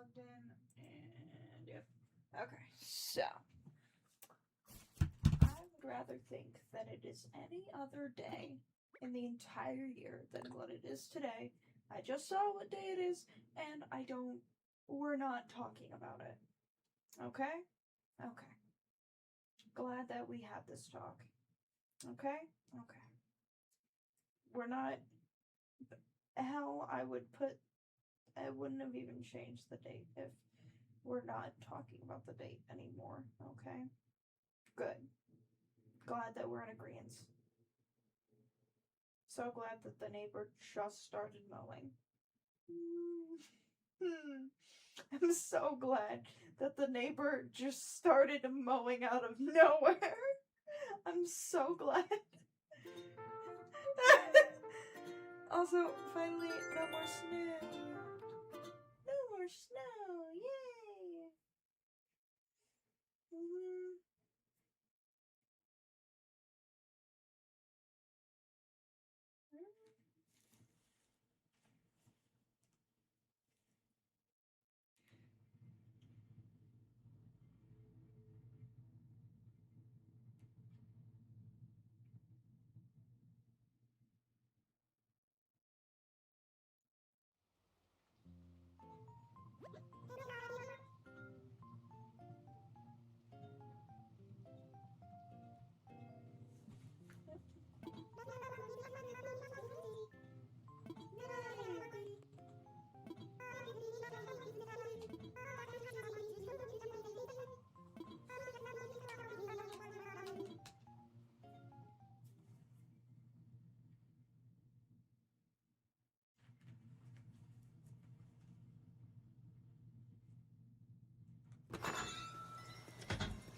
plugged in, and yep. Okay, so I would rather think that it is any other day in the entire year than what it is today. I just saw what day it is, and we're not talking about it. Okay? Okay. Glad that we had this talk. Okay? Okay. We're not. Hell, I wouldn't have even changed the date if we're not talking about the date anymore. Okay? Good. Glad that we're in agreement. So glad that the neighbor just started mowing. I'm so glad that the neighbor just started mowing out of nowhere. I'm so glad. Also, finally, no more snow. No more snow. Yay.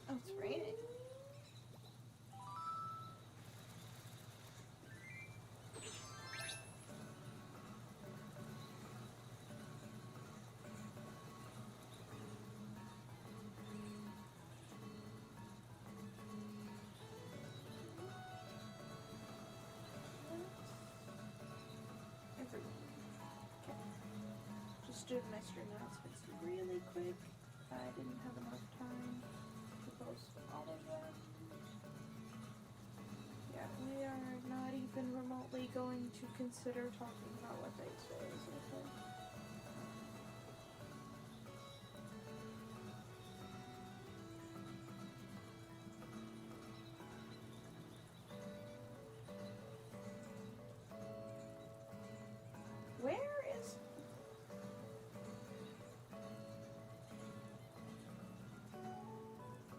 Oh, it's raining. Just do my stream announcements really quick. I didn't have enough time to post all of them. Yeah, we are not even remotely going to consider talking about what day today is. Okay. Where is...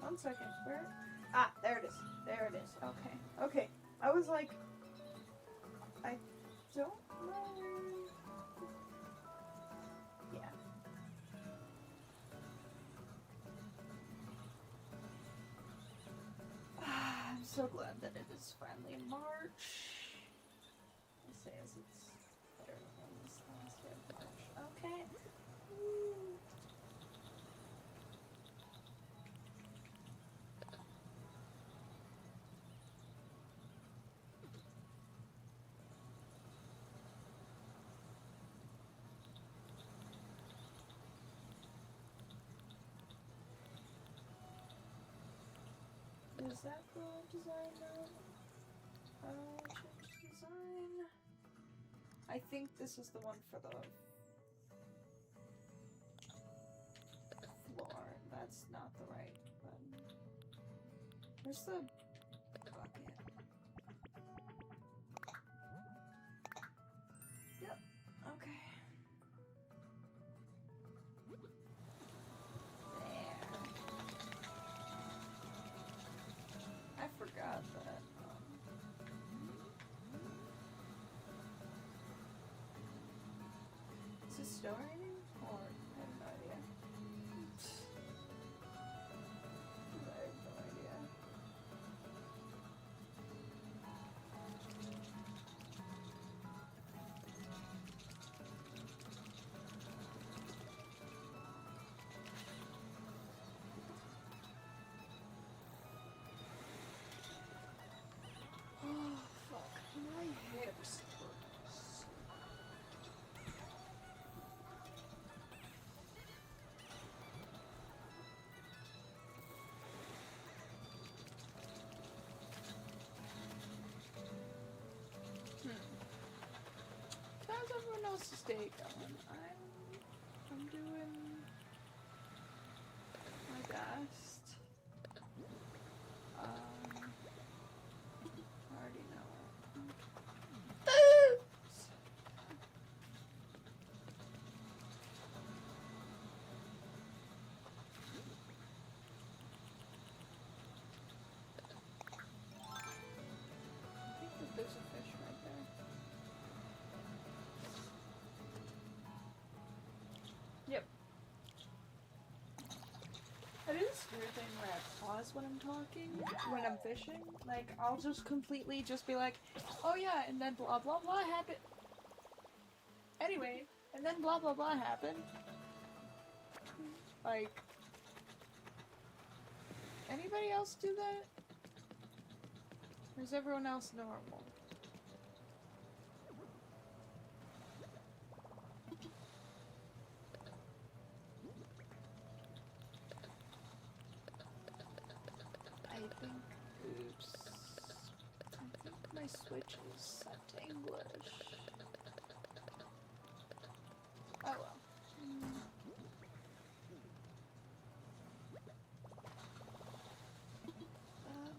One second. Where? Ah, there it is. There it is. Okay. Okay. I was like... I don't know where... Yeah. I'm so glad that it is finally March. I say as it's better than this last year of March. Okay. Is that the design now? Change design. I think this is the one for the floor. That's not the right button. Where's the bucket? Yep. Okay. There. I forgot that. Is it still raining? Or I have no idea. I have no idea. Oh, fuck. My hips hurt. how's everyone else's day going? I'm doing my best. I already know it. I think that there's a fish right there. Yep. I do this weird thing where I pause when I'm talking, when I'm fishing. Like, I'll just completely just be like, oh yeah, and then blah blah blah happened. Anyway, and then blah blah blah happened. Like, anybody else do that? Or is everyone else normal? I think, oops. I think my switch is set to English. Oh well.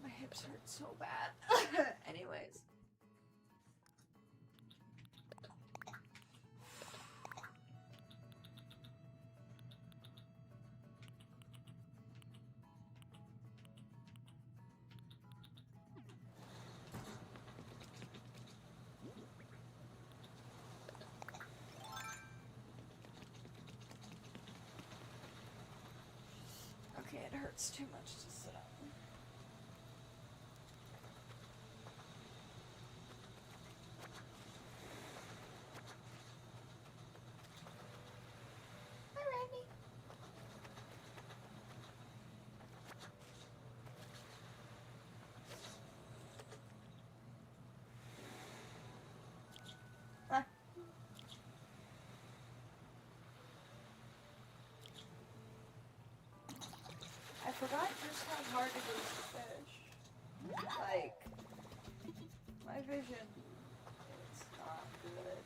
My hips hurt so bad. Anyways. Okay, it hurts too much to sit up. Hi, Randy. Ah. I forgot just how hard it is to fish. Like, my vision is not good.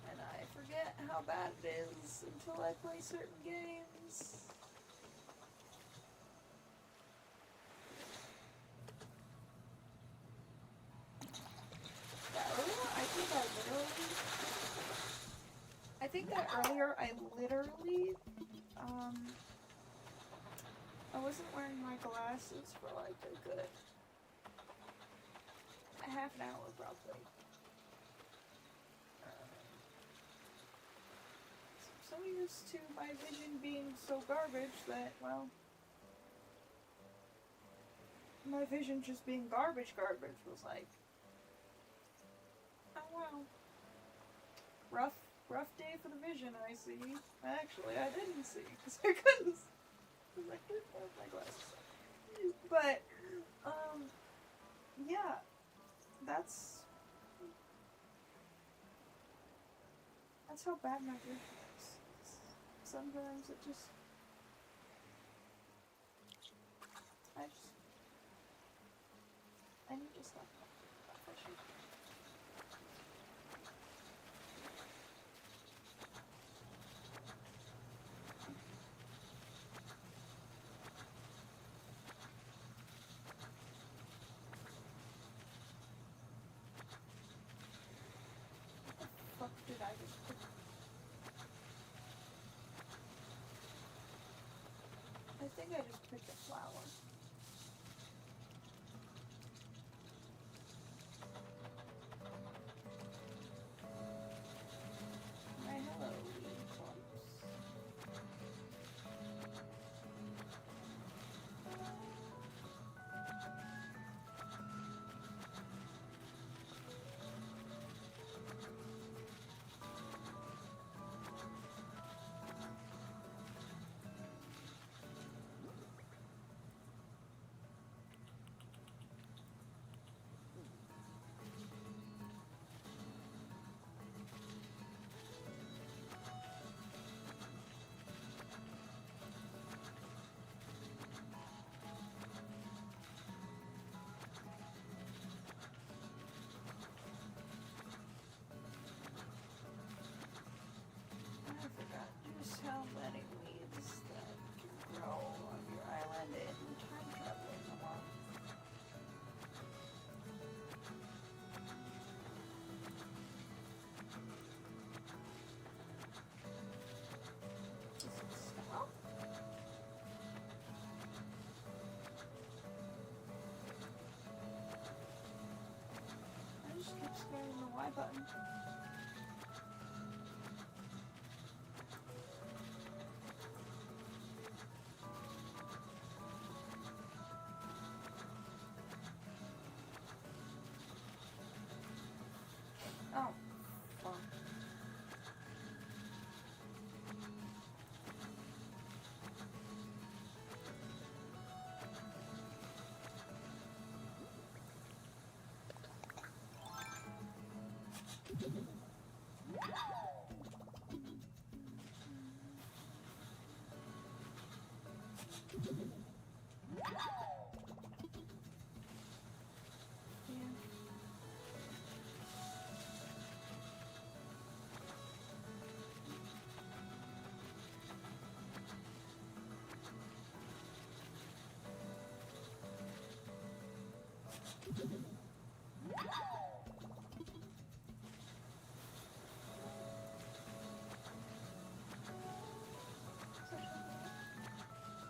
And I forget how bad it is until I play certain games. I think that earlier I literally, I wasn't wearing my glasses for like a good half an hour probably. I'm so used to my vision being so garbage that, well, my vision just being garbage was like, oh wow. Rough day for the vision, I see. Actually, I didn't see, because I couldn't have my glasses. But, yeah, that's how bad my vision is. Sometimes it just, I need to stop fishing. What the fuck did I just pick? I think I just picked a flower. My hello, weed clumps. Y button. Oh, fuck.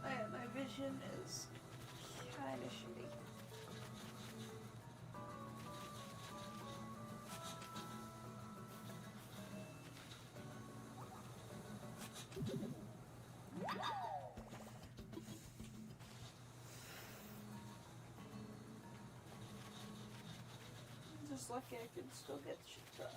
Yeah. My vision is kind of shitty. I'm just lucky I can still get shit done.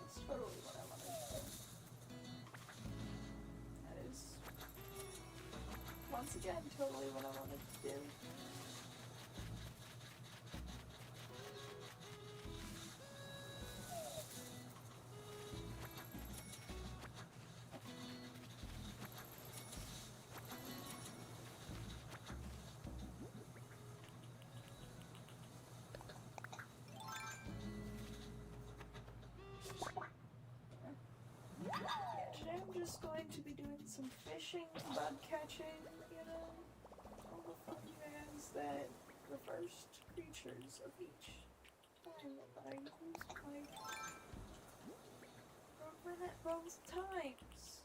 That's totally what I wanted to do. That is, once again, totally what I wanted to do. Today I'm just going to be doing some fishing, bug catching, you know, all the fun jazz that the first creatures of each time that I use my run at both times.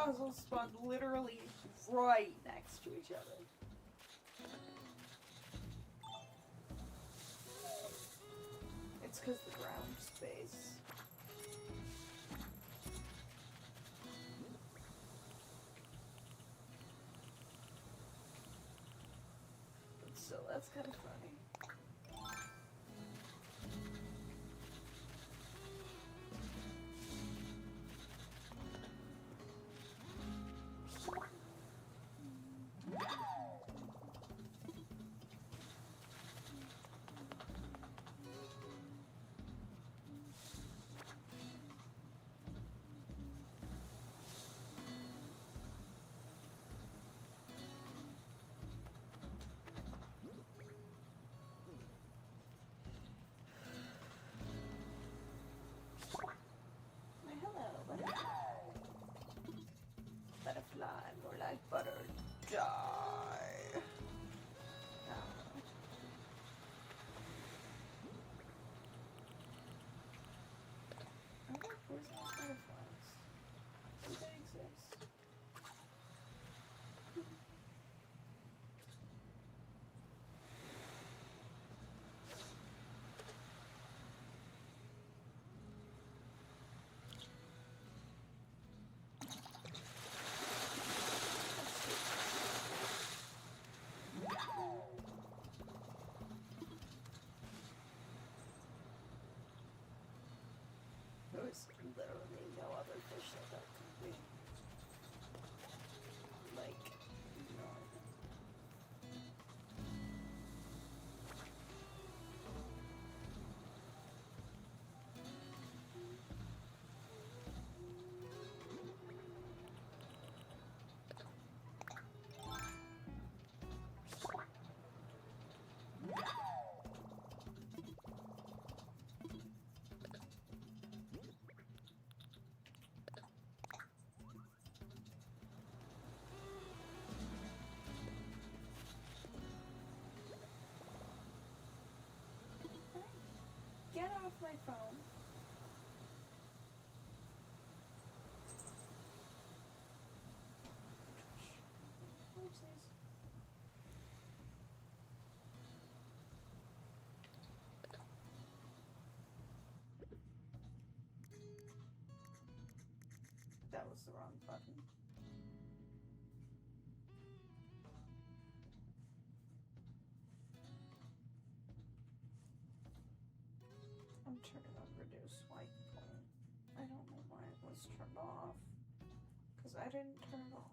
puzzles spawned literally right next to each other. It's because the ground space. So that's kind of funny. Butterfly, more like butter. Die. Where's those butterflies? Do they exist? There's literally no other fish that could be. Like, none. Get off my phone. Oopsies. That was the wrong button. I'm turning on reduce white point. I don't know why it was turned off. Because I didn't turn it off.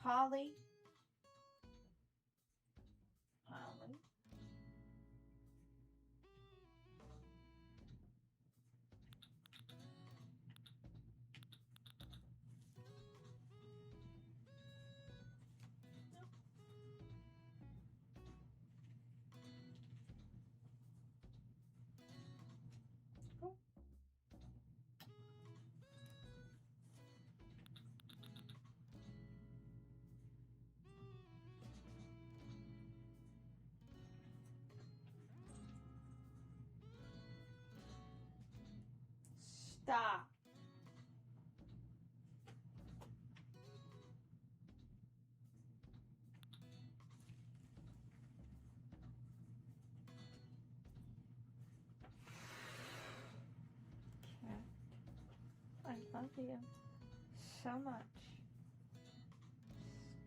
Holly. Holly. Oh. Stop. Cat, I love you so much.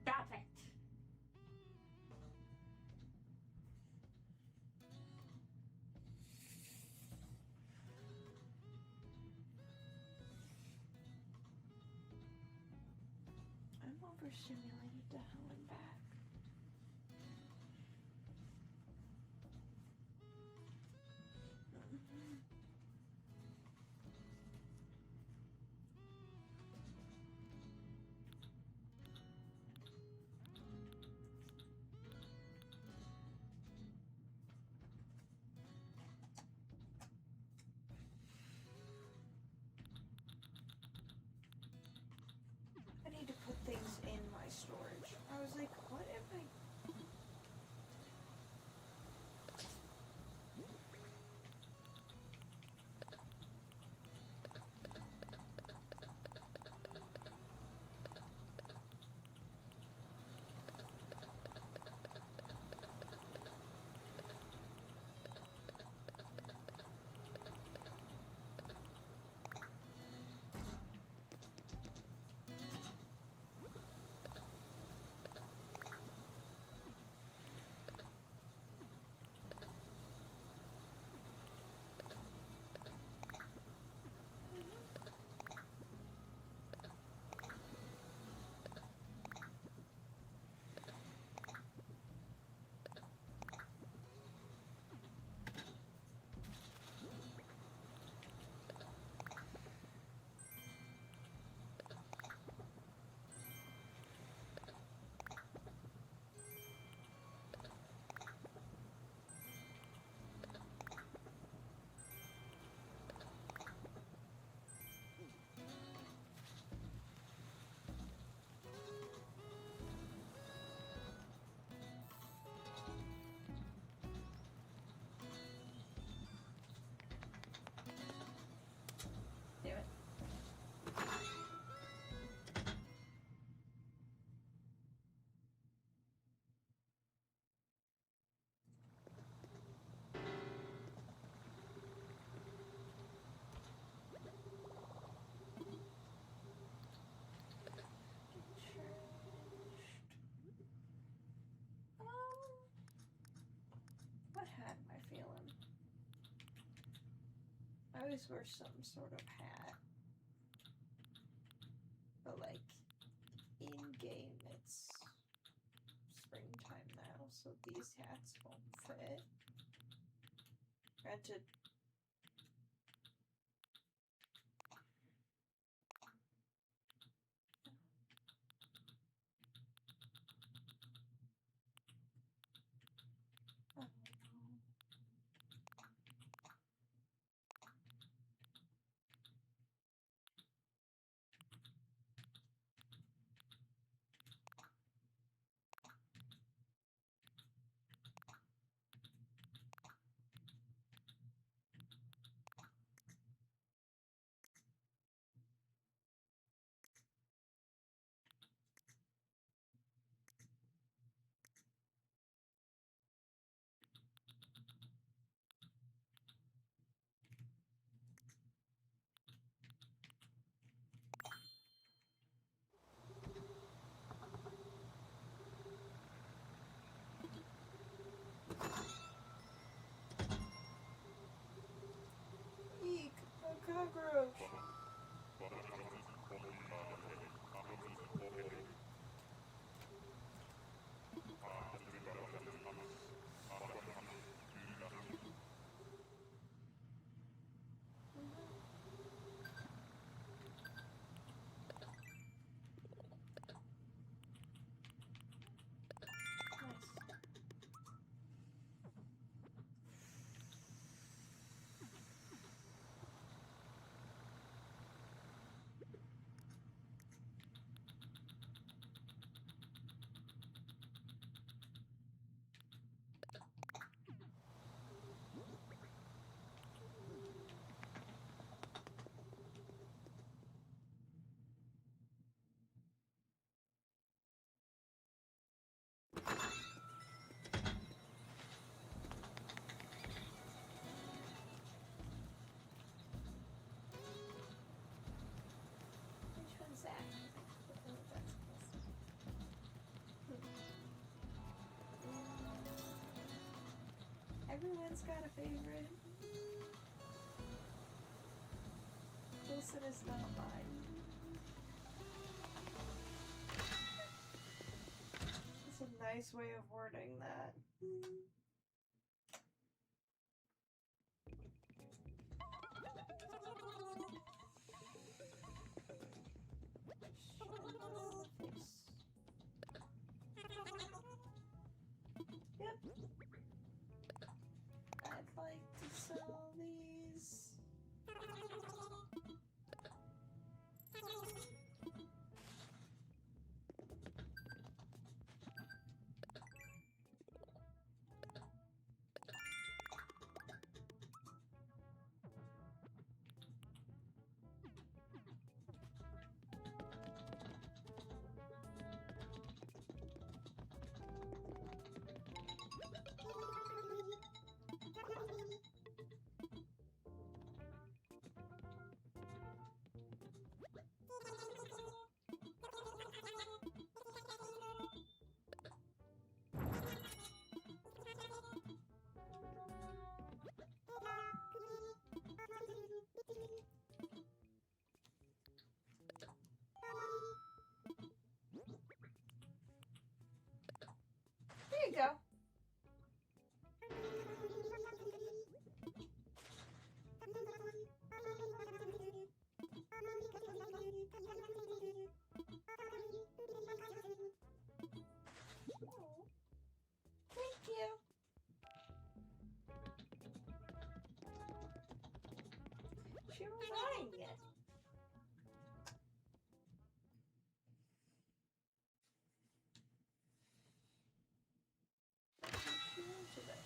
Stop it. I'm overstimulated to hell and back. I always wear some sort of hat. But like in game it's springtime now, so these hats won't fit. Granted, eek, a cockroach. Which one's that? Oh, that's this. Everyone's got a favorite. Wilson is not mine. That's a nice way of wording that. Yep. I'd like to sell these. There you go. Thank you. She was eyeing it. She wanted it.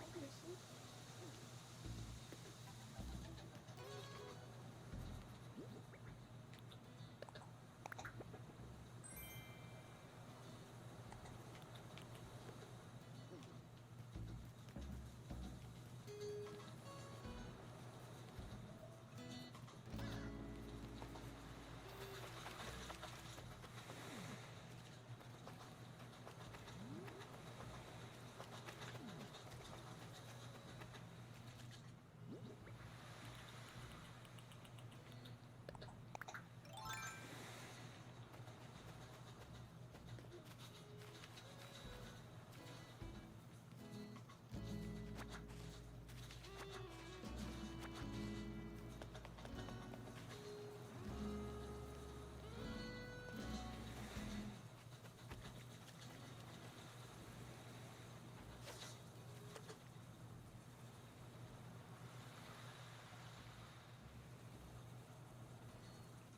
Obviously.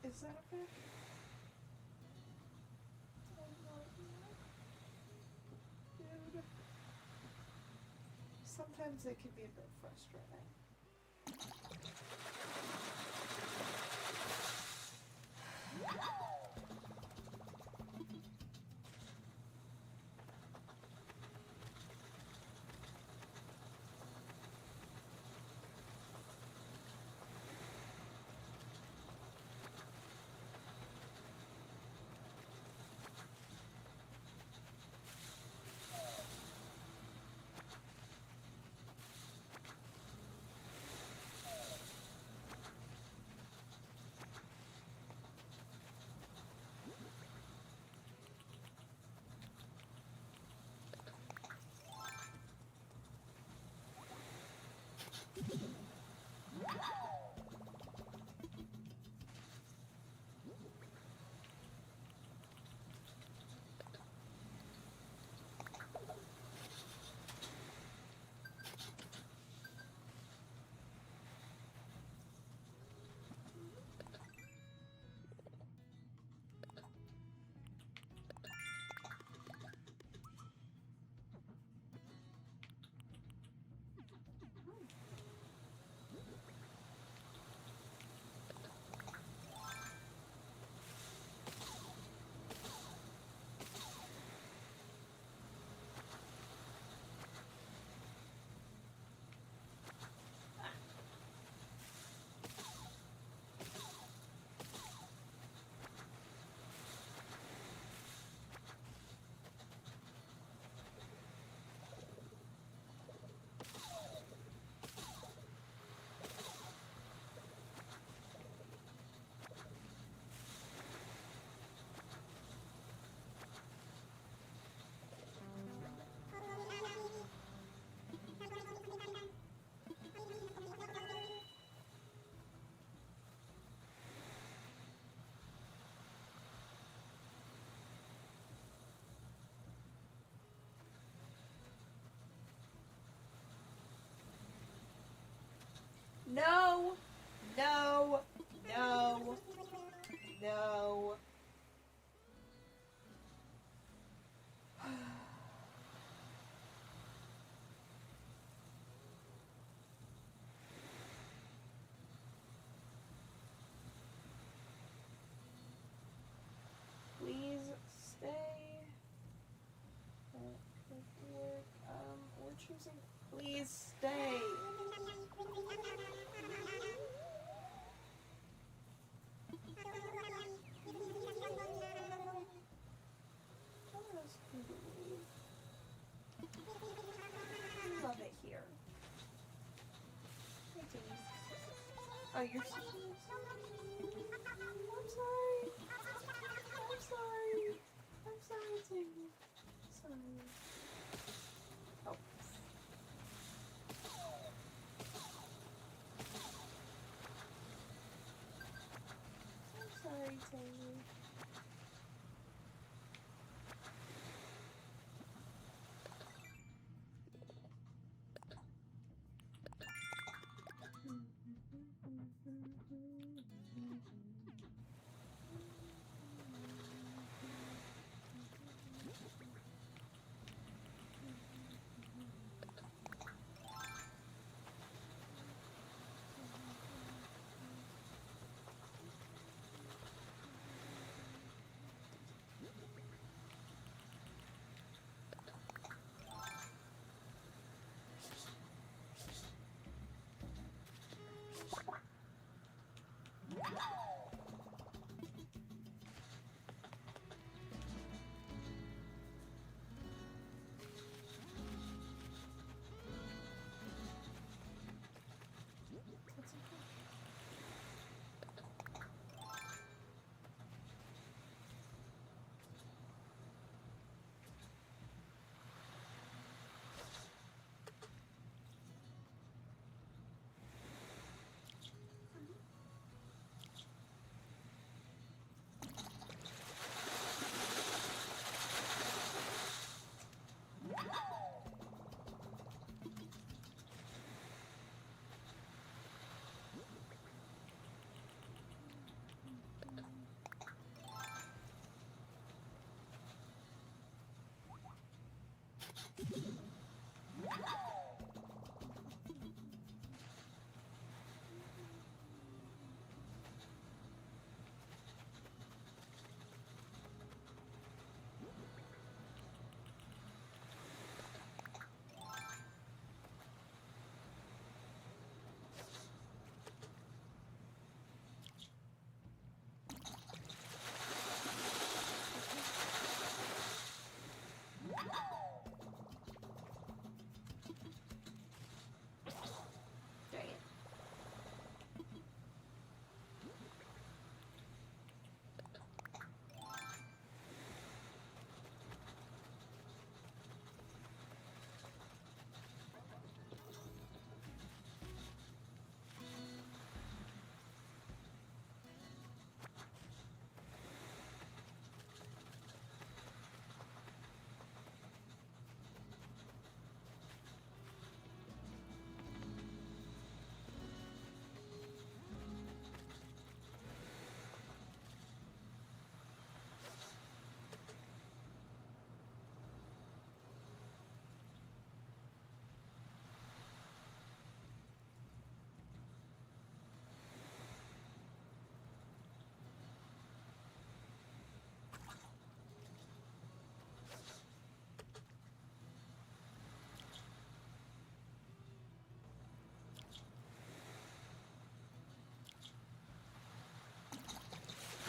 Is that a fish? I have no idea. Dude. Sometimes it can be a bit frustrating. No! No! No! No! Please stay. We're choosing. Please stay. Love it here. Oh, you're so I'm sorry. I'm sorry. I'm sorry, Timmy. Sorry. Oh. I'm sorry, Timmy. Dang it.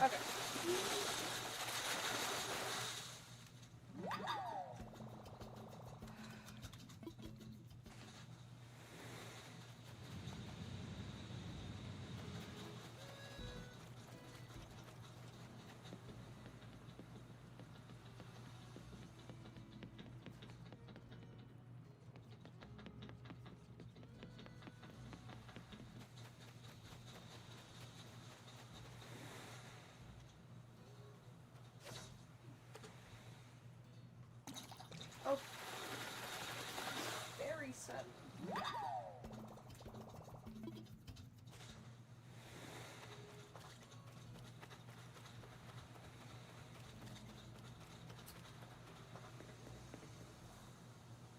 Okay. Oh. Very sudden.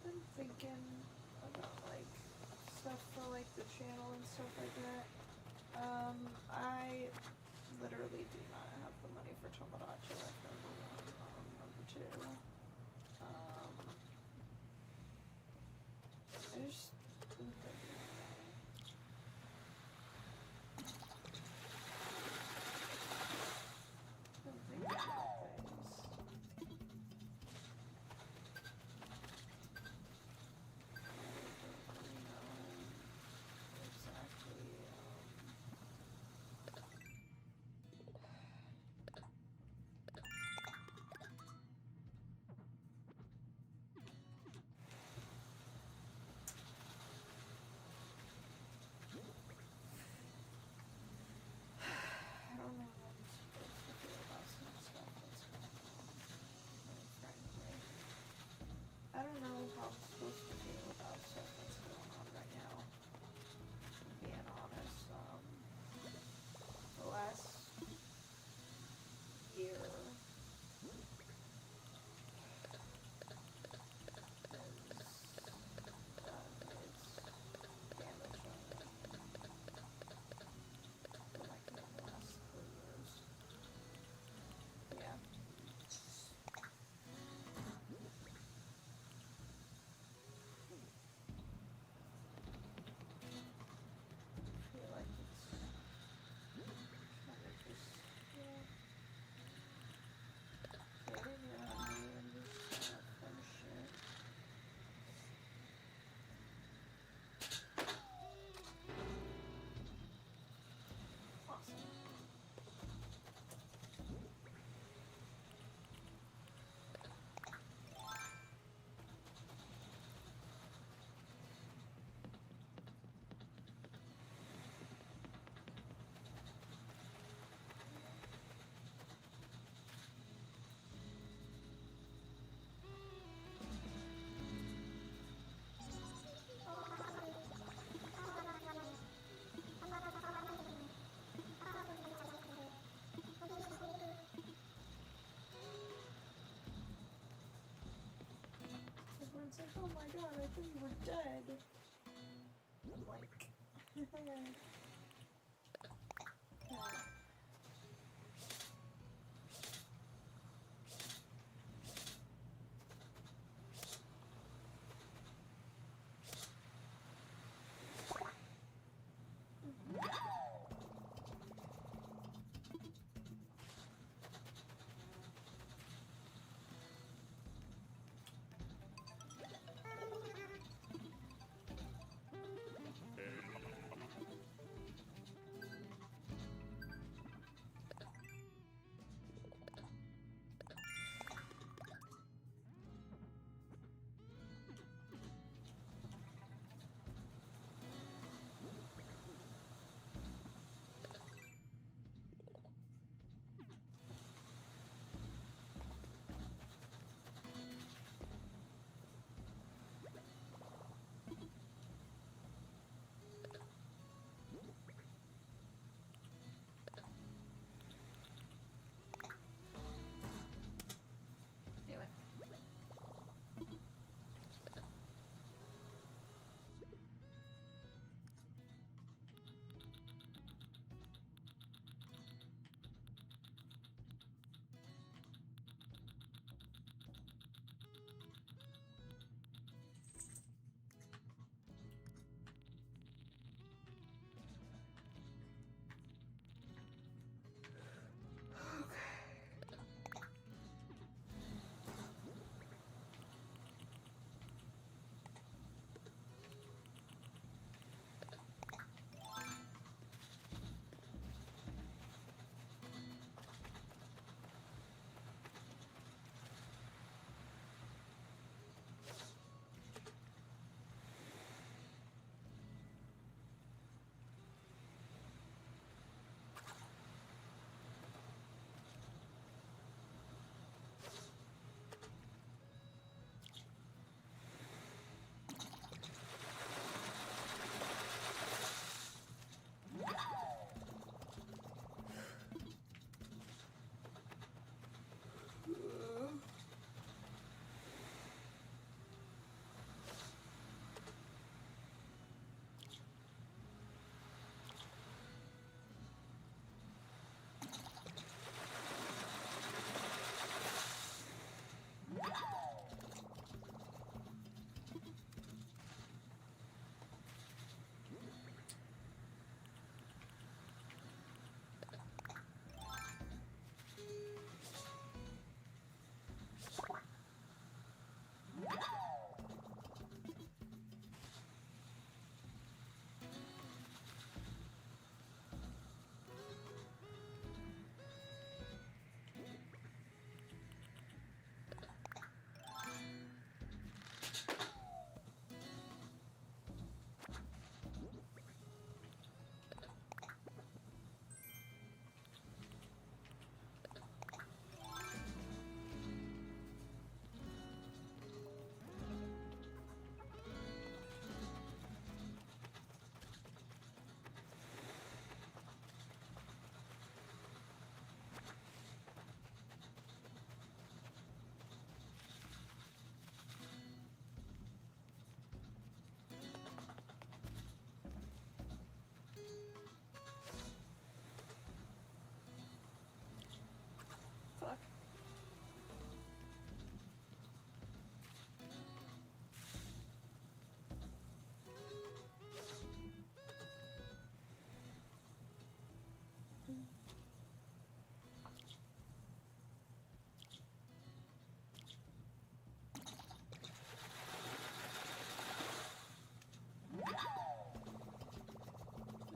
Been thinking about like stuff for like the channel and stuff like that. I literally do not have the money for Tomodachi Life number 1. Number 2. I just been thinking about it. Been thinking about things. I don't really know exactly. my god, I thought you were dead. I'm like, okay.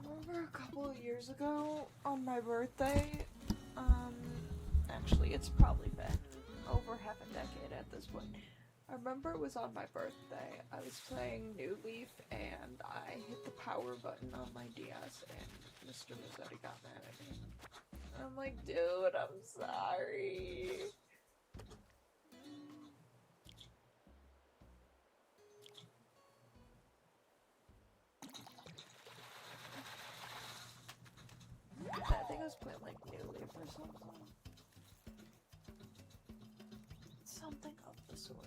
Remember a couple of years ago on my birthday, actually it's probably been over half a decade at this point. I remember it was on my birthday. I was playing New Leaf and I hit the power button on my DS and Mr. Mazzetti got mad at me. I'm like, dude, I'm sorry. I think I was playing like New Leaf or something. Something of the sort.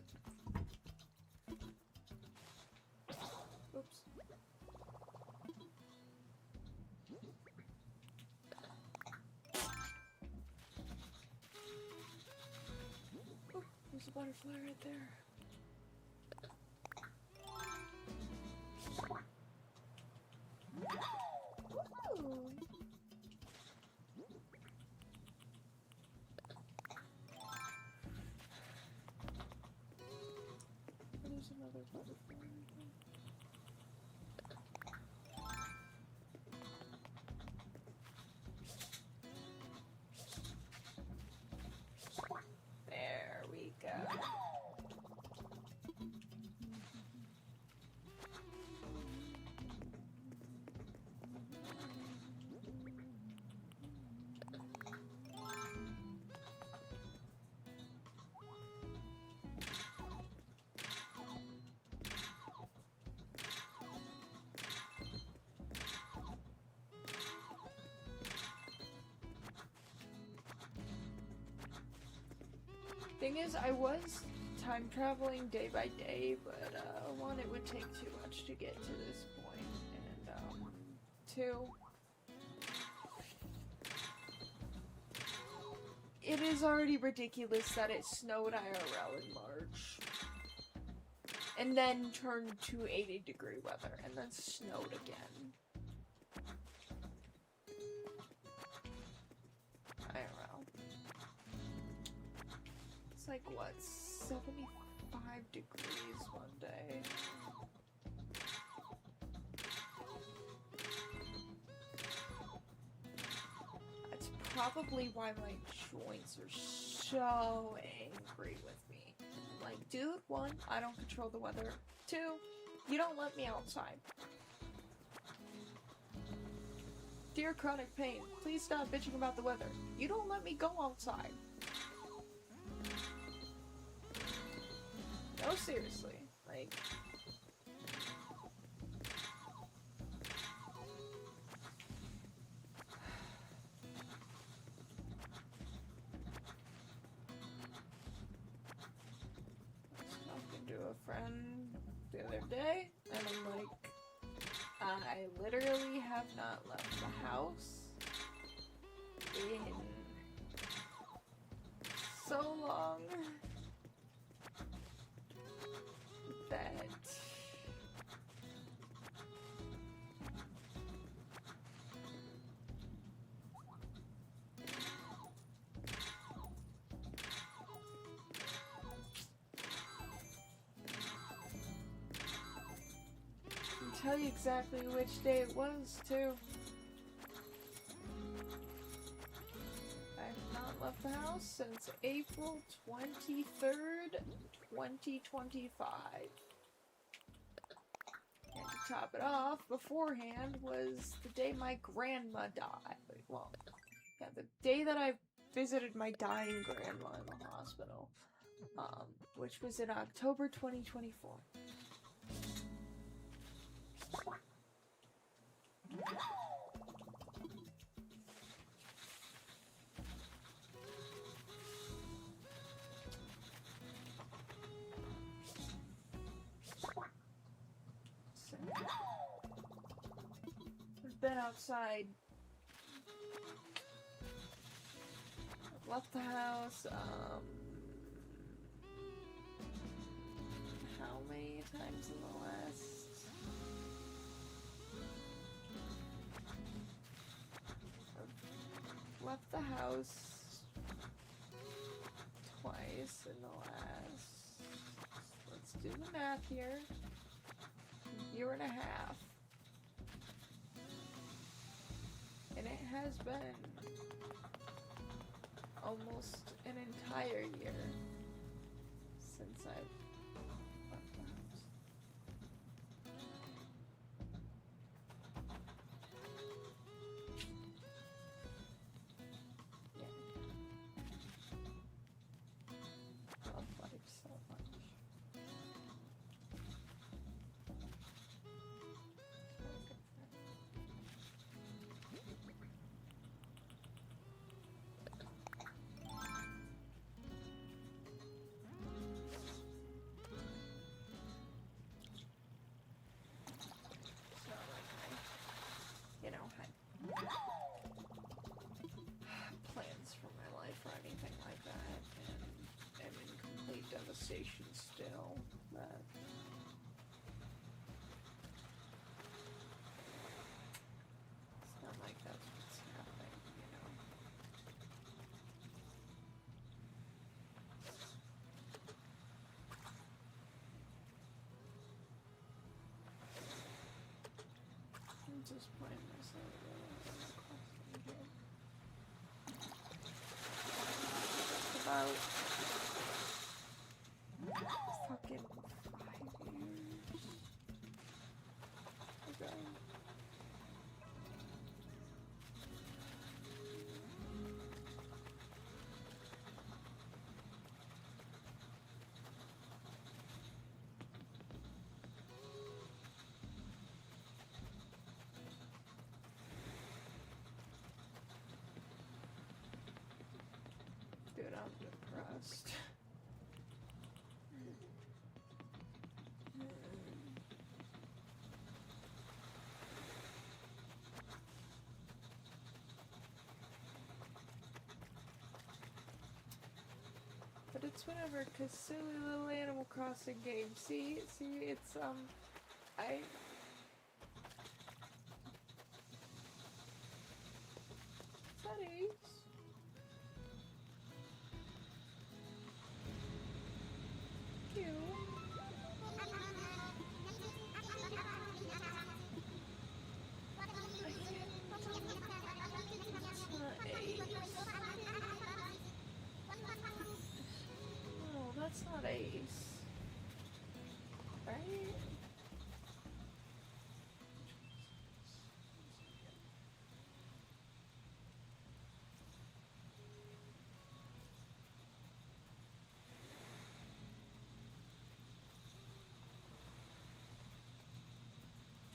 butterfly right there. Ooh. There's another butterfly right there. There we go. Thing is, I was time traveling day by day, but one, it would take too much to get to this point, and two, it is already ridiculous that it snowed IRL in March, and then turned to 80-degree weather, and then snowed again. IRL. It's like, what, 75 degrees one day? That's probably why my joints are so angry with me. Like, dude, one, I don't control the weather. Two, you don't let me outside. Dear chronic pain, please stop bitching about the weather. You don't let me go outside. No, seriously. Like... I was talking to a friend the other day, and I'm like, I literally have not left the house in so long that I can tell you exactly which day it was, too. I have not left the house since April 23rd, 2025. And to top it off, beforehand was the day my grandma died. Well, yeah, the day that I visited my dying grandma in the hospital, which was in October 2024. So, I've been outside. I've left the house, how many times in the last... I've left the house twice in the last... Let's do the math here. Year and a half. And it has been almost an entire year since I've left the house. Yeah. Love life so much. just playing myself about fucking 5 years ago. Dude, I'm depressed. But it's whatever, cause silly little Animal Crossing game. See, it's I. Is that Ace? Cute. No, that's not Ace. Right?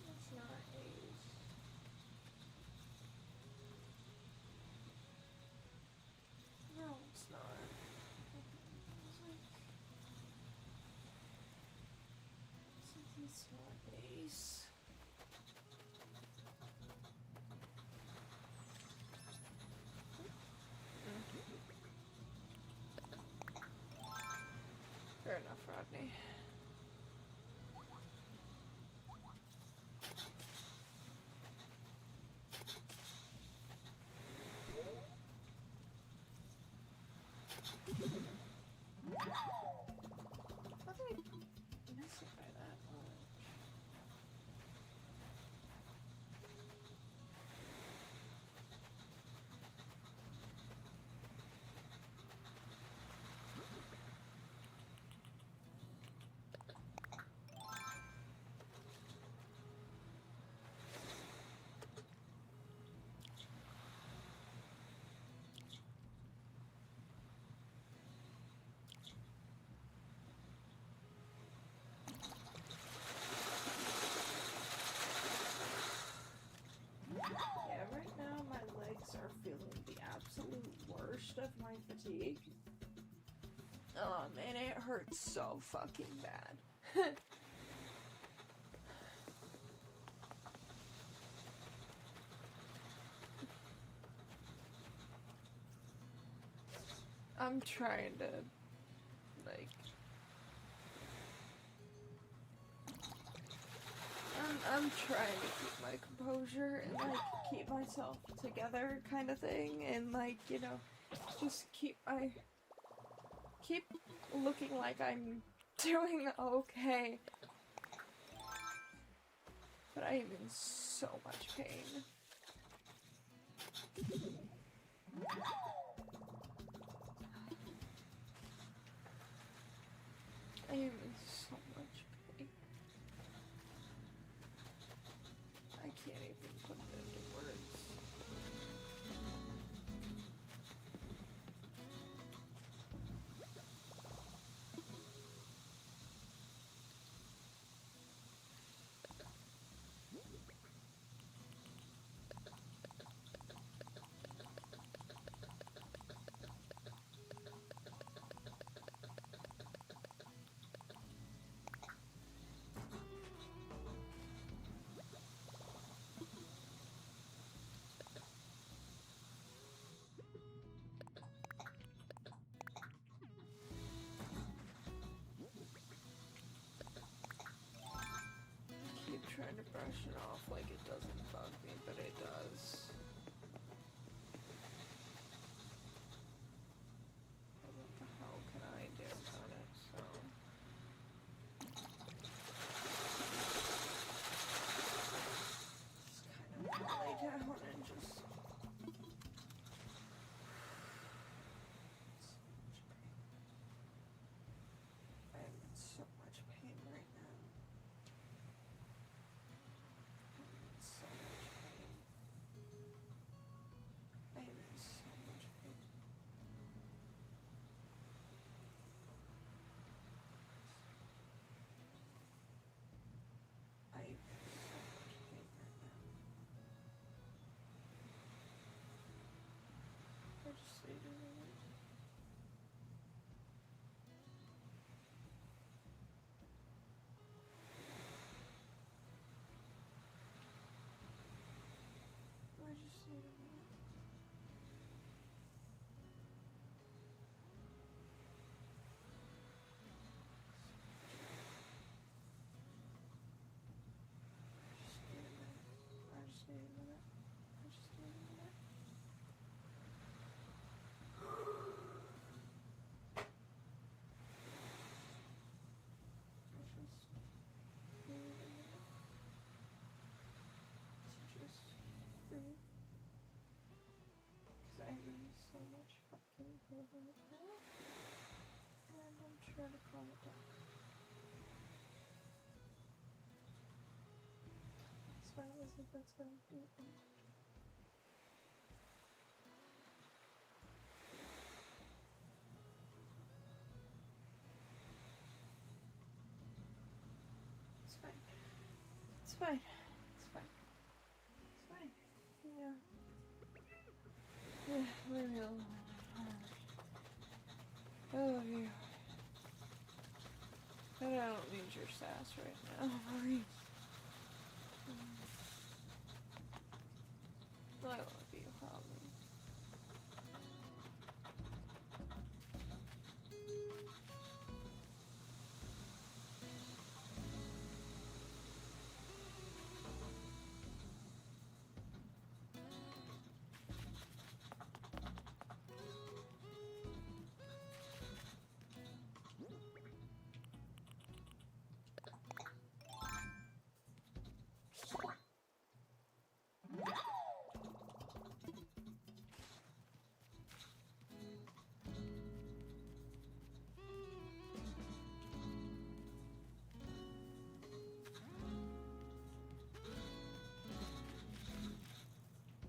That's not Ace. No, it's not. It's not Ace. Fair enough, Rodney. How did I miss it by that much? Yeah, right now my legs are feeling the absolute worst of my fatigue. Oh man, it hurts so fucking bad. I'm trying to, like, I'm trying to keep my composure and, like, keep myself together kind of thing, and, like, you know, just keep looking like I'm doing okay. But I am in so much pain. I am in so much pain. I can't even put it into words. Keep trying to brush it off like it doesn't bug me, but it does. What the hell can I do about it? So. It's kind fine. Let's see if that's gonna do it. It's fine. It's fine. It's fine. It's fine. Yeah. Yeah, leave me alone. I love you. And I don't need your sass right now, Maurice. I love you, Holly.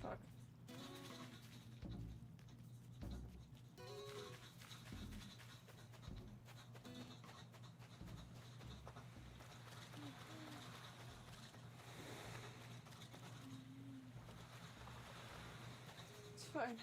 Fuck. It's fine.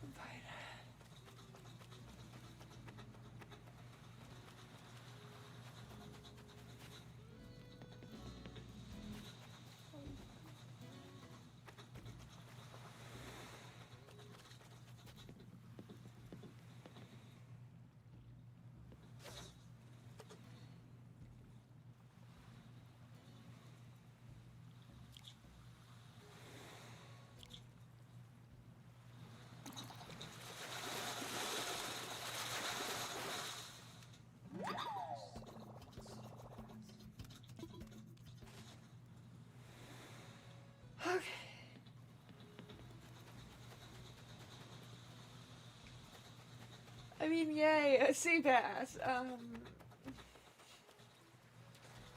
I'm fine. Okay. I mean, yay, a sea bass. No,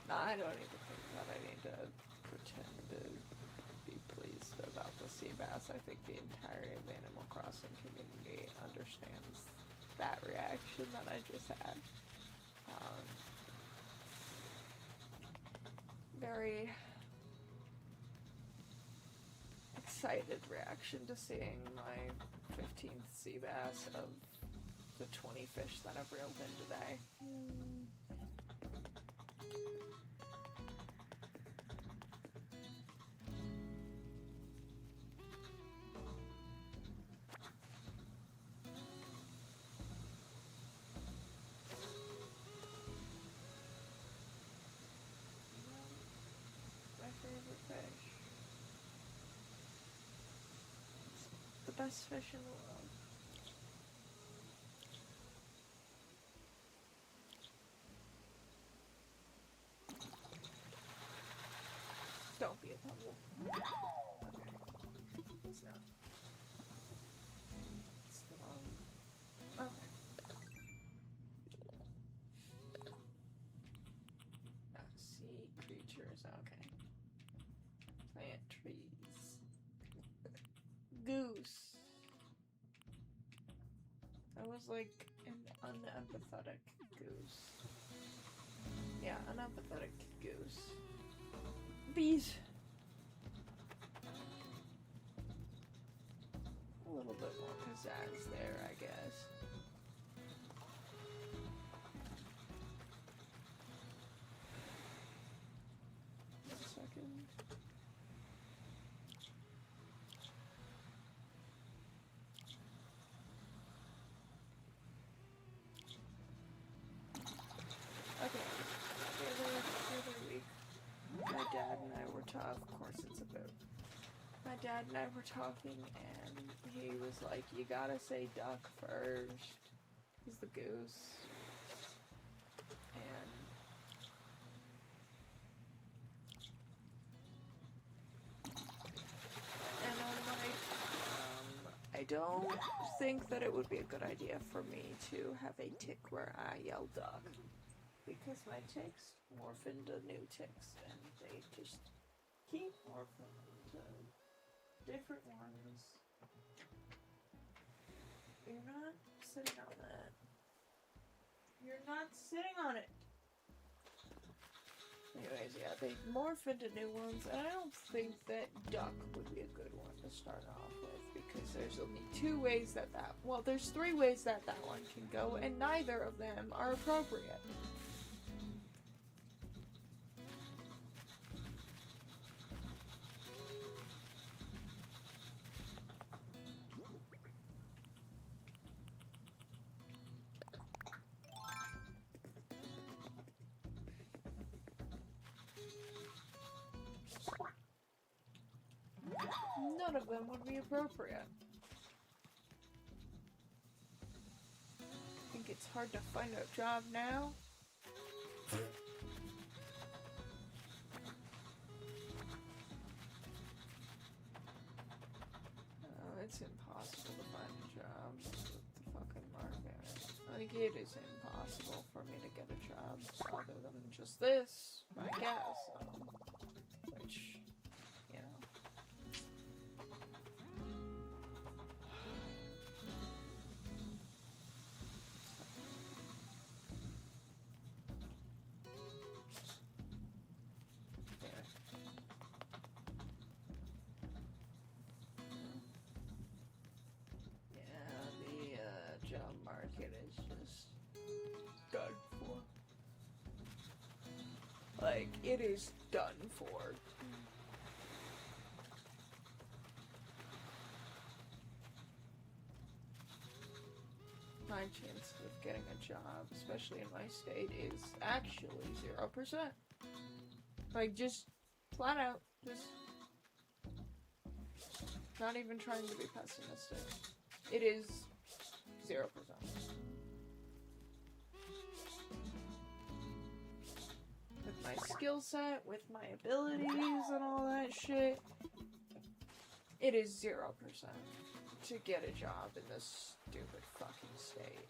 I don't even think that I need to pretend to be pleased about the sea bass. I think the entirety of the Animal Crossing community understands that reaction that I just had. Very excited reaction to seeing my 15th sea bass of the 20 fish that I've reeled in today. My favorite fish. It's the best fish in the world. Don't be a tumble. Okay. It's not. It's the wrong. Okay. Sea creatures. Okay. Plant trees. Goose. That was like an unempathetic goose. Yeah, unempathetic goose. Bees. A little bit more pizzazz there, I guess. One second. Okay. The other week, my dad and I were tough. Of course, it's a boat. My dad and I were talking, and he was like, you gotta say duck first. He's the goose. And I'm like, I don't think that it would be a good idea for me to have a tick where I yell duck. Because my ticks morph into new ticks, and they just keep morphing into different ones. You're not sitting on that. You're not sitting on it. Anyways, yeah, they morph into new ones, and I don't think that duck would be a good one to start off with, because there's only two ways that well, there's three ways that one can go, and neither of them are appropriate. None of them would be appropriate. I think it's hard to find a job now. Oh, it's impossible to find a job with the fucking market. Like, it is impossible for me to get a job other than just this, I guess. Which, you know. Job market is just done for. Like, it is done for. My chance of getting a job, especially in my state, is actually 0%. Like, just flat out, just not even trying to be pessimistic. It is 0%. With my skill set, with my abilities and all that shit, it is 0% to get a job in this stupid fucking state.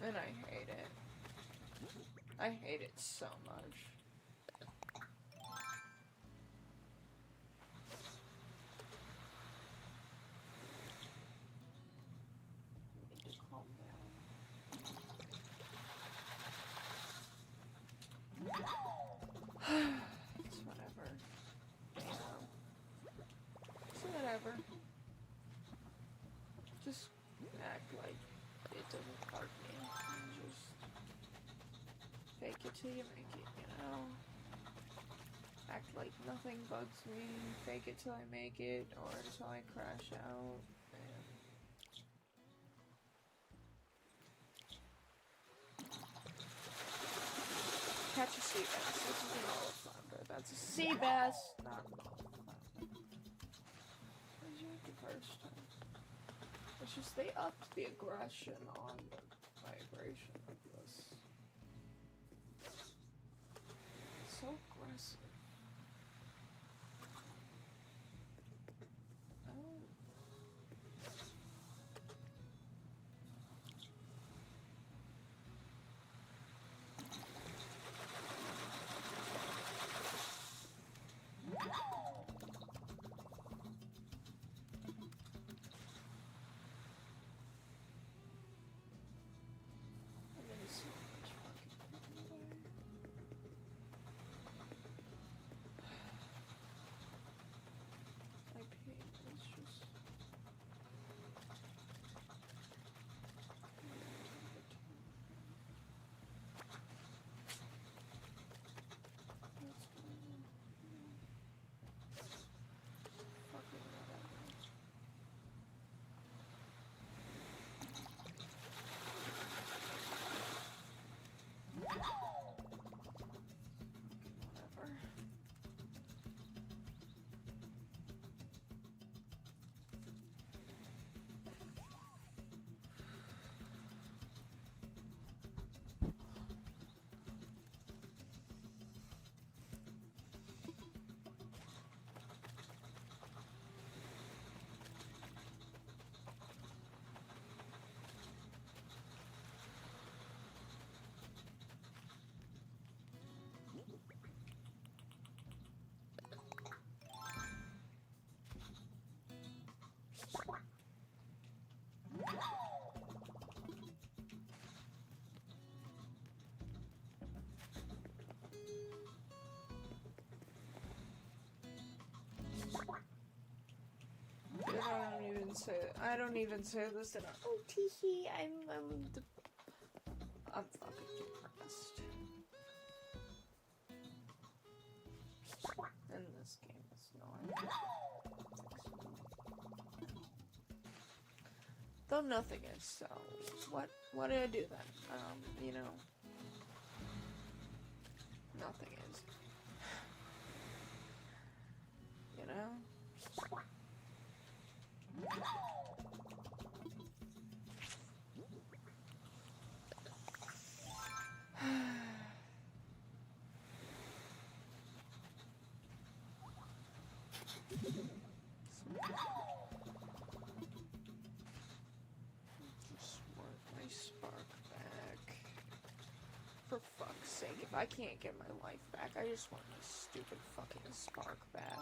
And I hate it. I hate it so much. It's whatever. You know. It's whatever. Just act like it doesn't bug me. And just fake it till you make it, you know? Act like nothing bugs me. Fake it till I make it, or until I crash out. Catch a sea bass. This is an olive flounder. That's a sea bass, not an olive flounder. What did you make the first time? It's just they upped the aggression on the vibration of this. It's so aggressive. I don't even say this in a, oh, teehee, I'm fucking depressed. And this game is annoying. Though nothing is, so what do I do then? You know, nothing is. You know? Just want my spark back. For fuck's sake, if I can't get my life back, I just want my stupid fucking spark back.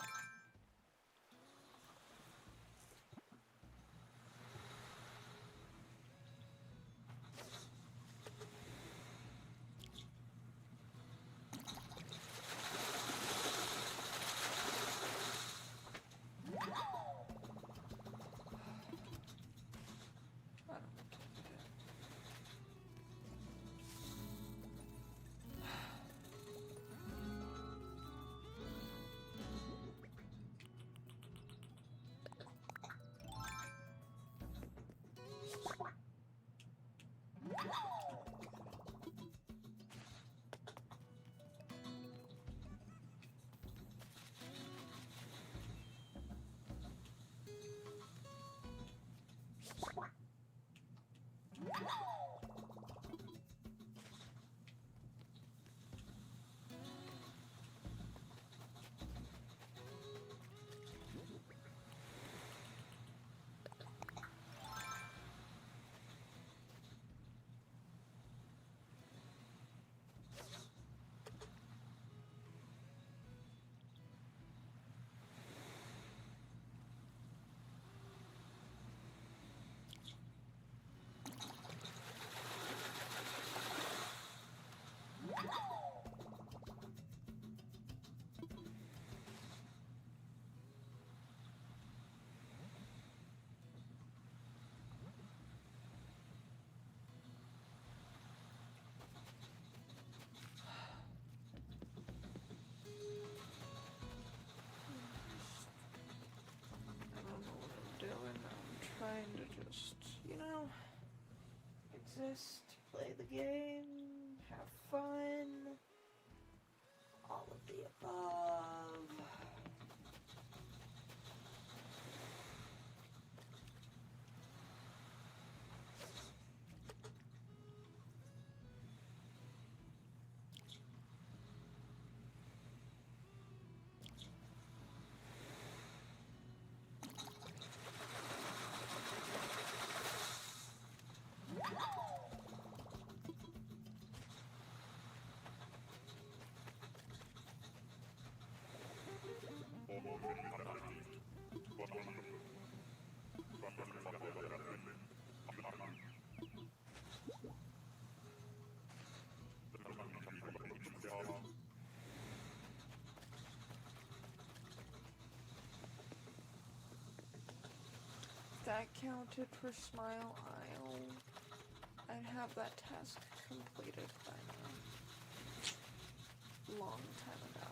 Trying to just, you know, exist, play the game, have fun, all of the above. That counted for Smile Isle. I'd have that task completed by now. Long time ago.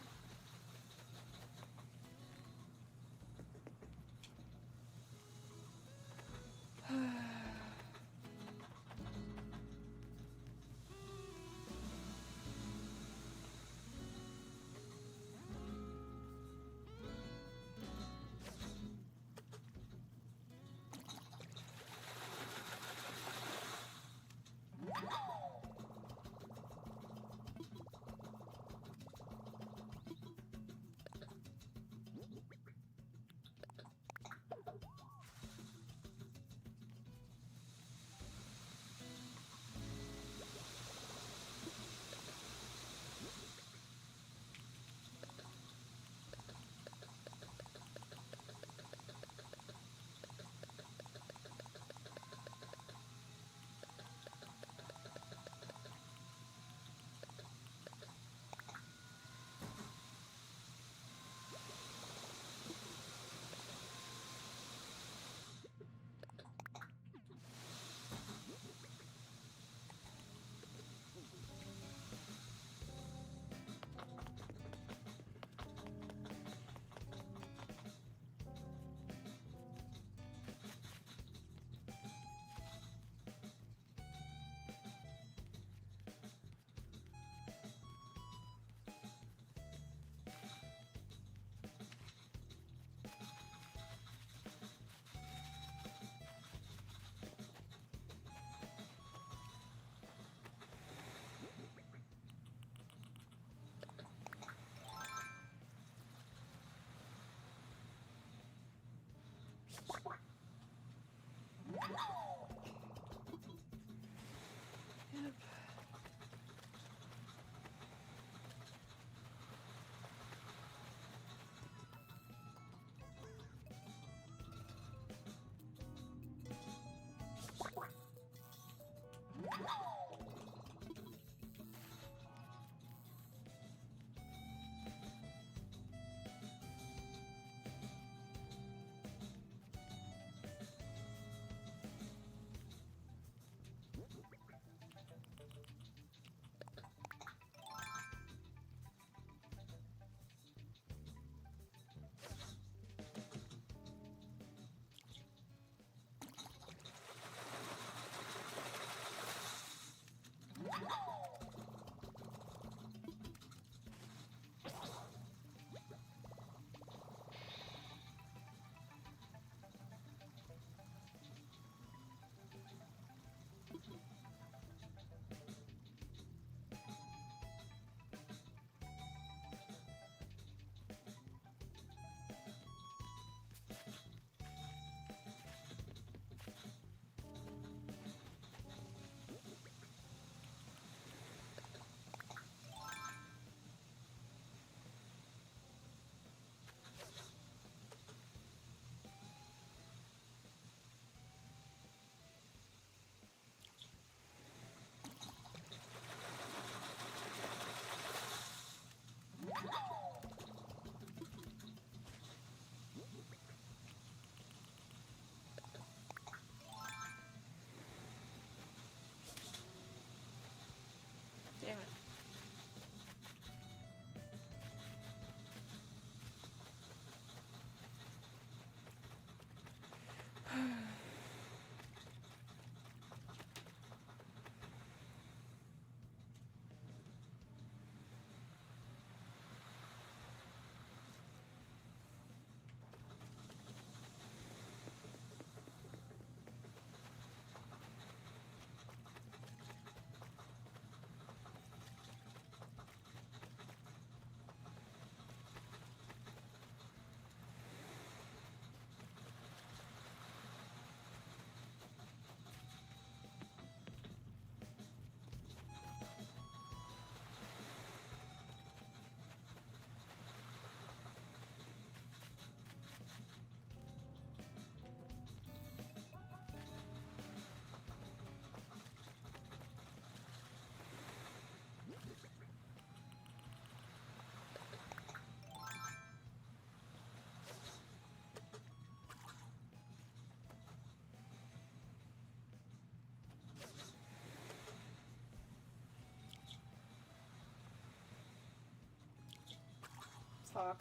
talk.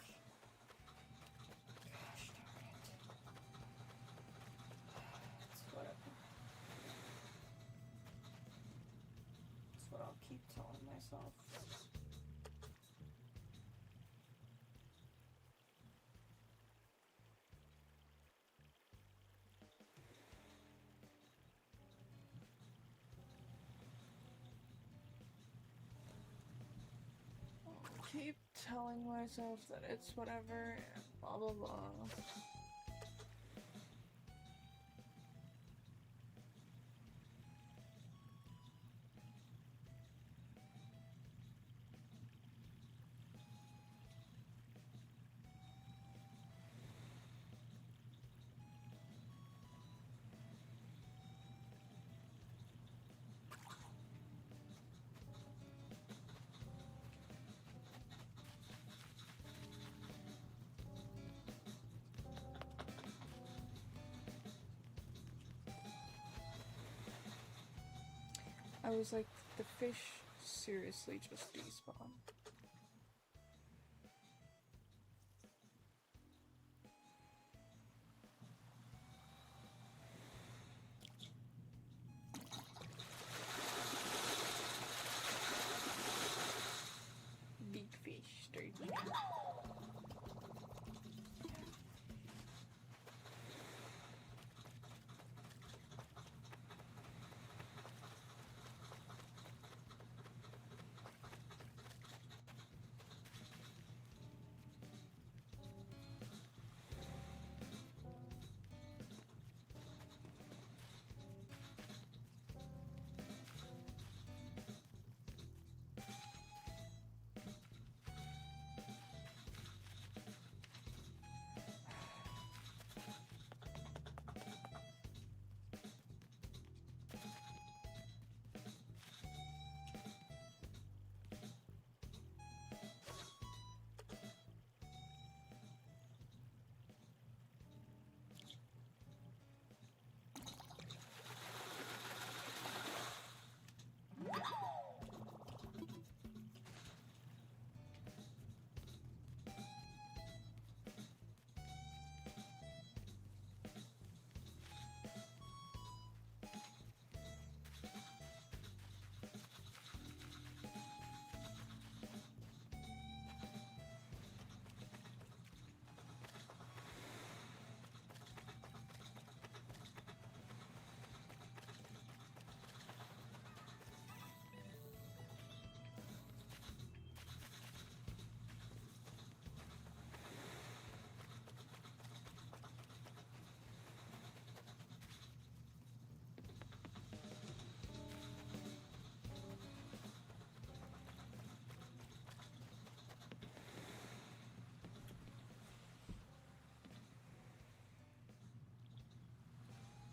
Gosh darn it. It's whatever. That's what I'll keep telling myself. Keep telling myself that it's whatever, and blah blah blah. I was like, the fish seriously just despawned. Big fish, straight.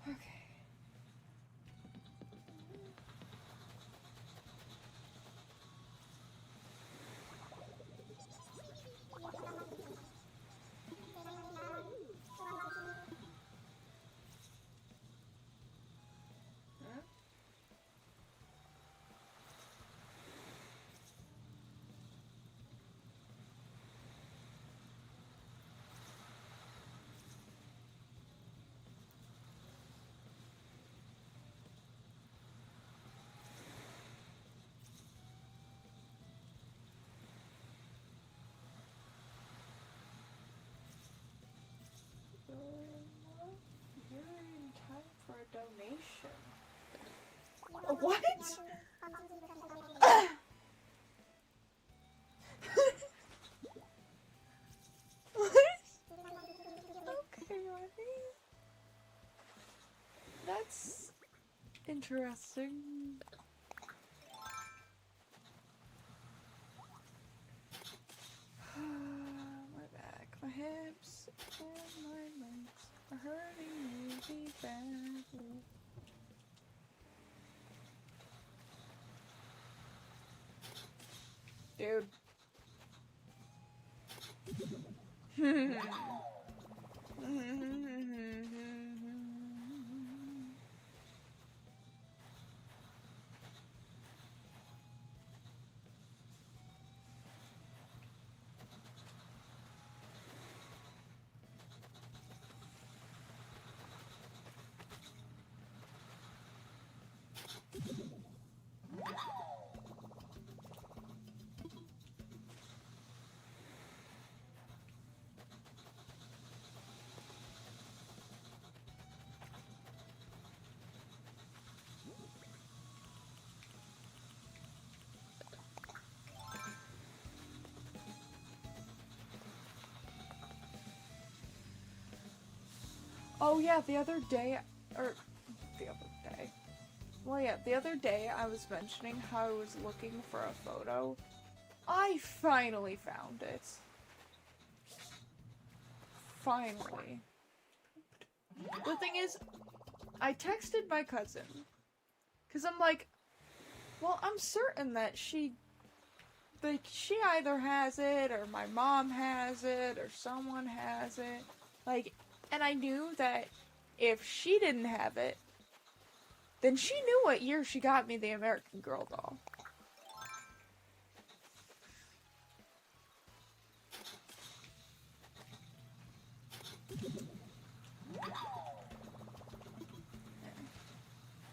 Okay. Huh? You're in time for a donation. What? What? Okay, honey. That's interesting. My back, my hips, and my legs are hurting really badly. Dude. Oh yeah, the other day, well yeah, the other day I was mentioning how I was looking for a photo. I finally found it. Finally. The thing is, I texted my cousin, because I'm like, well, I'm certain that she either has it, or my mom has it, or someone has it. Like, and I knew that if she didn't have it, then she knew what year she got me the American Girl doll.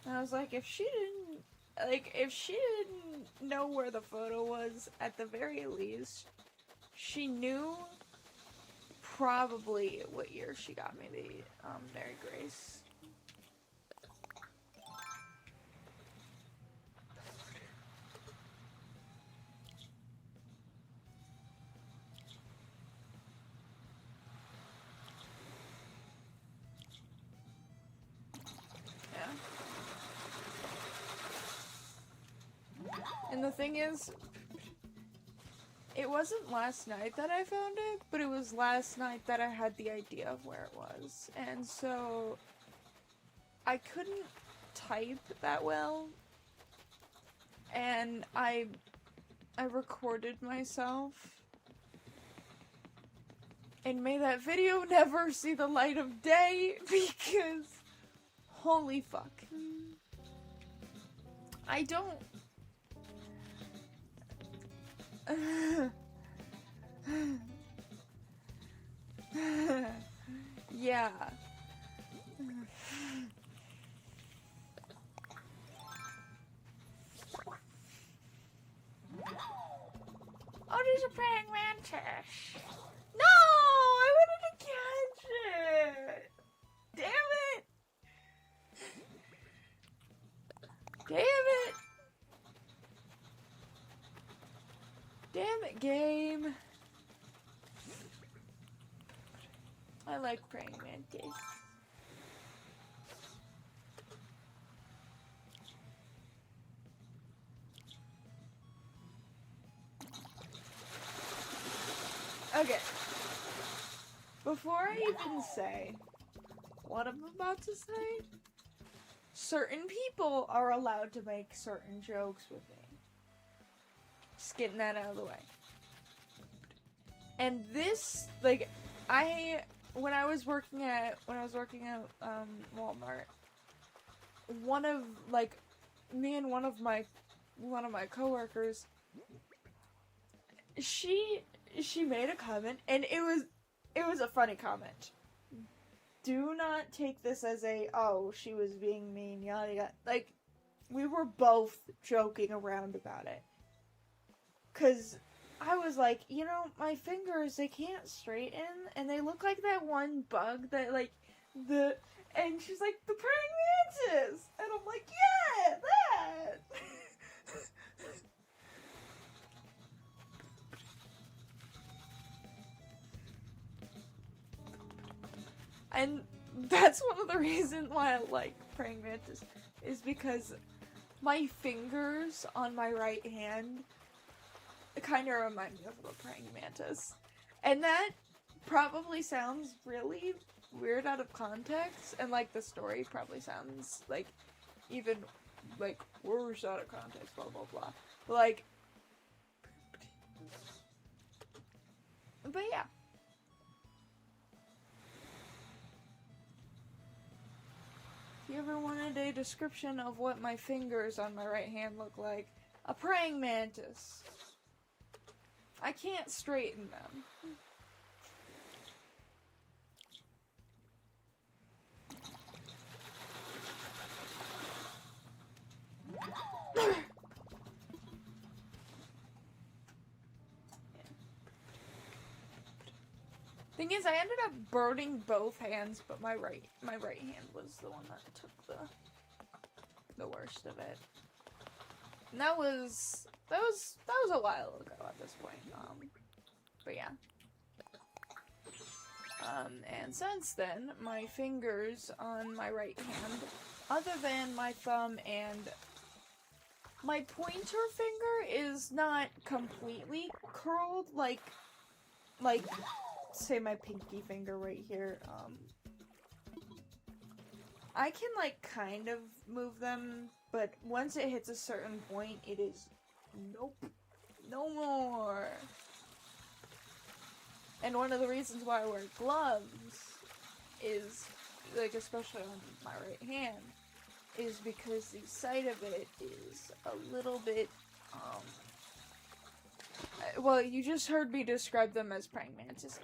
And I was like, if she didn't know where the photo was, at the very least, she knew probably what year she got me the Mary Grace. And the thing is, it wasn't last night that I found it, but it was last night that I had the idea of where it was. And so, I couldn't type that well, and I recorded myself. And may that video never see the light of day, because holy fuck. I don't... yeah. Oh, there's a praying mantis. No! I wanted to catch it! Damn it! Damn it! Damn it, game. I like praying mantis. Okay. Before I even say what I'm about to say, certain people are allowed to make certain jokes with me. Just getting that out of the way. And this, like, when I was working at Walmart, me and one of my coworkers, she made a comment, and it was a funny comment. Do not take this as she was being mean, yada yada. Like, we were both joking around about it. 'Cause I was like, my fingers, they can't straighten, and they look like that one bug that, and she's like, the praying mantis! And I'm like, yeah, that! And that's one of the reasons why I like praying mantis, is because my fingers on my right hand kind of remind me of a praying mantis. And that probably sounds really weird out of context, and the story probably sounds even worse out of context, blah blah blah. But yeah. If you ever wanted a description of what my fingers on my right hand look like, a praying mantis. I can't straighten them. Thing is, I ended up burning both hands, but my right hand was the one that took the worst of it. And that was a while ago at this point. But yeah. And since then, my fingers on my right hand, other than my thumb and my pointer finger, is not completely curled, like, say my pinky finger right here. I can, like, kind of move them, but once it hits a certain point, it is, nope, no more. And one of the reasons why I wear gloves is, like, especially on my right hand, is because the side of it is a little bit, well, you just heard me describe them as praying mantis.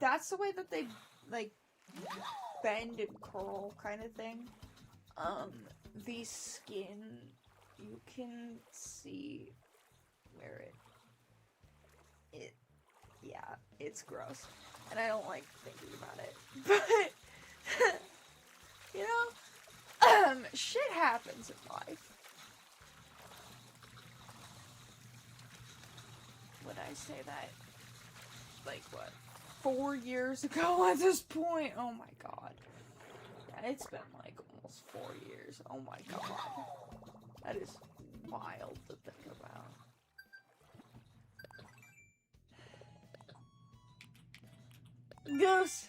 That's the way that they, like, bend and curl kind of thing. The skin, you can see where yeah, it's gross. And I don't like thinking about it. But, you know, shit happens in life. Would I say that, like, what, 4 years ago at this point? Oh my god. Yeah, it's been, like, almost 4 years. Oh my god. That is wild to think about. Goose!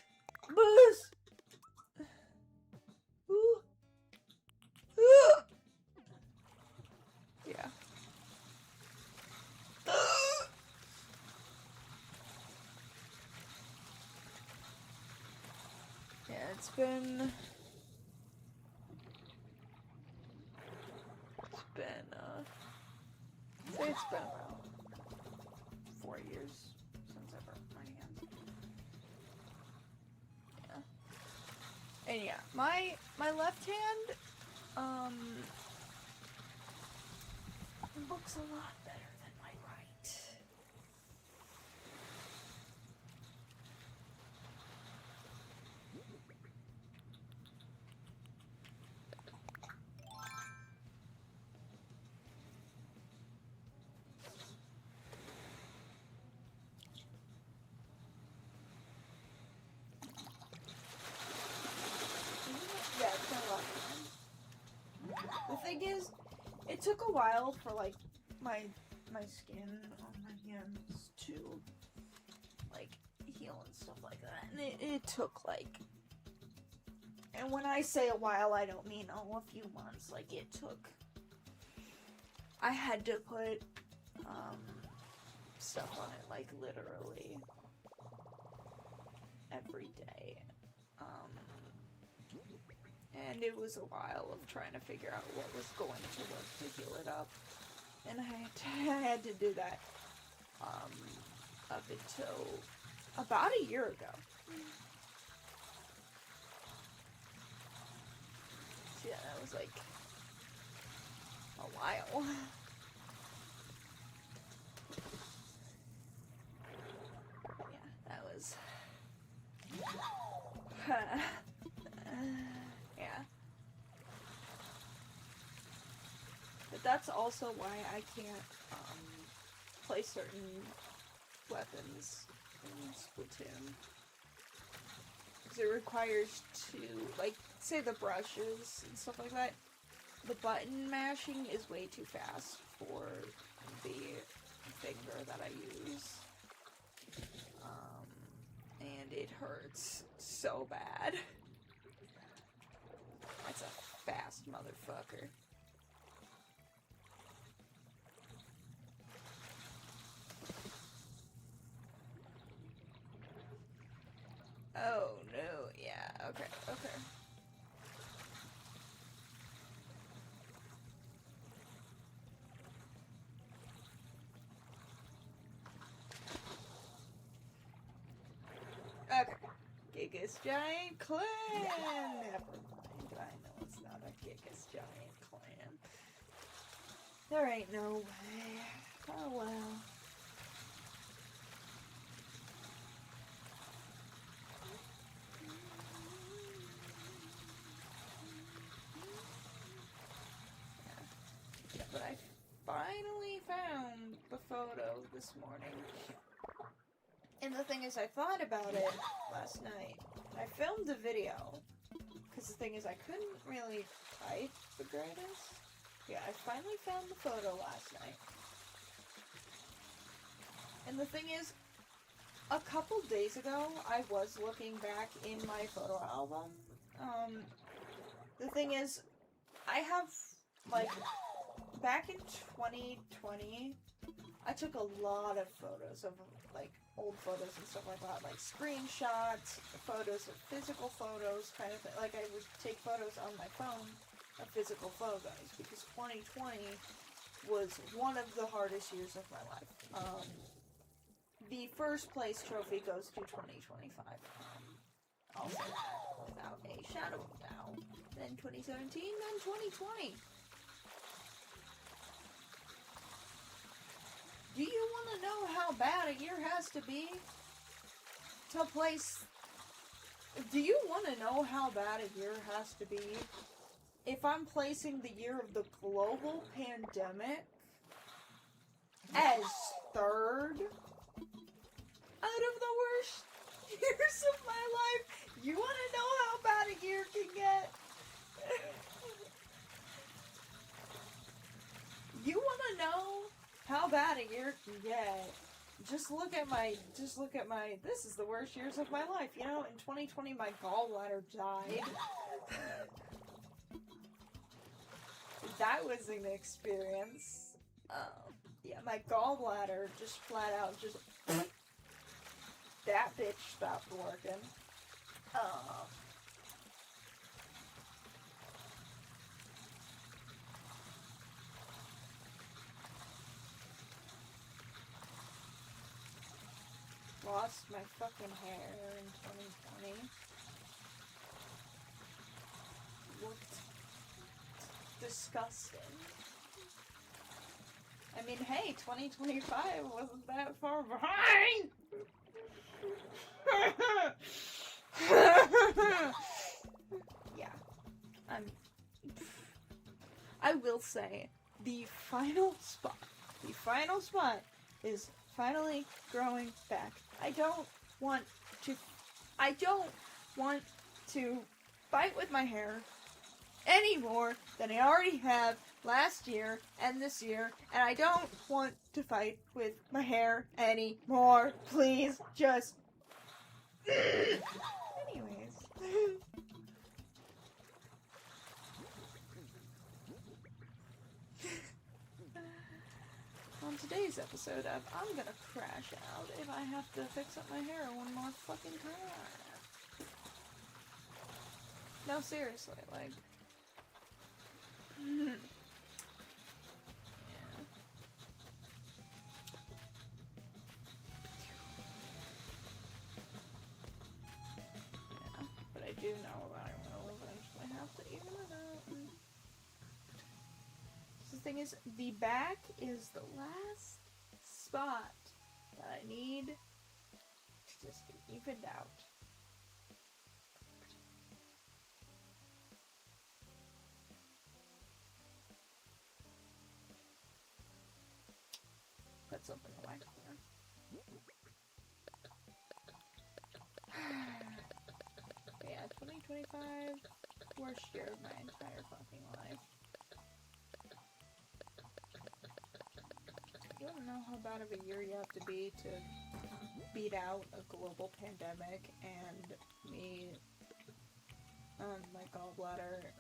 Booze! Ooh. Ooh. Yeah. Yeah, it's been about 4 years since I burnt my hand. Yeah. And yeah, my left hand, looks a lot better than my right. Yeah, it's been a lot of time. The thing is, it took a while for, like, my skin on my hands to, like, heal and stuff like that. And it took, like, and when I say a while, I don't mean, a few months. Like, it took, I had to put, stuff on it, like, literally every day. And it was a while of trying to figure out what was going to work to heal it up. And I had to do that, up until about a year ago. So yeah, that was like a while. Yeah, that was yeah. But that's also why I can't play certain weapons in Splatoon. Because it requires to, like, say the brushes and stuff like that, the button mashing is way too fast for the finger that I use. And it hurts so bad. That's a fast motherfucker. Oh no, yeah, okay. Okay. Gigas Giant Clan! Never mind, I know it's not a Gigas Giant Clan. There ain't no way. Oh well. Yeah, but I finally found the photo this morning. And the thing is, I thought about it last night. I filmed a video. Because the thing is, I couldn't really type the greatest. Yeah, I finally found the photo last night. And the thing is, a couple days ago, I was looking back in my photo album. The thing is, I have, like, back in 2020, I took a lot of photos of, like, old photos and stuff like that, like screenshots, photos of physical photos, kind of thing. Like, I would take photos on my phone of physical photos, because 2020 was one of the hardest years of my life. The first place trophy goes to 2025. Also, without a shadow of doubt. Then 2017, then 2020. Do you want to know how bad a year has to be to place... Do you want to know how bad a year has to be if I'm placing the year of the global pandemic as third out of the worst years of my life? You want to know how bad a year can get? You want to know how bad a year can get? Just look at my, this is the worst years of my life. You know, in 2020 my gallbladder died. That was an experience. Yeah, my gallbladder just flat out just... That bitch stopped working. Lost my fucking hair in 2020. Looked disgusting. I mean, hey, 2025 wasn't that far behind! Yeah. I will say, the final spot is finally growing back. I don't want to fight with my hair any more than I already have last year and this year, and I don't want to fight with my hair anymore. Please, just... Anyways. On today's episode of I'm Gonna Crash Out if I have to fix up my hair one more fucking time. No, seriously, like... Yeah. But I do know that I will eventually have to even it out. The thing is, the back is the last spot that I need to just be evened out. Put something away. Yeah, 2025, worst year of my entire fucking life. You don't know how bad of a year you have to be to beat out a global pandemic and me, my gallbladder,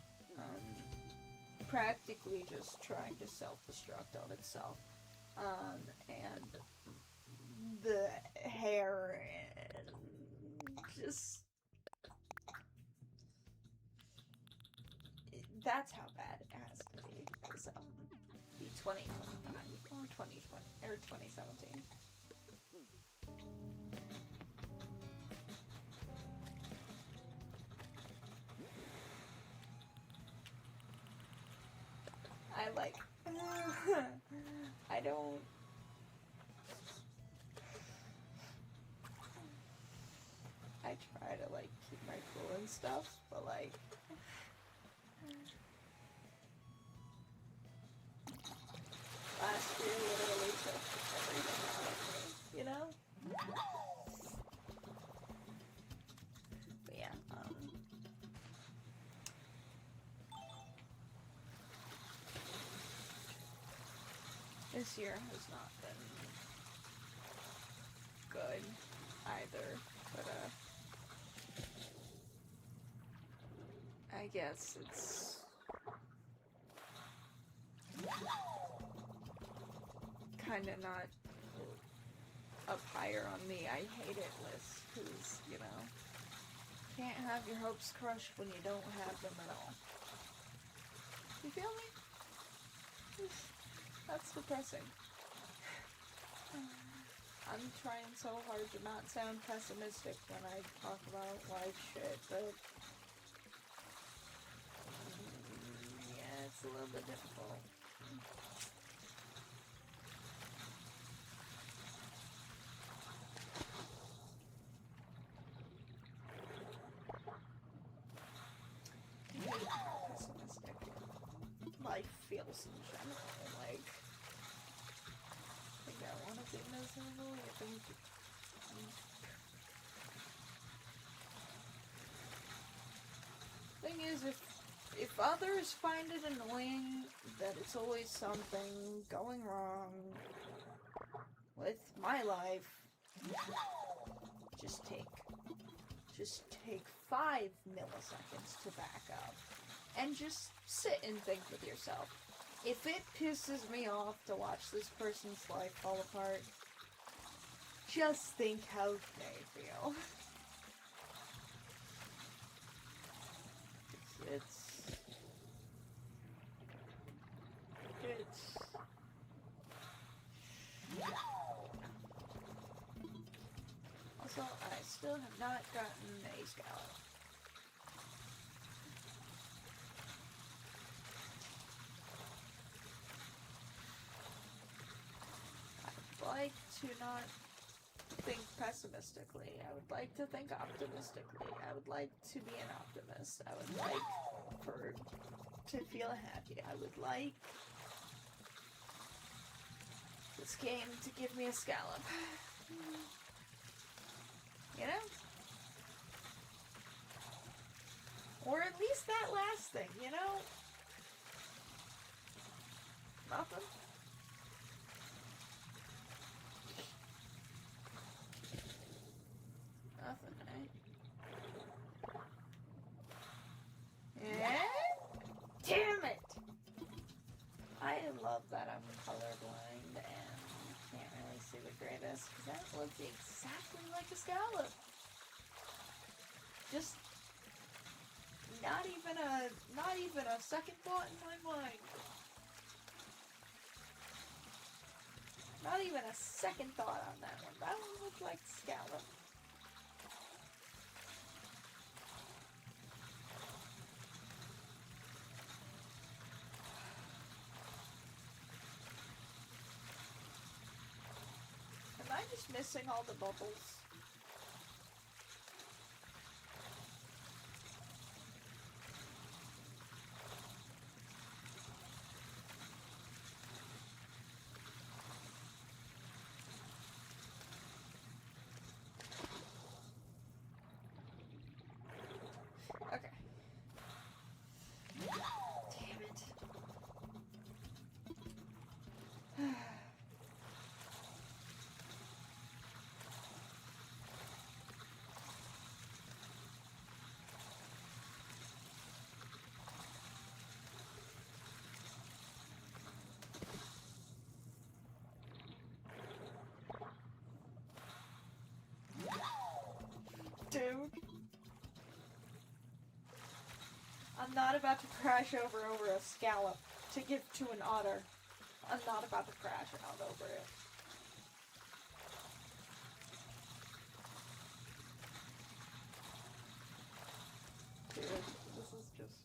practically just trying to self-destruct on itself. And the hair and just... That's how bad it has to be. So, the 2025 or 2020 or 2017. I don't... I try to, like, keep my cool and stuff, but, like... Last year literally took everything out of me, you know? This year has not been good either, but I guess it's kind of not up higher on the I hate it list, because, you know, can't have your hopes crushed when you don't have them at all. You feel me? That's depressing. I'm trying so hard to not sound pessimistic when I talk about life shit, but yeah, it's a little bit difficult. Pessimistic life feels in general, like I think I want to be miserable. I think thing is, if others find it annoying that it's always something going wrong with my life, just take 5 milliseconds to back up and just sit and think with yourself. If it pisses me off to watch this person's life fall apart, just think how they feel. It's also, I still have not gotten a scallop. I'd like to not think pessimistically. I would like to think optimistically. I would like to be an optimist. I would like to feel happy. I would like this game to give me a scallop. You know? Or at least that last thing, you know? Nothing. Nothing, right? Yeah? Damn it! I love that I'm colorblind and can't really see the greatest, because that looks exactly like a scallop. Just not even a second thought in my mind. Not even a second thought on that one. That one looked like scallop. Am I just missing all the bubbles? Okay. Damn it. Dude. I'm not about to crash over a scallop to give to an otter. I'm not about to crash out over it. Dude, this is just...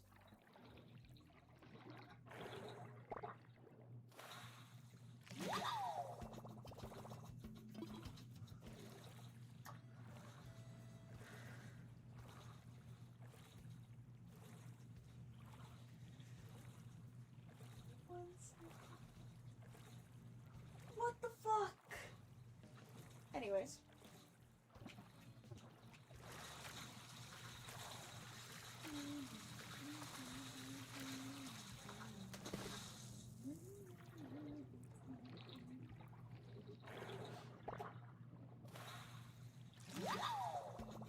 What the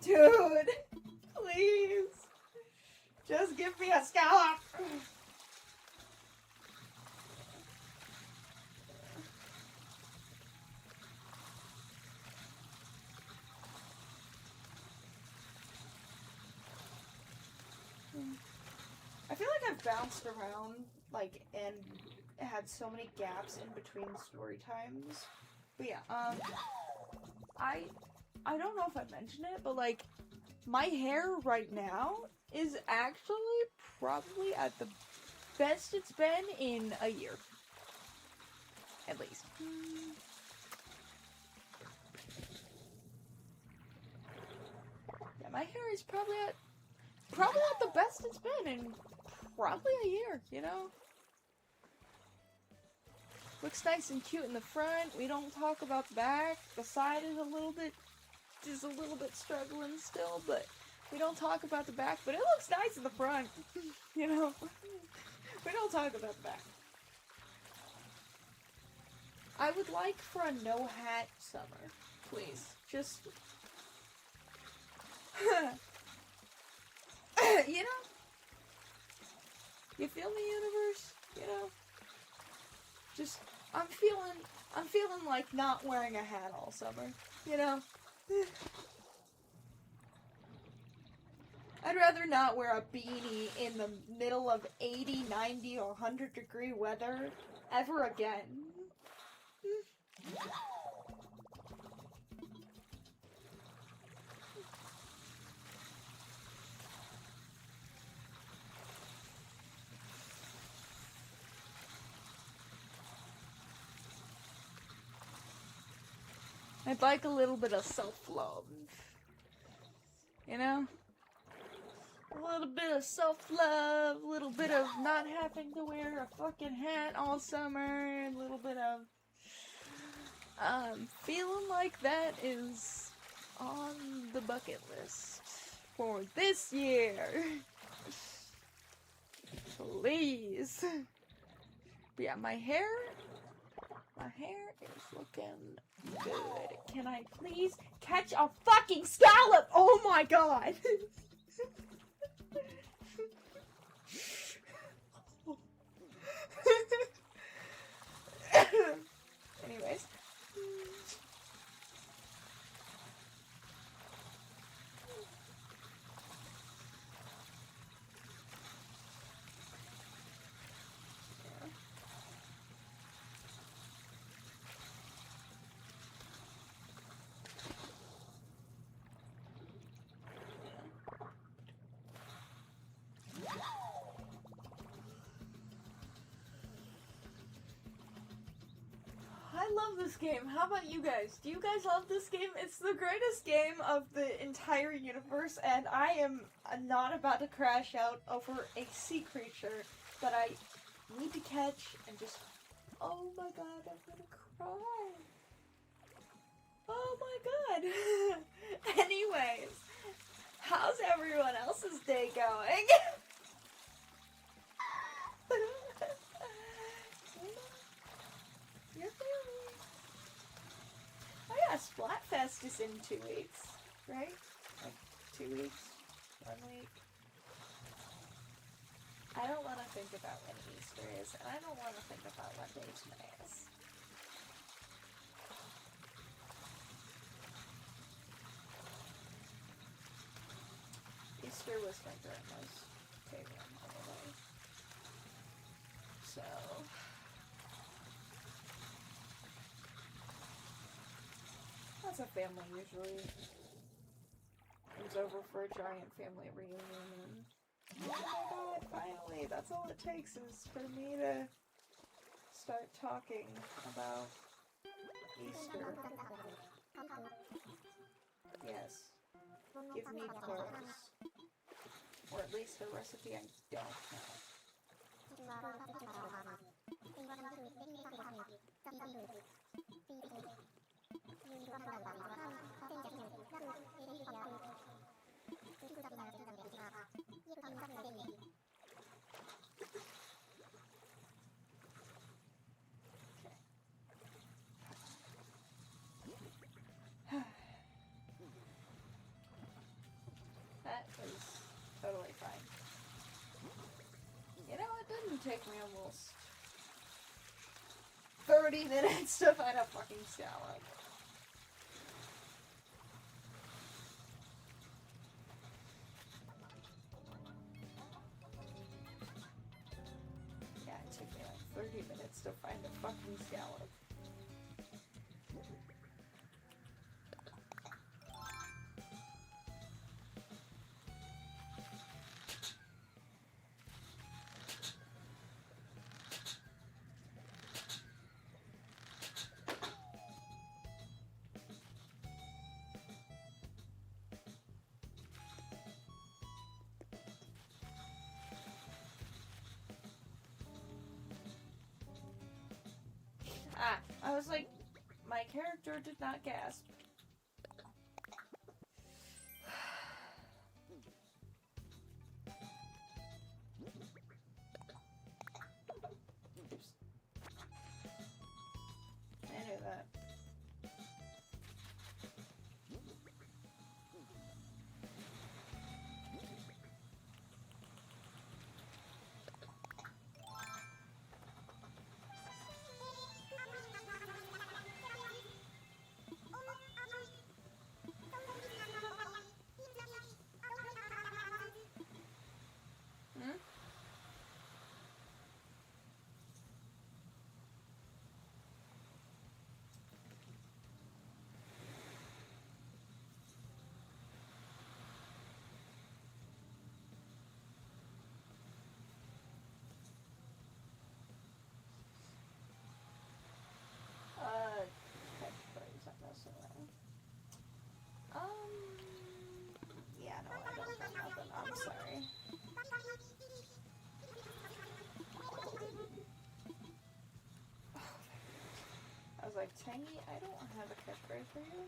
Dude, please. Just give me a scallop. I feel like I've bounced around, like, and had so many gaps in between story times. But yeah, I don't know if I mentioned it, but like, my hair right now is actually probably at the best it's been in a year. At least. Yeah, my hair is probably at the best it's been in probably a year, you know? Looks nice and cute in the front. We don't talk about the back. The side is a little bit struggling still, but we don't talk about the back. But it looks nice in the front, you know? We don't talk about the back. I would like for a no hat summer, please. Just, you know? You feel me, universe? You know? Just, I'm feeling like not wearing a hat all summer, you know? I'd rather not wear a beanie in the middle of 80, 90, or 100-degree weather ever again. I'd like a little bit of self-love. You know? A little bit of self-love, a little bit of not having to wear a fucking hat all summer, and a little bit of feeling like that is on the bucket list for this year. Please. But yeah, my hair is looking good. Can I please catch a fucking scallop? Oh my god. Anyways. I love this game. How about you guys? Do you guys love this game? It's the greatest game of the entire universe, and I am not about to crash out over a sea creature that I need to catch and just... Oh my god, I'm gonna cry. Oh my god. Anyways, how's everyone else's day going? Your family. Oh yeah, Splatfest is in 2 weeks, right? Like 2 weeks, 1 week. I don't want to think about when Easter is, and I don't want to think about what day today is. Easter was my grandma's favorite holiday. So... As a family usually comes over for a giant family reunion, and oh my god, finally, that's all it takes is for me to start talking about Easter. Yes. Give me clothes. Or at least a recipe I don't know. take me almost 30 minutes to find a fucking scallop. Yeah, it took me like 30 minutes to find a fucking scallop. Ah, I was like, my character did not gasp. Oops. I knew that. Hmm? Catchphrase, I'm messing around. Yeah, no, I don't got nothing. I'm sorry. I was like, Tangy, I don't have a catchphrase for you.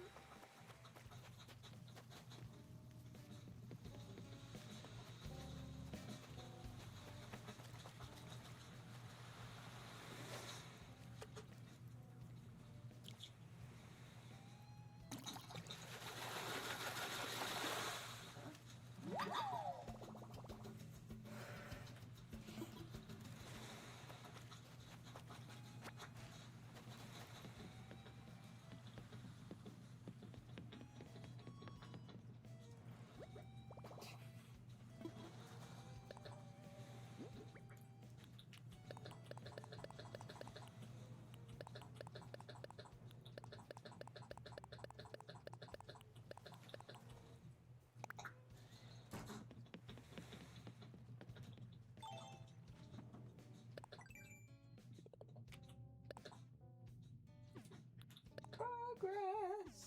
Progress.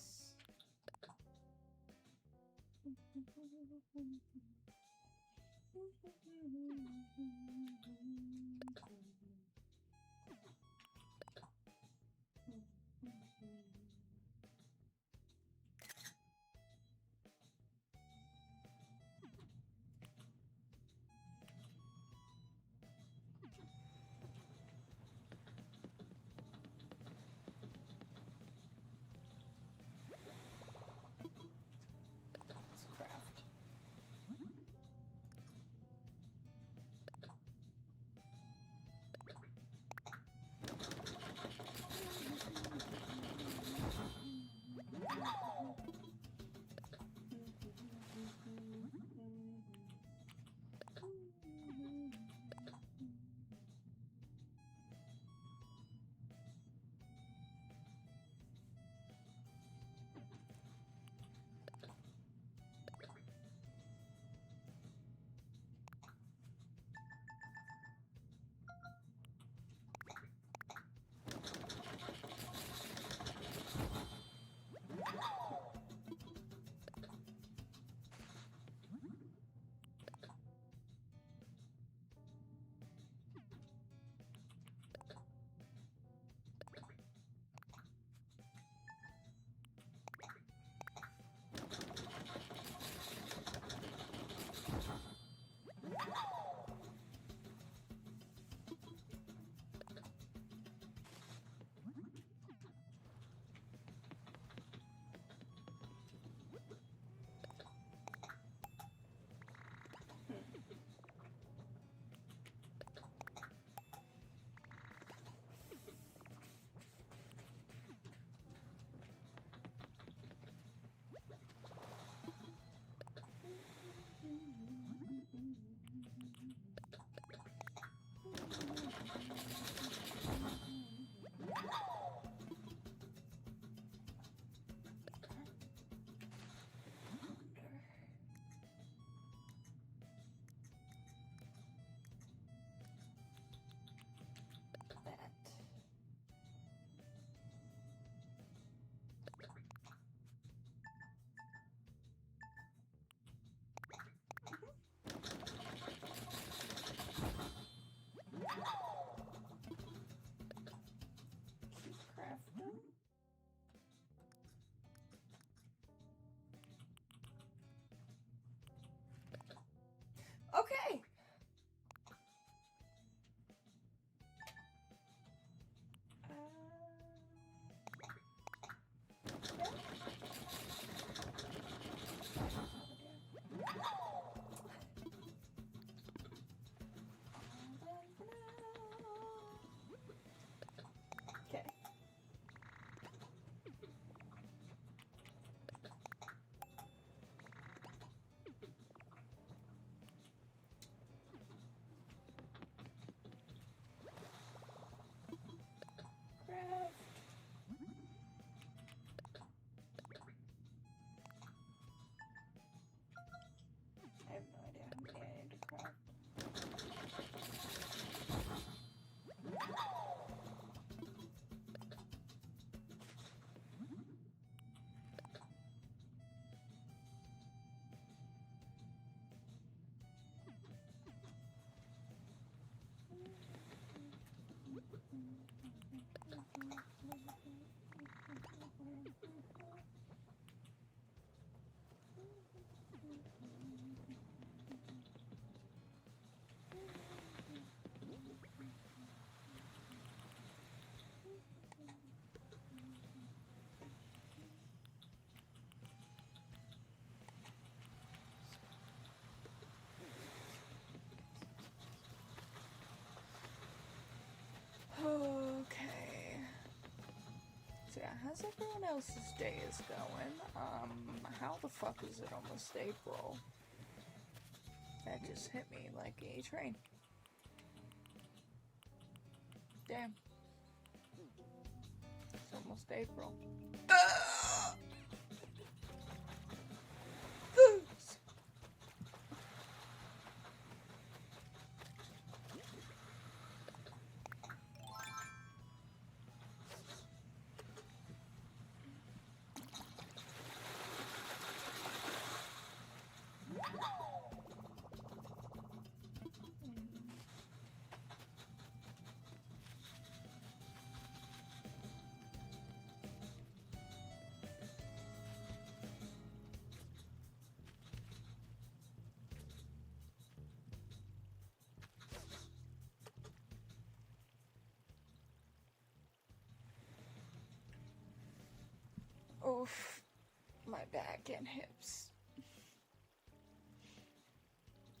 Let's craft. So yeah, how's everyone else's day is going? How the fuck is it almost April? That just hit me like a train. Damn. It's almost April. Oof, my back and hips.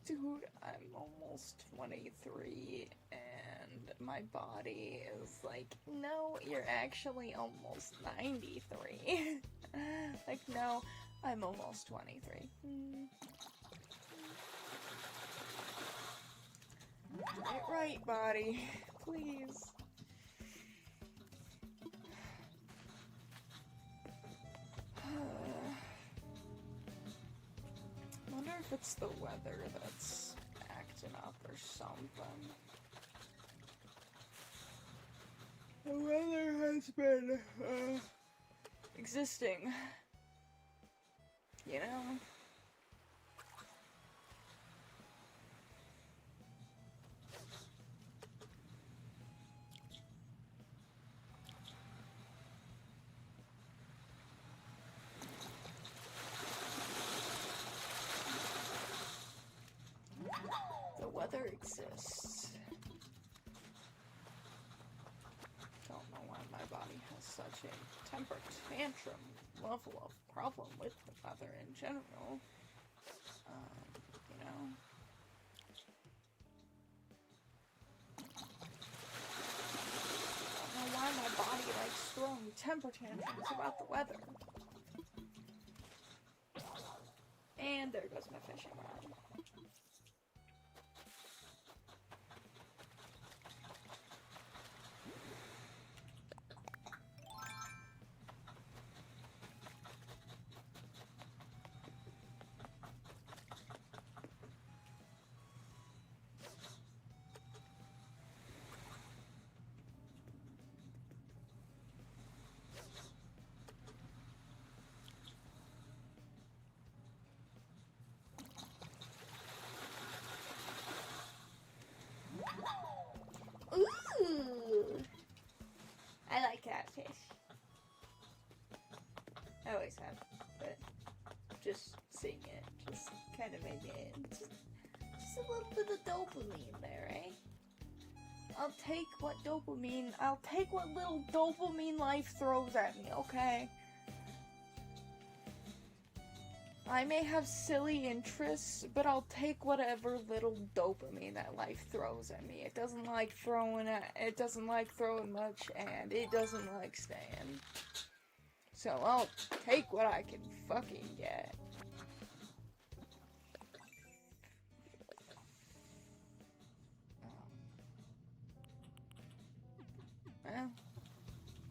Dude, I'm almost 23 and my body is like, no, you're actually almost 93. Like, no, I'm almost 23. Get right, body. Please. Wonder if it's the weather that's acting up or something. The weather has been existing, you know? The weather exists. Don't know why my body has such a temper tantrum level of problem with the weather in general. You know? Don't know why my body likes throwing temper tantrums about the weather. And there goes my fishing rod. Ooh! I like catfish. I always have, but just seeing it just kind of made me just a little bit of dopamine there, eh? I'll take what little dopamine life throws at me, okay? I may have silly interests, but I'll take whatever little dopamine that life throws at me. It doesn't like throwing much, and it doesn't like staying. So I'll take what I can fucking get. Well,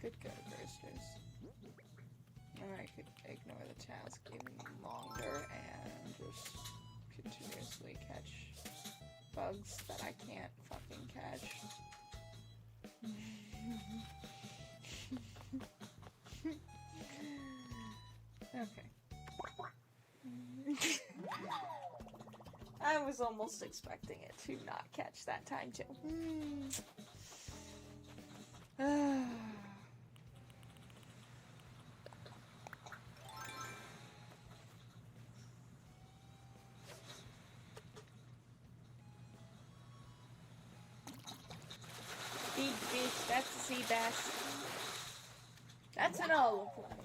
could go to Brewster's. Or I could ignore the task even longer and just continuously catch bugs that I can't fucking catch. Okay. I was almost expecting it to not catch that time too. Big fish, that's a sea bass. That's an olive flounder.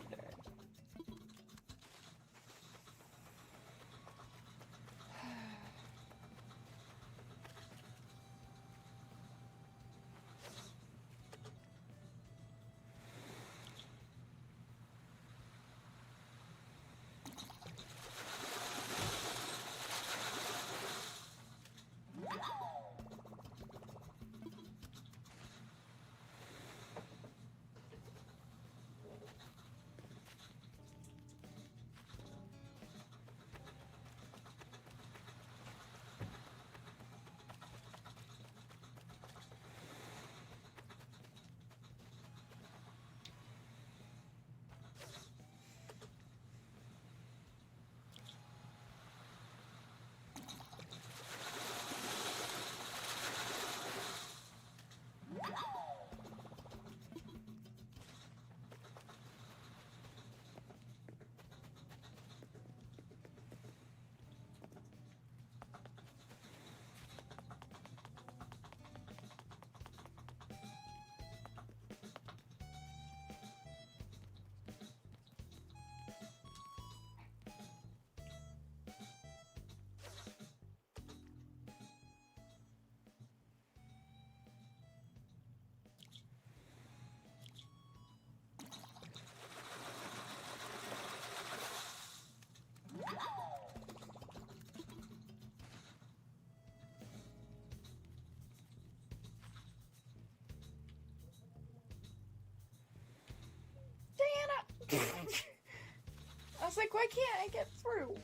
was like, why can't I get through?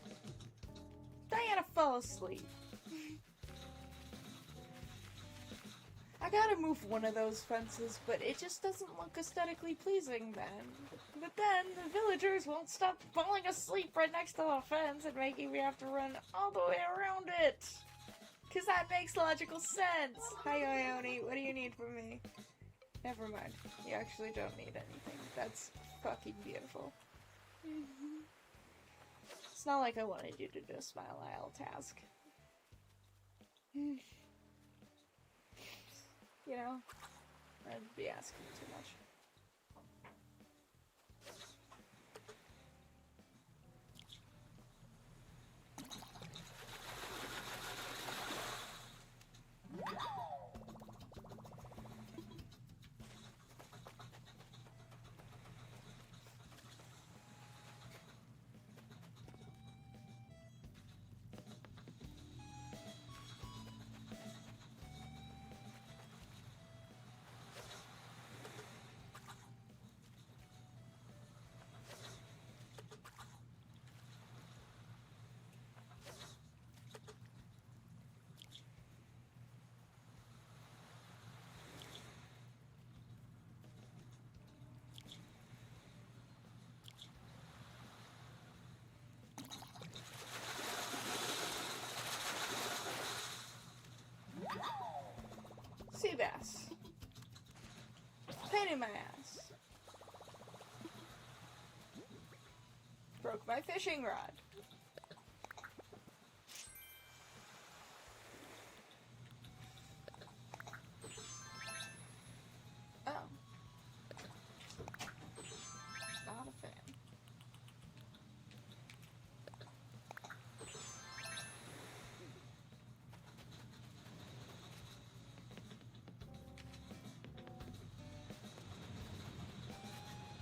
Diana fell asleep. I gotta move one of those fences, but it just doesn't look aesthetically pleasing then. But then, the villagers won't stop falling asleep right next to the fence and making me have to run all the way around it. Cause that makes logical sense. Hi, Ione, what do you need from me? Never mind. You actually don't need anything. That's fucking beautiful. It's not like I wanted you to do a Smile Isle task. You know? I'd be asking too much. Sea bass. Pain in my ass. Broke my fishing rod. Oh. Not a fan.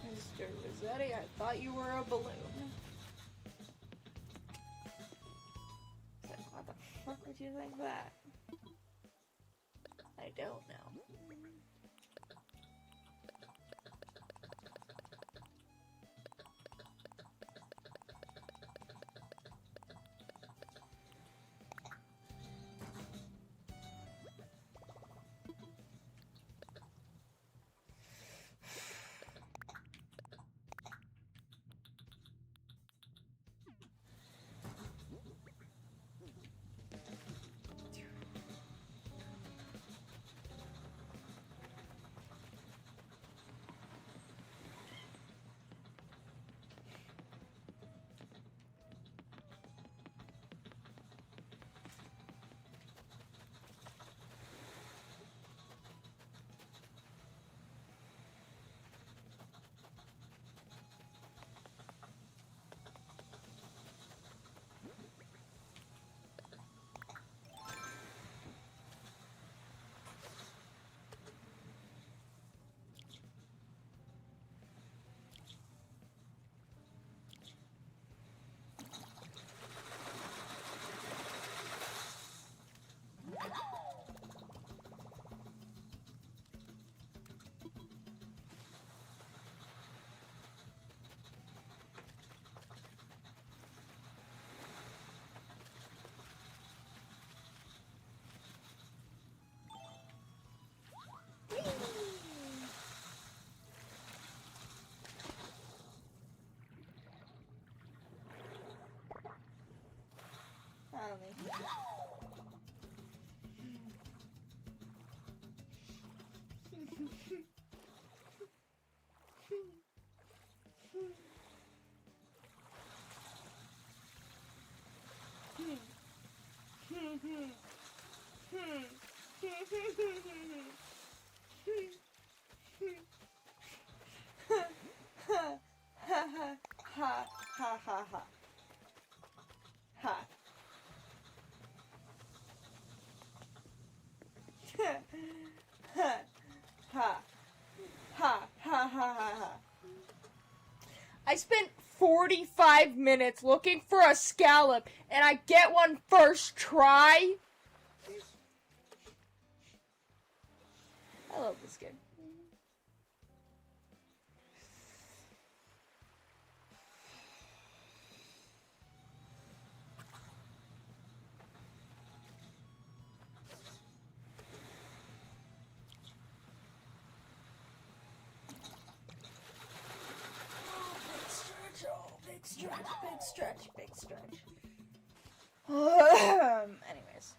Mr. Rossetti, I thought you were a balloon. It's like, what the fuck would you think that? I don't know. I don't think ha ha ha ha ha. Ha ha ha ha ha ha. I spent 45 minutes looking for a scallop and I get one first try. I love this game. Anyways.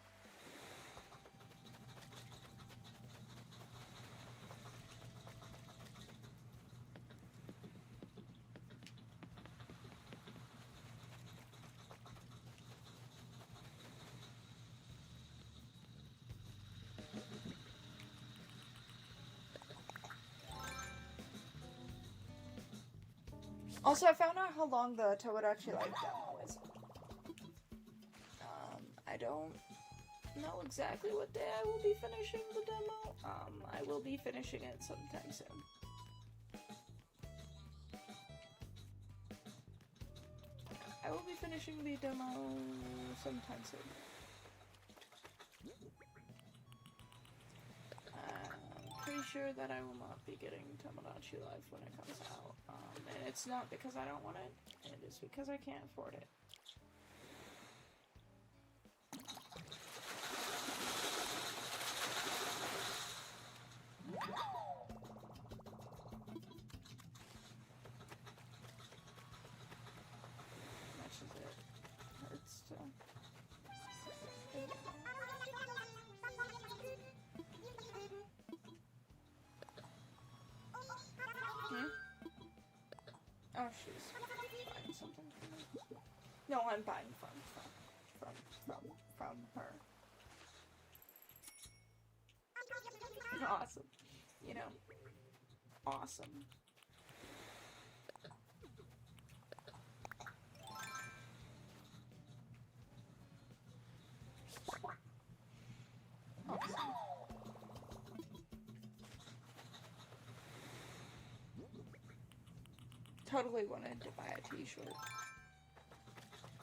Also, I found out how long the Tomodachi Life demo is. I don't know exactly what day I will be finishing the demo. I will be finishing it sometime soon. I will be finishing the demo sometime soon. I'm pretty sure that I will not be getting Tomodachi Life when it comes out. And it's not because I don't want it, it is because I can't afford it. Much as it hurts to... Oh, she's buying something from me. No, I'm buying from her. Awesome. You know, awesome. Awesome. Totally wanted to buy a t-shirt.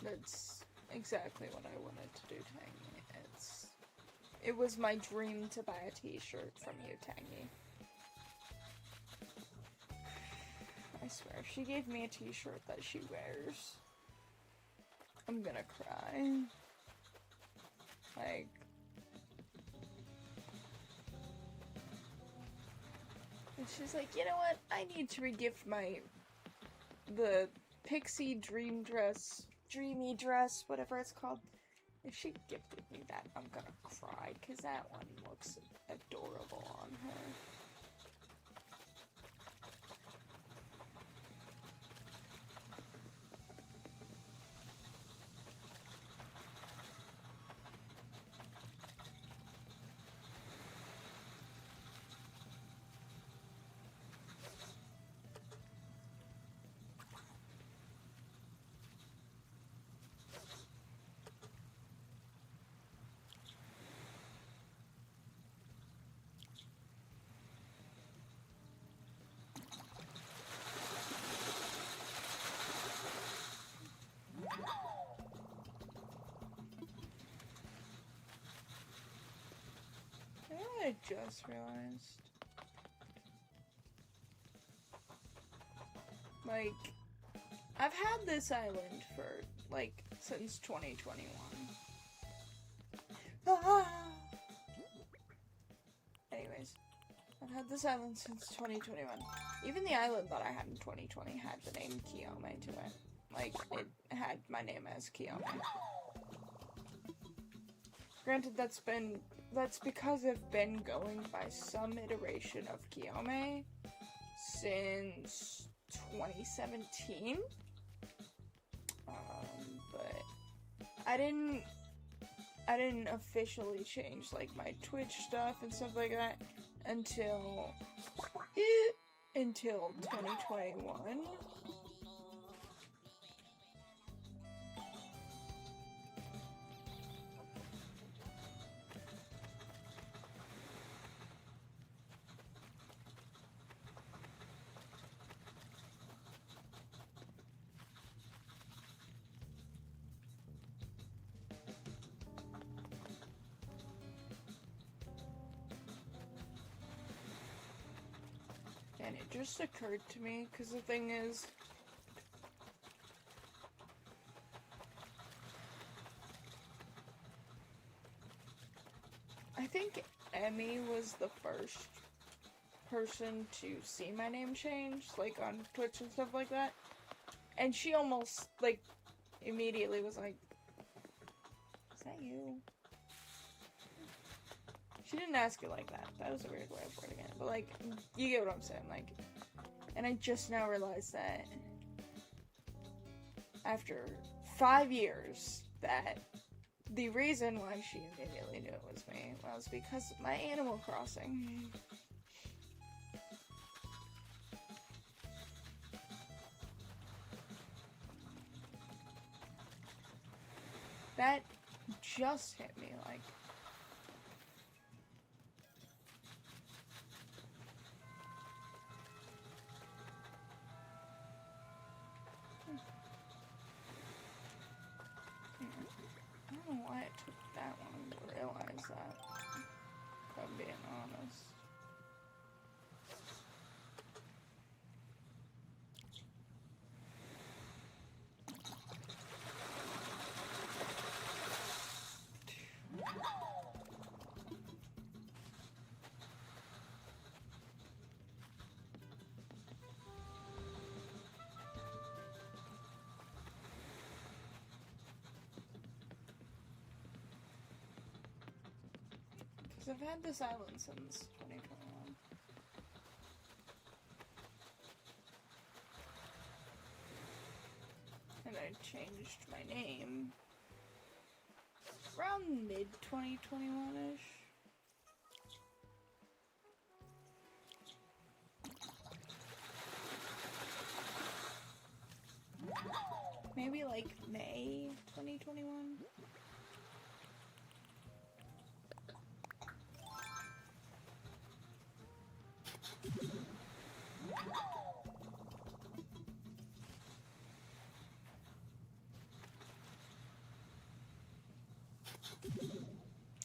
That's exactly what I wanted to do, Tangy. It was my dream to buy a t-shirt from you, Tangy. I swear, if she gave me a t-shirt that she wears, I'm gonna cry. Like... And she's like, you know what? I need to regift the Pixie Dreamy dress, whatever it's called. If she gifted me that, I'm gonna cry, because that one looks adorable on her. I just realized. Like, I've had this island for, like, since 2021. Anyways, I've had this island since 2021. Even the island that I had in 2020 had the name Kiyome to it. Like, it had my name as Kiyome. Granted, that's because I've been going by some iteration of Kiyome since 2017. But I didn't officially change like my Twitch stuff and stuff like that until 2021. And it just occurred to me, because the thing is, I think Emmy was the first person to see my name change, like on Twitch and stuff like that. And she almost, like, immediately was like, that you? She didn't ask it like that. That was a weird way of wording it. But, like, you get what I'm saying. Like, and I just now realized that after 5 years that the reason why she immediately knew it was me was because of my Animal Crossing. That just hit me, like... I don't know why it took that long to realize that, if I'm being honest. I've had this island since 2021. And I changed my name around mid-2021-ish. Maybe like May 2021.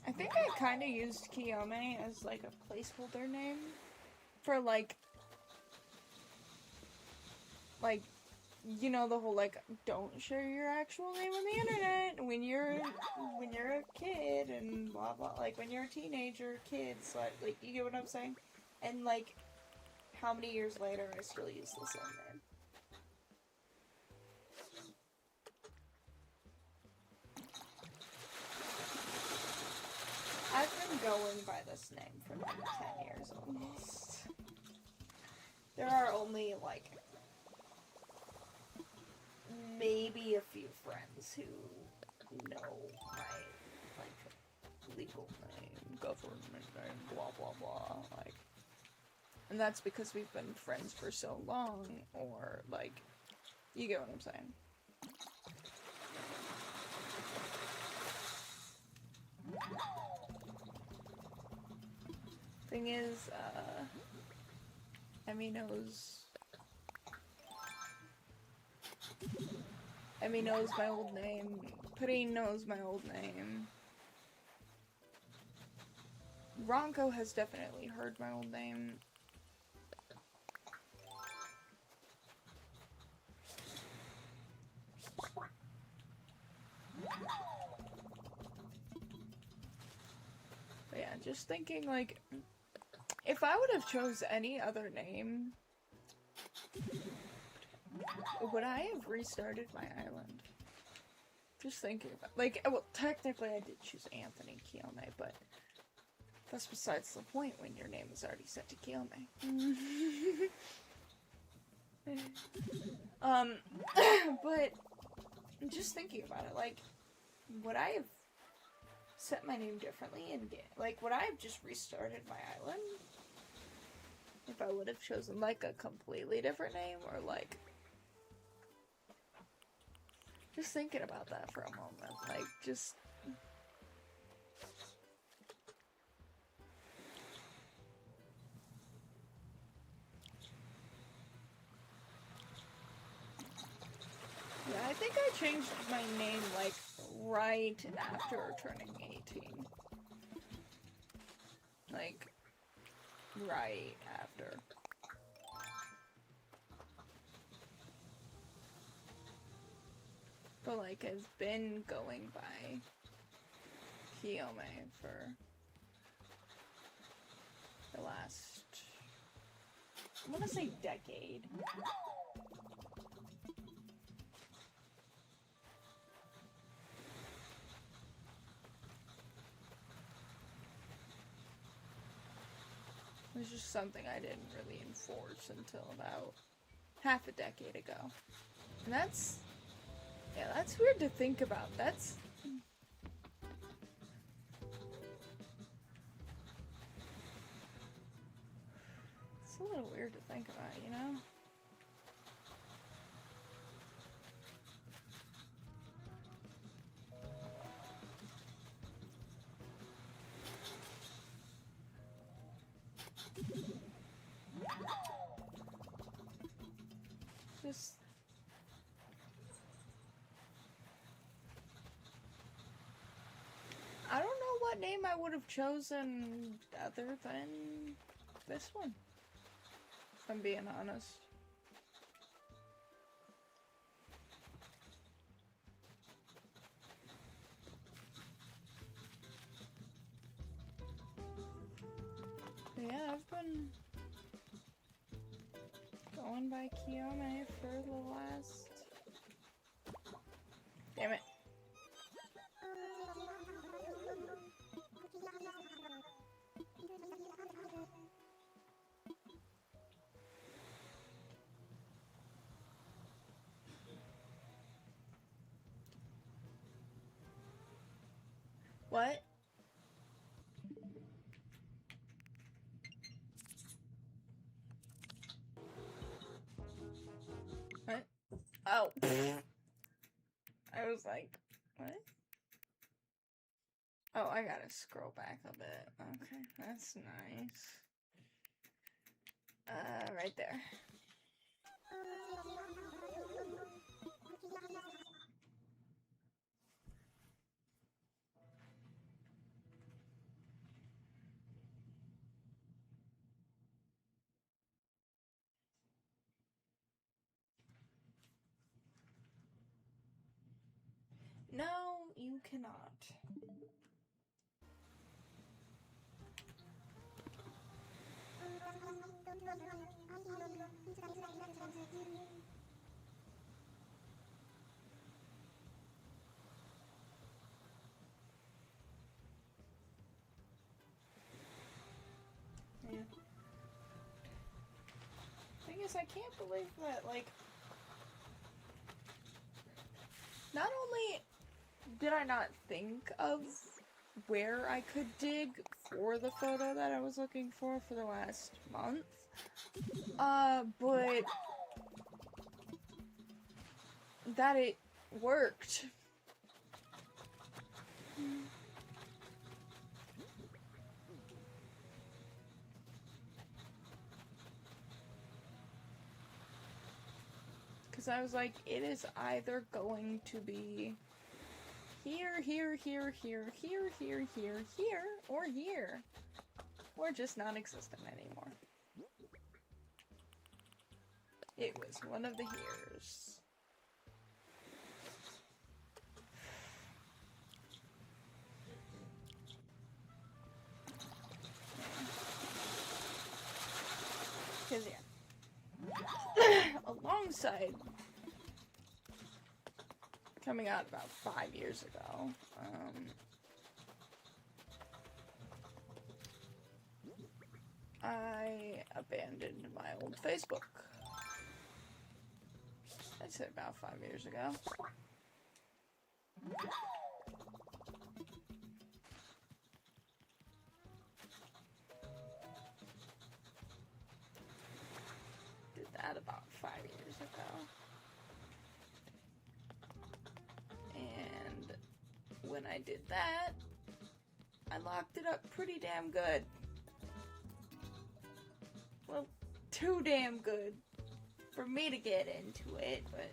I think I kind of used Kiyome as like a placeholder name for like, you know, the whole like don't share your actual name on the internet when you're a kid and blah blah, like when you're a teenager, kids, like you get what I'm saying? And like how many years later I still use the same name. I've been going by this name for like 10 years almost. There are only like maybe a few friends who know my like legal name, government name, blah blah blah, like, and that's because we've been friends for so long, or like, you get what I'm saying. Thing is, Emmy knows my old name. Pudding knows my old name. Ronco has definitely heard my old name. But yeah, just thinking, like, if I would have chose any other name, would I have restarted my island? Just thinking about, like, well, technically I did choose Anthony Kiyome, but that's besides the point when your name is already set to Kiyome. But just thinking about it, like, would I have set my name differently and would I have just restarted my island? If I would have chosen, like, a completely different name, or, like... Just thinking about that for a moment, like, just... Yeah, I think I changed my name, like, right after turning 18. Like, right after. But, like, I've been going by Kiyome for the last, I want to say, decade. It's just something I didn't really enforce until about half a decade ago. And that's weird to think about. It's a little weird to think about, you know? Just I don't know what name I would have chosen other than this one, if I'm being honest. But yeah, I've been going by Kiyome for the last... Damn it. What? What? Oh. I was like, what? Oh, I gotta scroll back a bit. Okay, that's nice. Right there. No, you cannot. Yeah. Thing is, I can't believe that, like, not only did I not think of where I could dig for the photo that I was looking for the last month, but that it worked. Because I was like, it is either going to be here, here, here, here, here, here, here, here, or here. Or just non-existent anymore. It was one of the here's. Because, yeah. Alongside coming out about 5 years ago, I abandoned my old Facebook. I'd say about 5 years ago. Did that about 5 years ago. And when I did that, I locked it up pretty damn good. Well, too damn good for me to get into it, but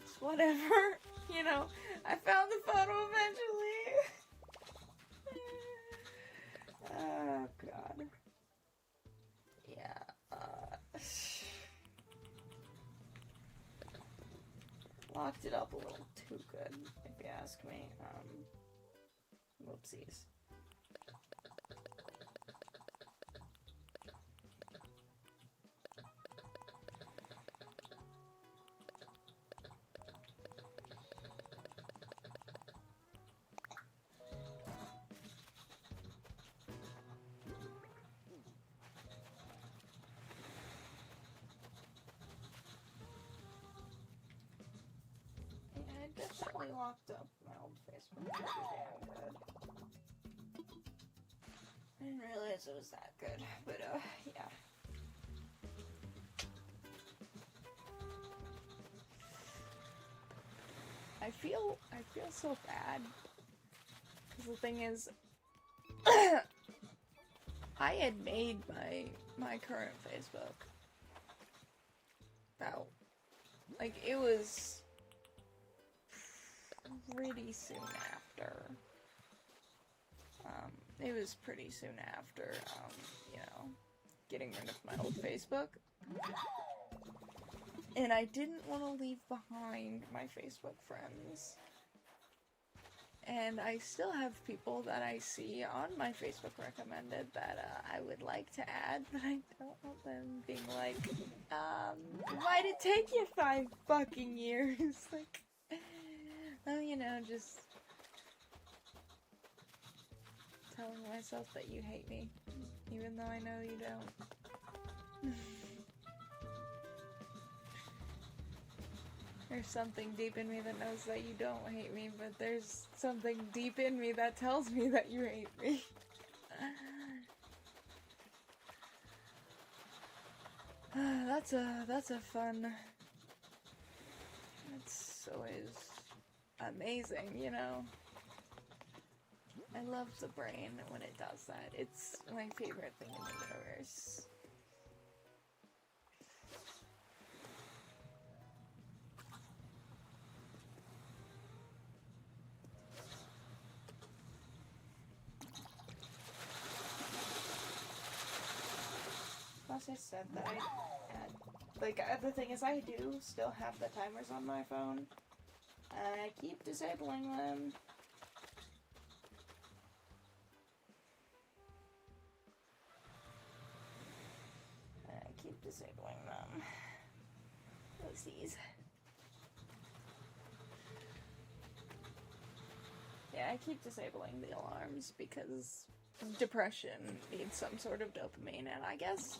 it's whatever. You know, I found the photo eventually. Oh, God. Yeah, locked it up a little too good, if you ask me. Whoopsies. permanently locked up my old Facebook. Pretty damn good. I didn't realize it was that good, but yeah. I feel so bad. Because the thing is, I had made my current Facebook about, like, it was pretty soon after. It was pretty soon after, you know, getting rid of my old Facebook. And I didn't want to leave behind my Facebook friends. And I still have people that I see on my Facebook recommended that I would like to add, but I don't want them being like, why'd it take you 5 fucking years? Like, oh, you know, just telling myself that you hate me, even though I know you don't. There's something deep in me that knows that you don't hate me, but there's something deep in me that tells me that you hate me. That's a fun. It's always amazing, you know. I love the brain when it does that. It's my favorite thing in the universe. Plus, I said that I had, like, the thing is, I do still have the timers on my phone. And I keep disabling them. Disabling them. Pussies. Yeah, I keep disabling the alarms because depression needs some sort of dopamine, and I guess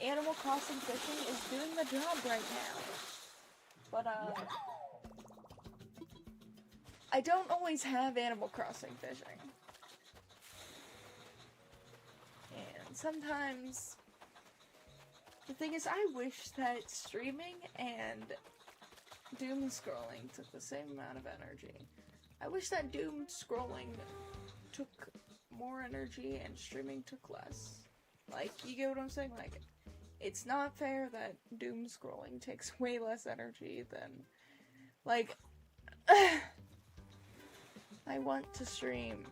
Animal Crossing fishing is doing the job right now. But, I don't always have Animal Crossing fishing. And sometimes the thing is, I wish that streaming and doom scrolling took the same amount of energy. I wish that doom scrolling took more energy and streaming took less. Like, you get what I'm saying? Like, it's not fair that doom scrolling takes way less energy than, like, I want to stream.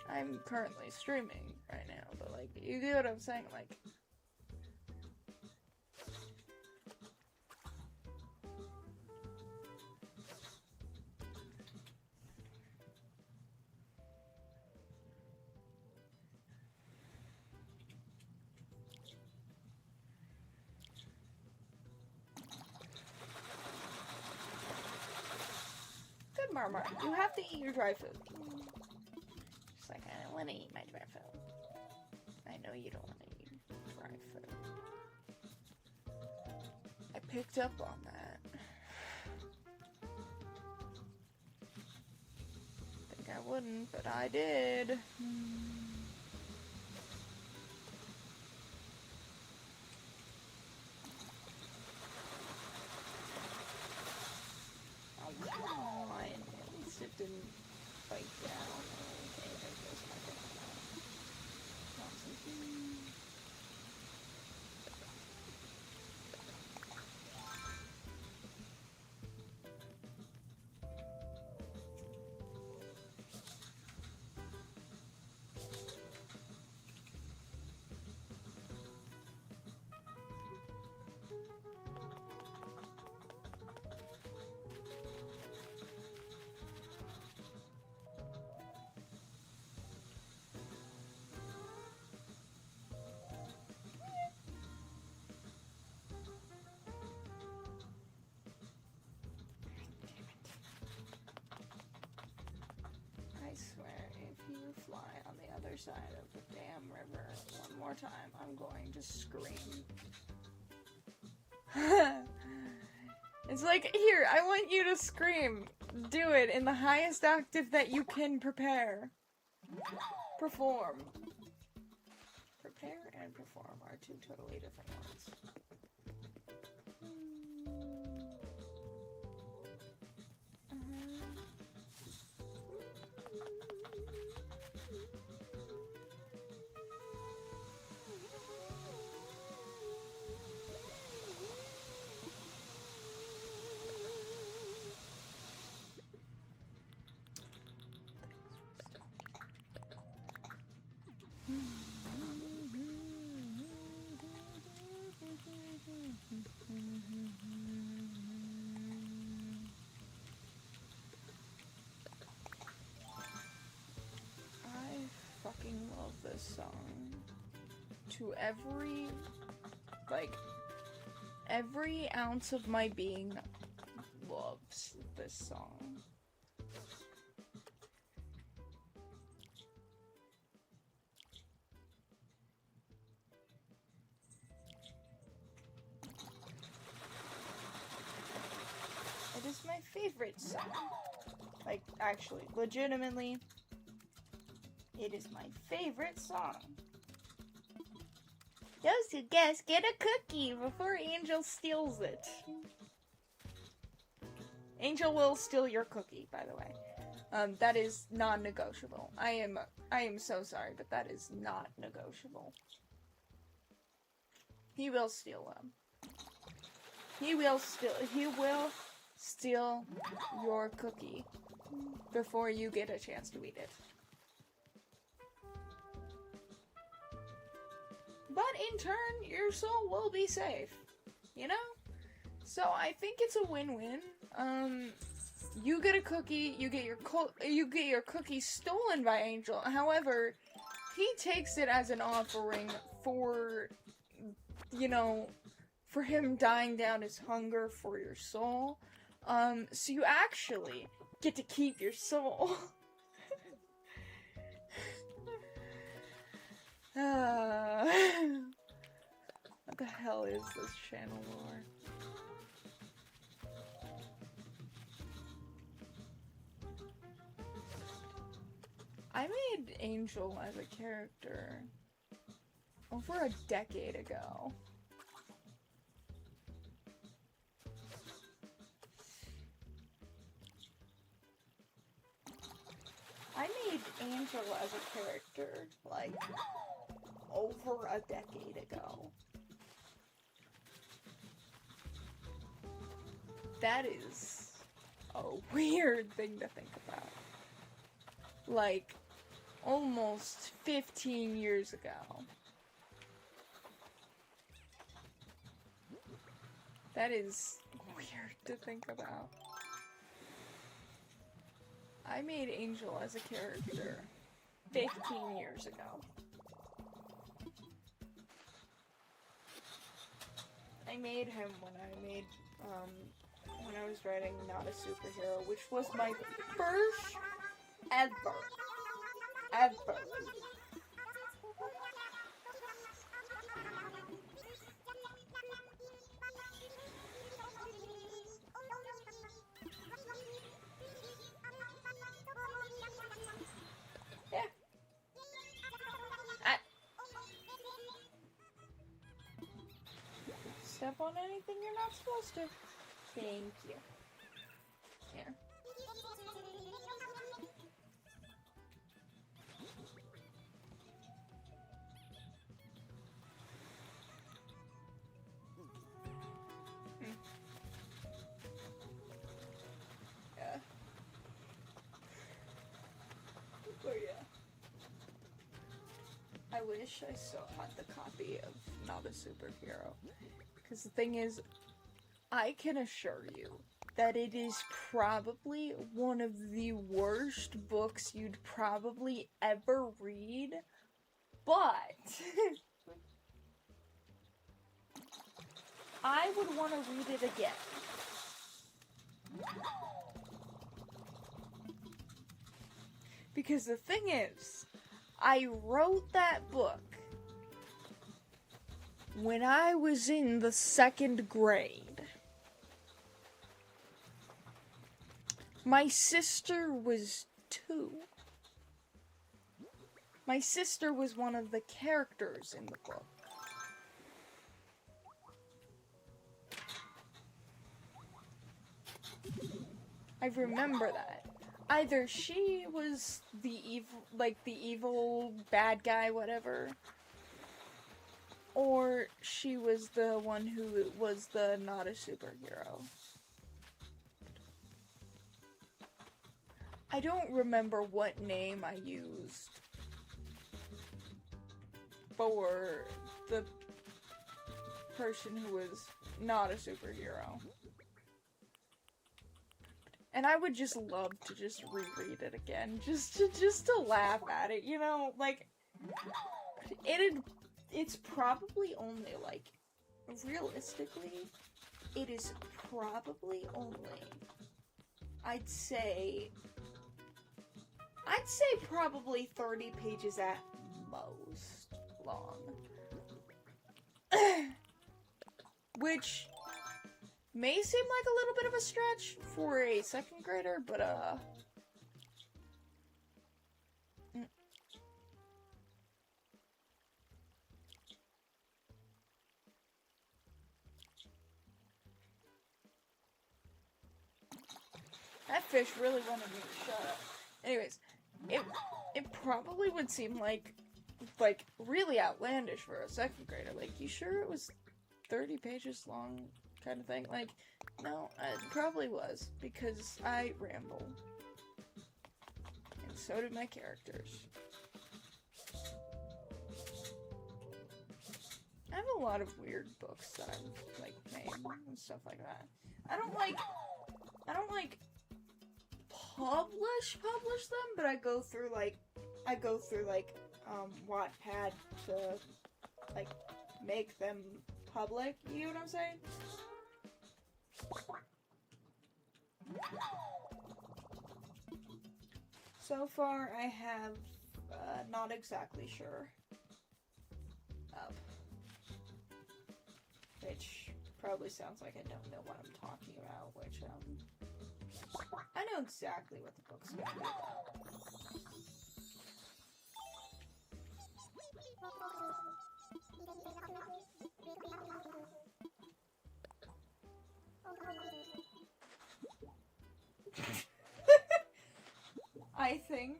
I'm currently streaming right now, but, like, you get what I'm saying? Like, Marmar, you have to eat your dry food. She's like, I don't want to eat my dry food. I know you don't want to eat dry food. I picked up on that. Think I wouldn't, but I did. It didn't bite down. Okay, there goes my I swear, if you fly on the other side of the damn river one more time, I'm going to scream. It's like, here, I want you to scream. Do it in the highest octave that you can prepare. Perform. Prepare and perform are two totally different words. I fucking love this song. To every ounce of my being loves this song. It is my favorite song. Like, actually, legitimately, it is my favorite song. Those who guess get a cookie before Angel steals it. Angel will steal your cookie, by the way. That is non-negotiable. I am so sorry, but that is not negotiable. He will steal them. He will steal your cookie before you get a chance to eat it. But in turn, your soul will be safe. You know? So I think it's a win-win. You get a cookie, you get your cookie stolen by Angel. However, he takes it as an offering for, you know, for him dying down his hunger for your soul. So you actually get to keep your soul. What the hell is this channel lore? I made Angel as a character over a decade ago. I made Angel as a character, like, over a decade ago. That is a weird thing to think about. Like, almost 15 years ago. That is weird to think about. I made Angel as a character 15 years ago. I made him when I was writing Not a Superhero, which was my first ever. Yeah. Step on anything you're not supposed to. Thank you. Here. Yeah. Oh yeah. I wish I still had the copy of Not a Superhero. Because the thing is, I can assure you that it is probably one of the worst books you'd probably ever read, but I would want to read it again. Because the thing is, I wrote that book when I was in the 2nd grade. My sister was 2. My sister was one of the characters in the book. I remember that. Either she was the evil bad guy, whatever, or she was the one who was the not a superhero. I don't remember what name I used for the person who was not a superhero. And I would just love to just reread it again, just to laugh at it, you know, like, it's probably only, like, realistically, it is probably only, I'd say probably 30 pages at most long. Which may seem like a little bit of a stretch for a 2nd grader, but that fish really wanted me to shut up. Anyways, it probably would seem like really outlandish for a 2nd grader. Like, you sure it was 30 pages long kind of thing? Like, no, it probably was, because I ramble. And so did my characters. I have a lot of weird books that I've, like, made and stuff like that. I don't publish them, but I go through Wattpad to, like, make them public, you know what I'm saying? So far, I have, not exactly sure. Up. Which probably sounds like I don't know what I'm talking about, which, I know exactly what the book's gonna be about. I think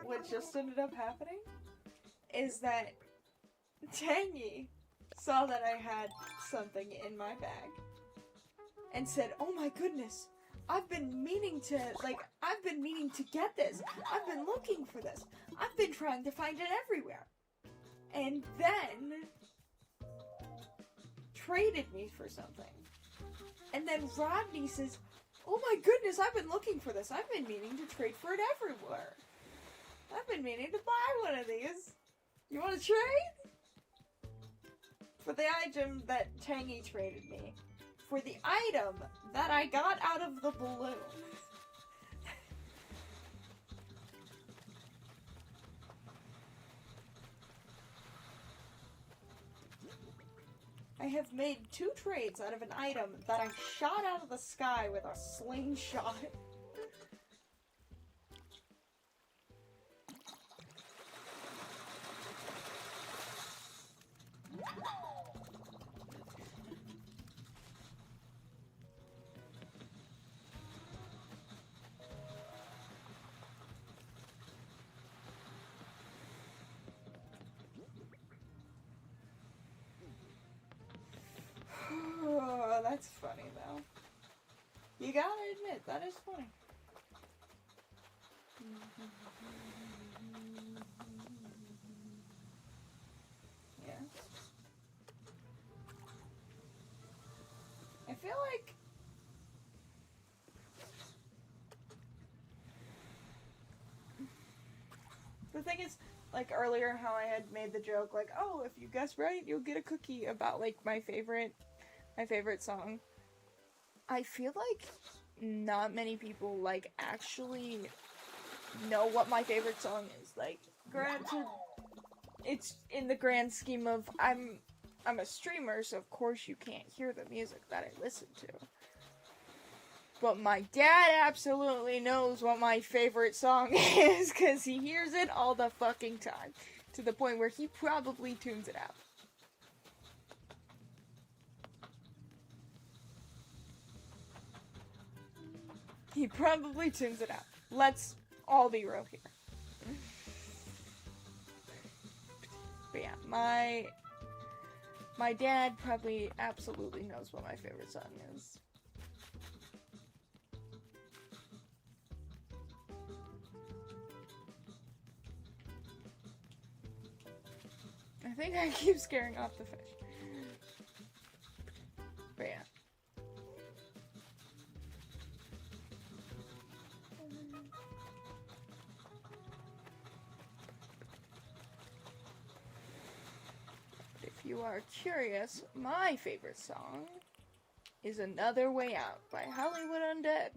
what just ended up happening is that Tangy saw that I had something in my bag and said, "Oh my goodness, I've been meaning to get this. I've been looking for this. I've been trying to find it everywhere." And then traded me for something. And then Rodney says, "Oh my goodness, I've been looking for this. I've been meaning to trade for it everywhere. I've been meaning to buy one of these. You want to trade?" For the item that Tangy traded me. For the item that I got out of the balloon. I have made 2 trades out of an item that I shot out of the sky with a slingshot. Oh, that's funny though. You gotta admit, that is funny. Yeah. I feel like the thing is, like earlier how I had made the joke like, oh, if you guess right, you'll get a cookie about like my favorite song. I feel like not many people like actually know what my favorite song is. Like, granted, it's in the grand scheme of I'm a streamer, so of course you can't hear the music that I listen to. But my dad absolutely knows what my favorite song is because he hears it all the fucking time. To the point where he probably tunes it out. He probably tunes it out. Let's all be real here. But yeah, my dad probably absolutely knows what my favorite song is. I think I keep scaring off the fish. But yeah. If you are curious, my favorite song is Another Way Out by Hollywood Undead.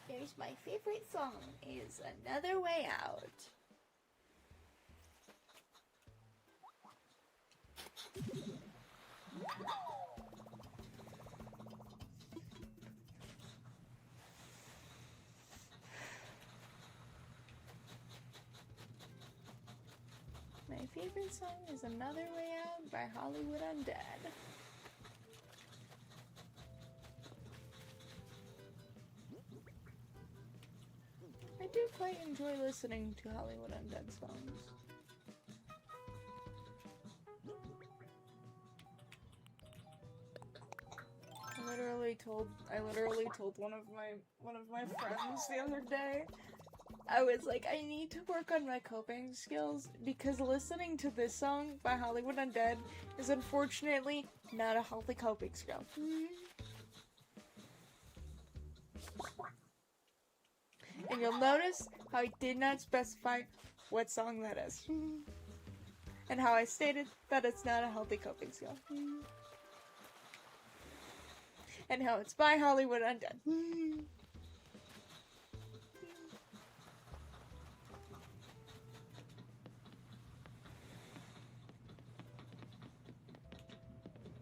Here's my favorite song is Another Way Out. My favorite song is Another Way Out by Hollywood Undead. I do quite enjoy listening to Hollywood Undead songs. I literally told one of my friends the other day. I was like, I need to work on my coping skills because listening to this song by Hollywood Undead is unfortunately not a healthy coping skill. And you'll notice how I did not specify what song that is. And how I stated that it's not a healthy coping skill. And how it's by Hollywood Undead.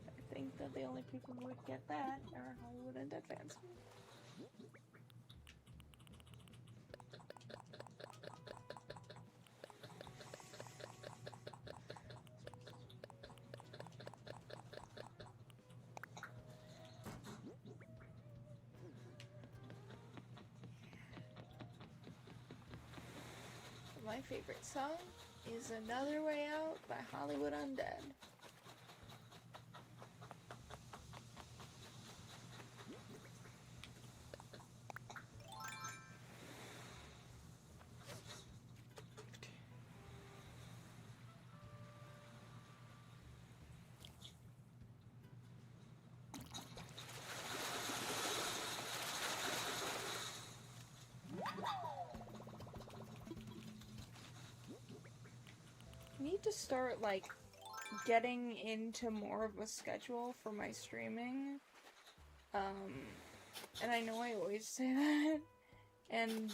I think that the only people who would get that are Hollywood Undead fans. My favorite song is Another Way Out by Hollywood Undead. Need to start like getting into more of a schedule for my streaming. And I know I always say that, and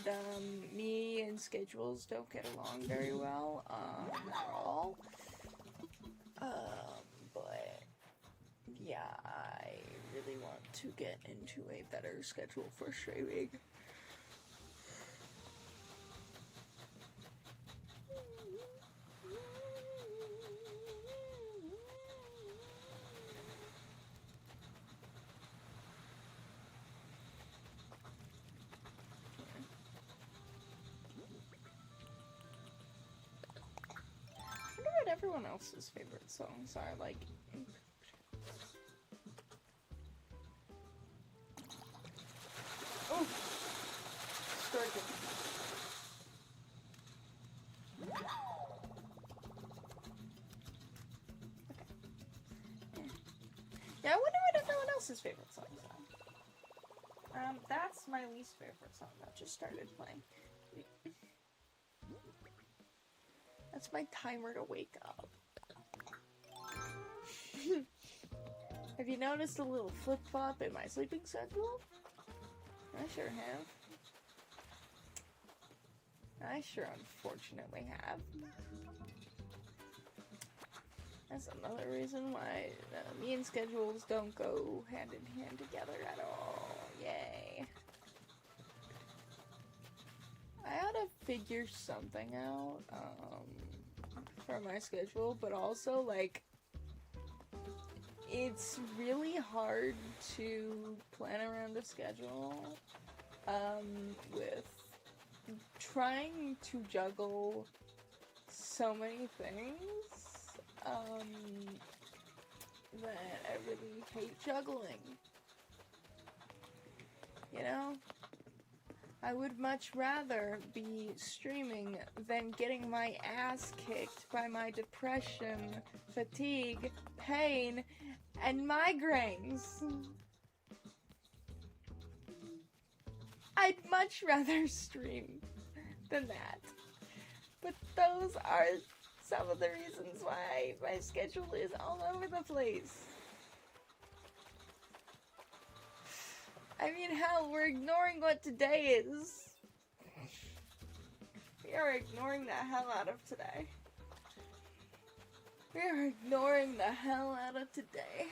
me and schedules don't get along very well at all. But yeah, I really want to get into a better schedule for streaming. Everyone else's favorite songs are like. Oh, sturgeon. Okay. Yeah, I wonder what everyone else's favorite songs are. That's my least favorite song that just started playing. That's my timer to wake up. Have you noticed a little flip-flop in my sleeping schedule? I sure have. I sure unfortunately have. That's another reason why me and schedules don't go hand in hand together at all. Yay. I ought to figure something out, for my schedule, but also, like, it's really hard to plan around a schedule, with trying to juggle so many things, that I really hate juggling. You know? I would much rather be streaming than getting my ass kicked by my depression, fatigue, pain, and migraines. I'd much rather stream than that. But those are some of the reasons why my schedule is all over the place. I mean, hell, we're ignoring what today is. We are ignoring the hell out of today. We are ignoring the hell out of today.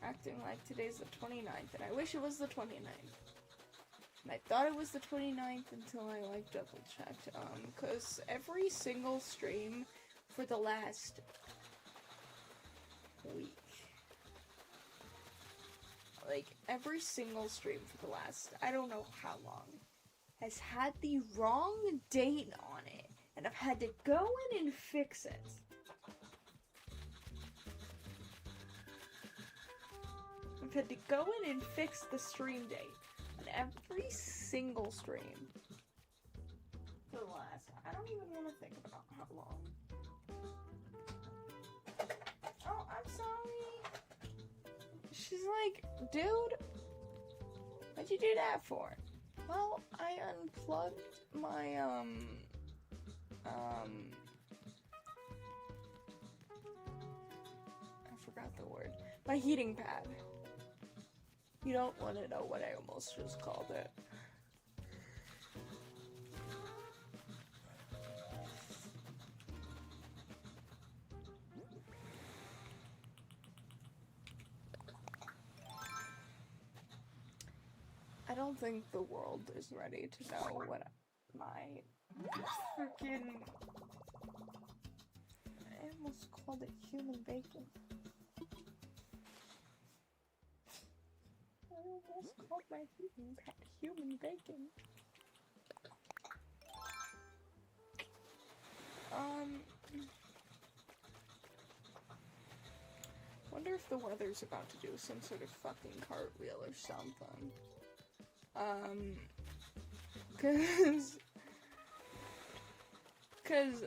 Acting like today's the 29th, and I wish it was the 29th. And I thought it was the 29th until I, like, double-checked, cause every single stream for the last week, like, every single stream for the last, I don't know how long, has had the wrong date on it, and I've had to go in and fix it. I've had to go in and fix the stream date on every single stream for the last, I don't even want to think about how long. Oh, I'm sorry. She's like, dude, what'd you do that for? Well, I unplugged my, I forgot the word. My heating pad. You don't want to know what I almost just called it. I don't think the world is ready to know what my freaking... I almost called it human bacon. I almost called my heating pad human bacon. Wonder if the weather's about to do some sort of fucking cartwheel or something. Cause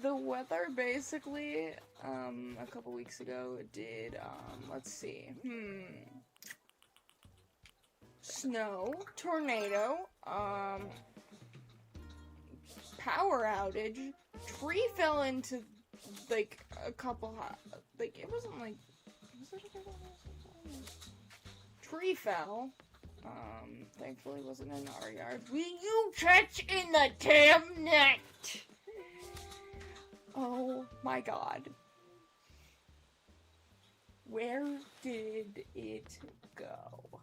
the weather basically, a couple weeks ago did, let's see, snow, tornado, power outage, tree fell into, like, a couple, like, it wasn't like, was it a couple houses? Tree fell, thankfully it wasn't in our yard. Will you catch in the damn net? Oh my god. Where did it go?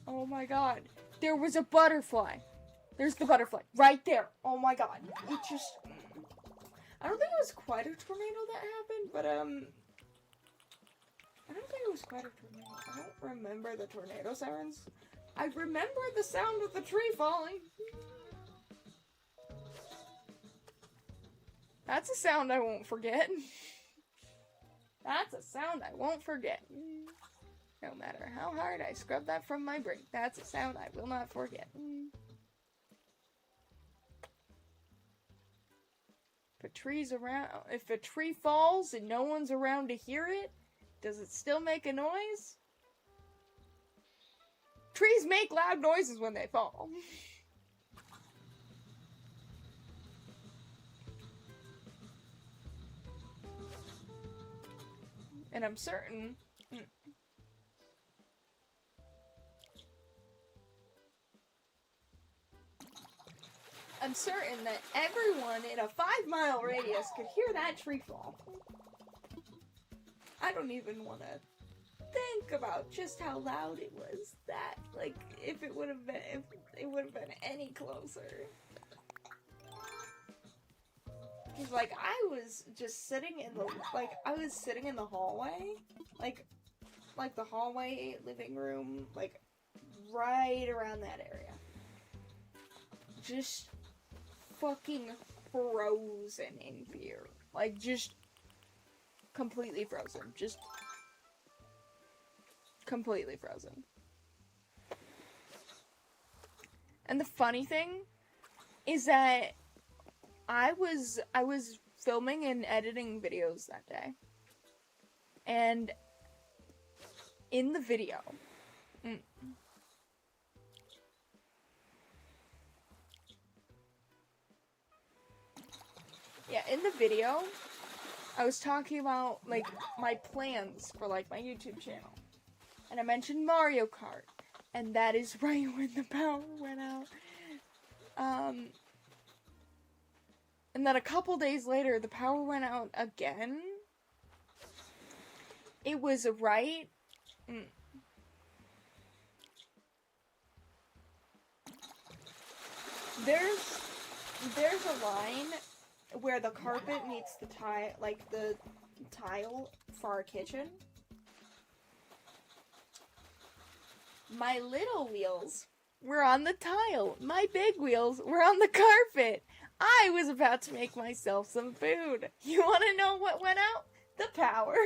Oh my god. There was a butterfly. There's the butterfly. Right there. Oh my god. It just... I don't think it was quite a tornado that happened, but, I don't think it was quite a tornado. I don't remember the tornado sirens. I remember the sound of the tree falling. That's a sound I won't forget. That's a sound I won't forget. No matter how hard I scrub that from my brain, that's a sound I will not forget. If a tree falls and no one's around to hear it, does it still make a noise? Trees make loud noises when they fall. And I'm certain that everyone in a 5-mile radius could hear that tree fall. I don't even want to think about just how loud it was. That, like, if it would have been any closer. Cause like I was just sitting in the hallway, like the hallway living room, like right around that area. Just fucking frozen in fear. Like just completely frozen. Just completely frozen. And the funny thing is that I was filming and editing videos that day. And in the video, in the video, I was talking about, like, my plans for, like, my YouTube channel. And I mentioned Mario Kart. And that is right when the power went out. And then a couple days later, the power went out again. It was right. There's a line where the carpet meets the tile for our kitchen. My little wheels were on the tile. My big wheels were on the carpet. I was about to make myself some food. You want to know what went out? The power.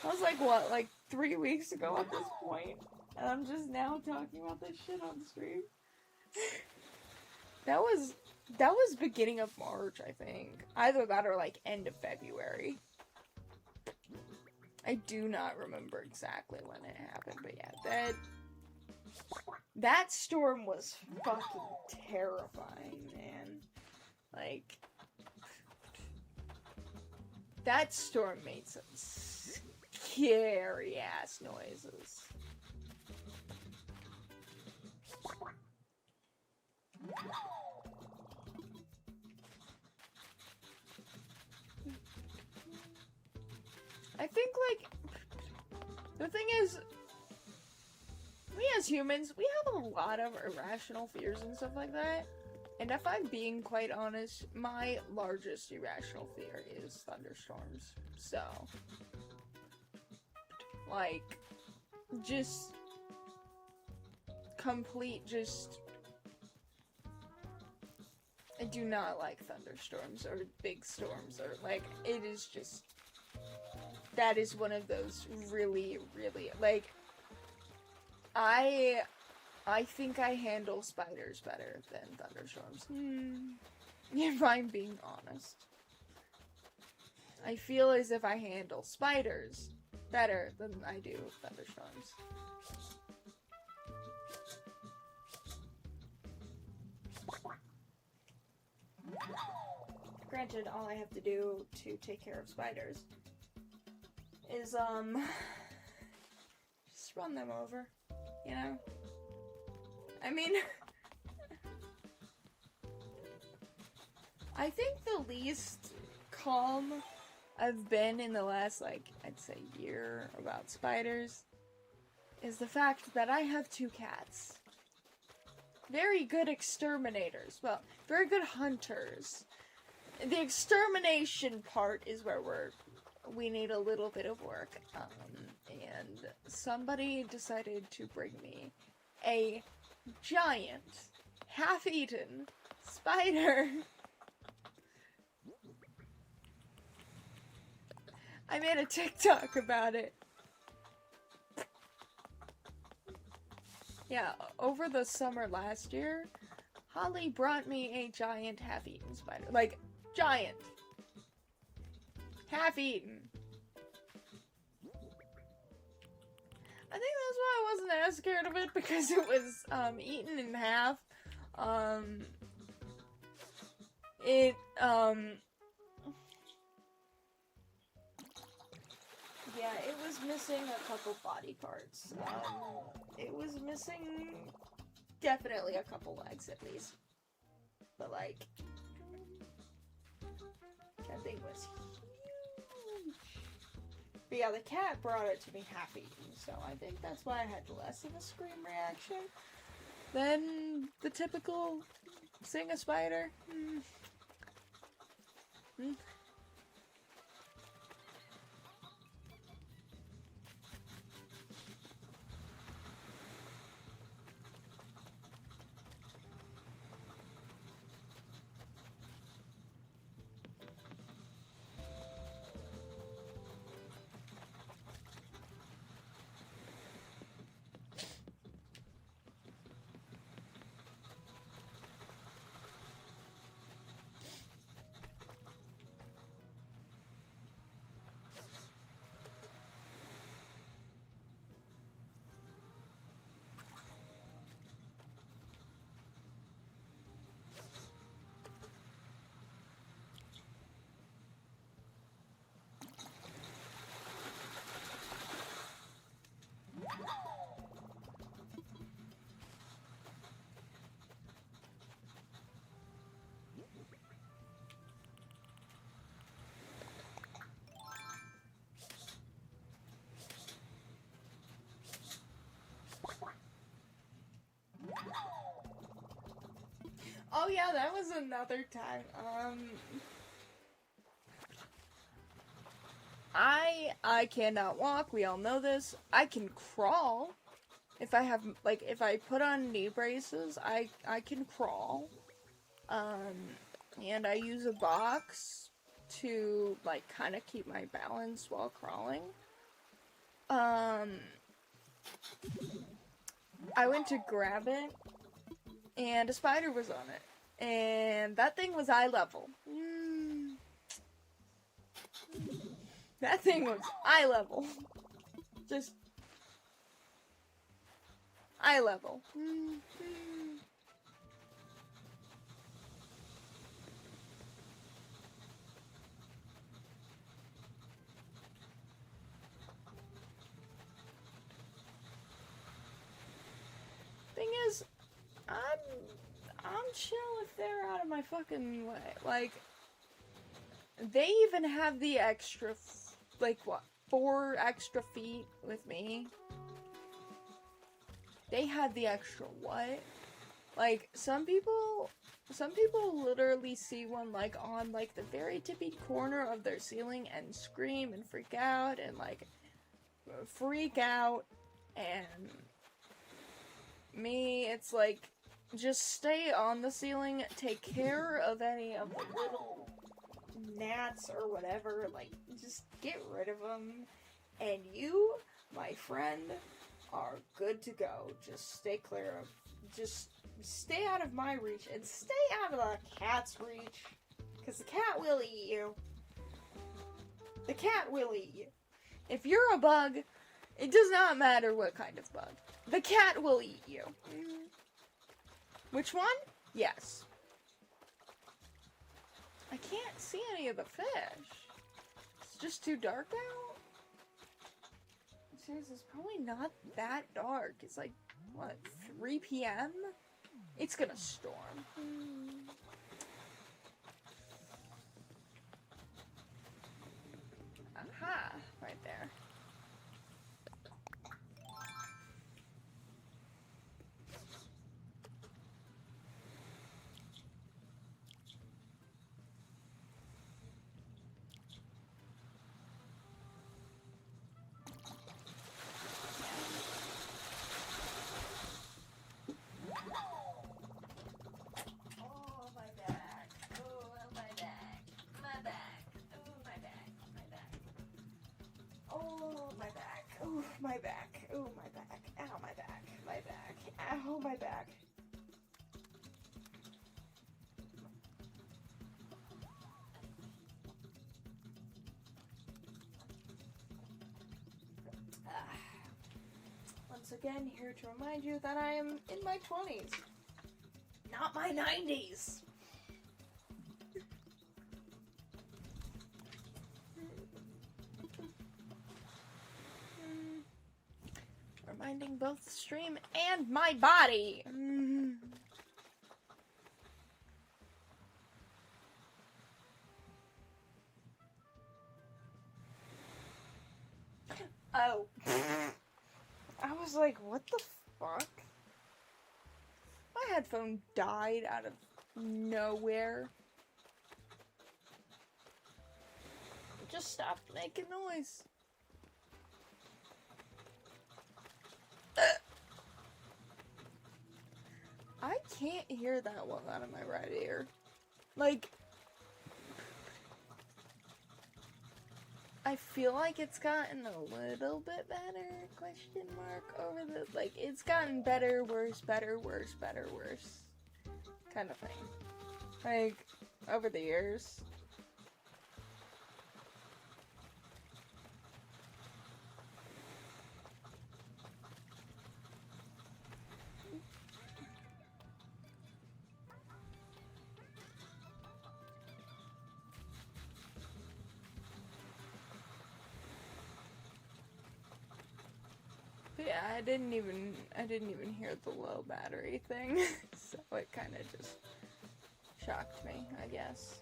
I was like, what, like 3 weeks ago at this point? And I'm just now talking about this shit on stream. That was beginning of March, I think. Either that or like end of February. I do not remember exactly when it happened, but yeah, that storm was fucking terrifying, man. Like, that storm made some scary ass noises. I think, like, the thing is, we as humans, we have a lot of irrational fears and stuff like that. And if I'm being quite honest, my largest irrational fear is thunderstorms. So, like, just I do not like thunderstorms or big storms or, like, it is just, that is one of those really, really, like, I think I handle spiders better than thunderstorms. If I'm being honest. I feel as if I handle spiders better than I do thunderstorms. Granted, all I have to do to take care of spiders is, just run them over, you know? I mean, I think the least calm I've been in the last, like, I'd say year about spiders is the fact that I have 2 cats. Very good exterminators. Well, very good hunters. The extermination part is where we need a little bit of work. And somebody decided to bring me a giant, half-eaten spider. I made a TikTok about it. Yeah, over the summer last year, Holly brought me a giant half-eaten spider. Like, giant. Half-eaten. I think that's why I wasn't as scared of it, because it was, eaten in half. Yeah, it was missing a couple body parts. It was missing definitely a couple legs at least. But like, that thing was huge. But yeah, the cat brought it to me happy, so I think that's why I had less of a scream reaction than the typical sing a spider. Oh yeah, that was another time. I cannot walk. We all know this. I can crawl. If I have if I put on knee braces, I can crawl. And I use a box to kind of keep my balance while crawling. I went to grab it, and a spider was on it, and that thing was eye level. That thing was eye level. Just eye level. Thing is, I'm chill if they're out of my fucking way. Like, they even have the extra, 4 extra feet with me. They have the extra what? Like, some people literally see one, on, the very tippy corner of their ceiling and scream and freak out, and, and me, it's just stay on the ceiling, take care of any of the little gnats or whatever, just get rid of them, and you, my friend, are good to go. Just stay clear of, just stay out of my reach, and stay out of the cat's reach, because the cat will eat you. The cat will eat you. If you're a bug, it does not matter what kind of bug. The cat will eat you. Which one? Yes. I can't see any of the fish. It's just too dark out. Seriously, it's probably not that dark. It's 3 p.m.? It's gonna storm. Aha, right there. My back. Ooh, my back. Ow, my back. My back. Ow, my back. Once again, here to remind you that I am in my 20s. Not my 90s. reminding both the stream and my body. Oh. I was like, what the fuck? My headphone died out of nowhere. It just stopped making noise. I can't hear that well out of my right ear. Like, I feel like it's gotten a little bit better, question mark, over the, like, it's gotten better, worse, better, worse, better, worse, kind of thing. Like, over the years. Yeah, I didn't even hear the low battery thing, so it kind of just shocked me, I guess.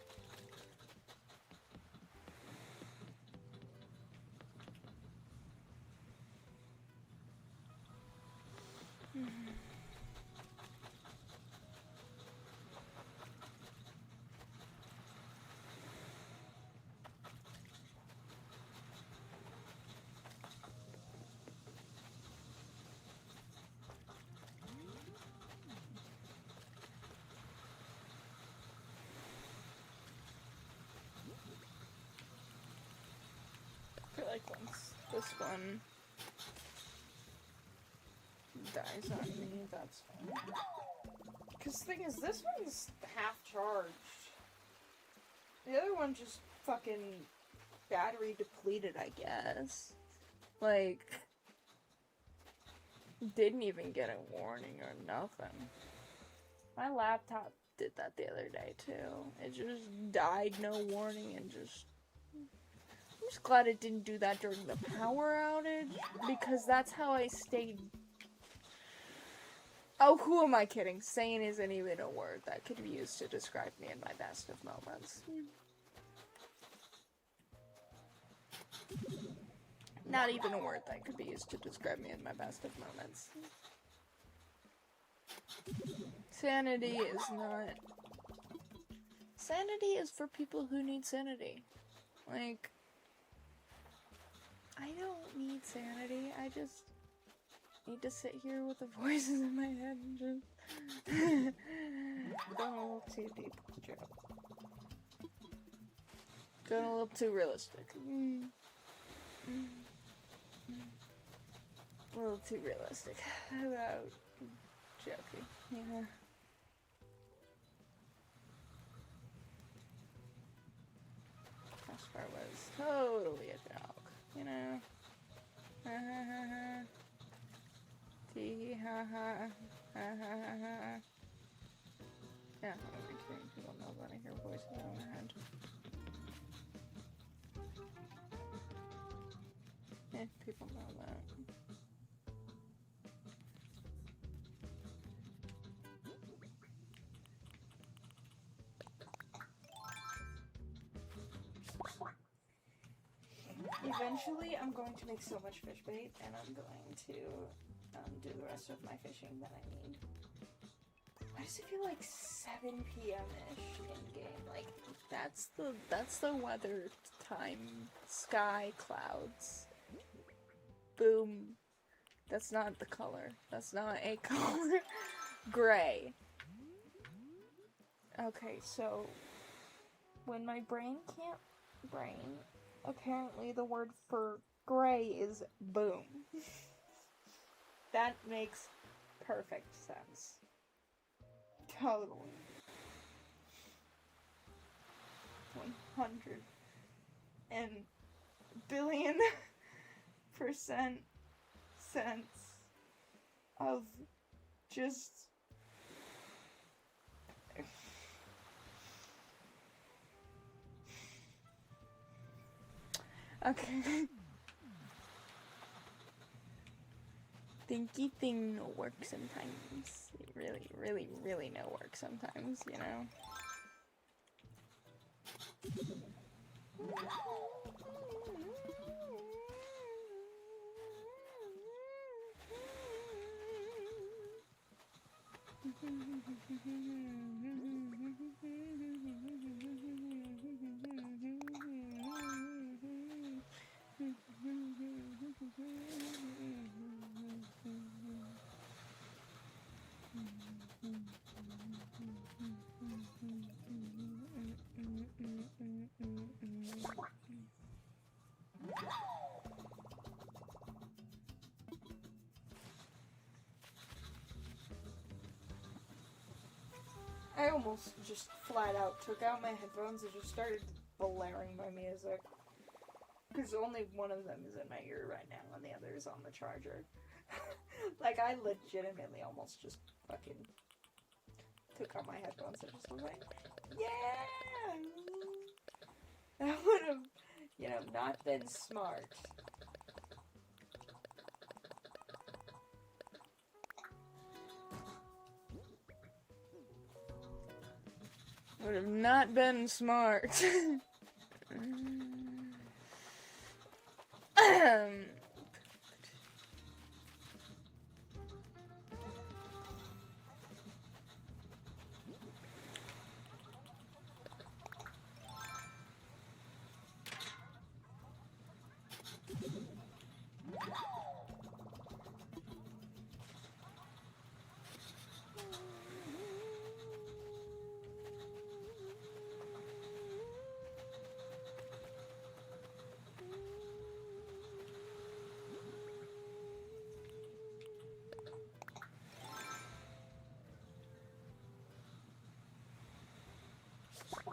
I feel like once this one dies on me, that's fine. Because the thing is, this one's half charged. The other one just fucking battery depleted, I guess. Like, didn't even get a warning or nothing. My laptop did that the other day, too. It just died, no warning, and just... I'm just glad it didn't do that during the power outage, because that's how I stayed... Oh, who am I kidding? Sane isn't even a word that could be used to describe me in my best of moments. Not even a word that could be used to describe me in my best of moments. Sanity is not... Sanity is for people who need sanity. Like... I don't need sanity, I just need to sit here with the voices in my head and just... Going a little too deep with the joke. Going a little too realistic. A little too realistic about joking, yeah. Last part was totally a joke, you know? Ha ha ha ha. Tee ha ha. Ha ha ha ha. Yeah, I'm not kidding. People know when I hear voices in my head. Yeah, people know that. Eventually, I'm going to make so much fish bait, and I'm going to do the rest of my fishing that I need. Why does it feel like 7 p.m.-ish in-game? Like, that's the weather time. Sky, clouds. Boom. That's not the color. That's not a color. Gray. Okay, so when my brain can't brain, apparently the word for gray is boom. That makes perfect sense. Totally. 100 and billion % sense of just okay. Stinky thing no work sometimes. It really, really, really no work sometimes, you know? I almost just flat out took out my headphones and just started blaring my music. Because only one of them is in my ear right now and the other is on the charger. Like, I legitimately almost just fucking took out my headphones and just was like, yeah! That would have, you know, not been smart. Would have not been smart.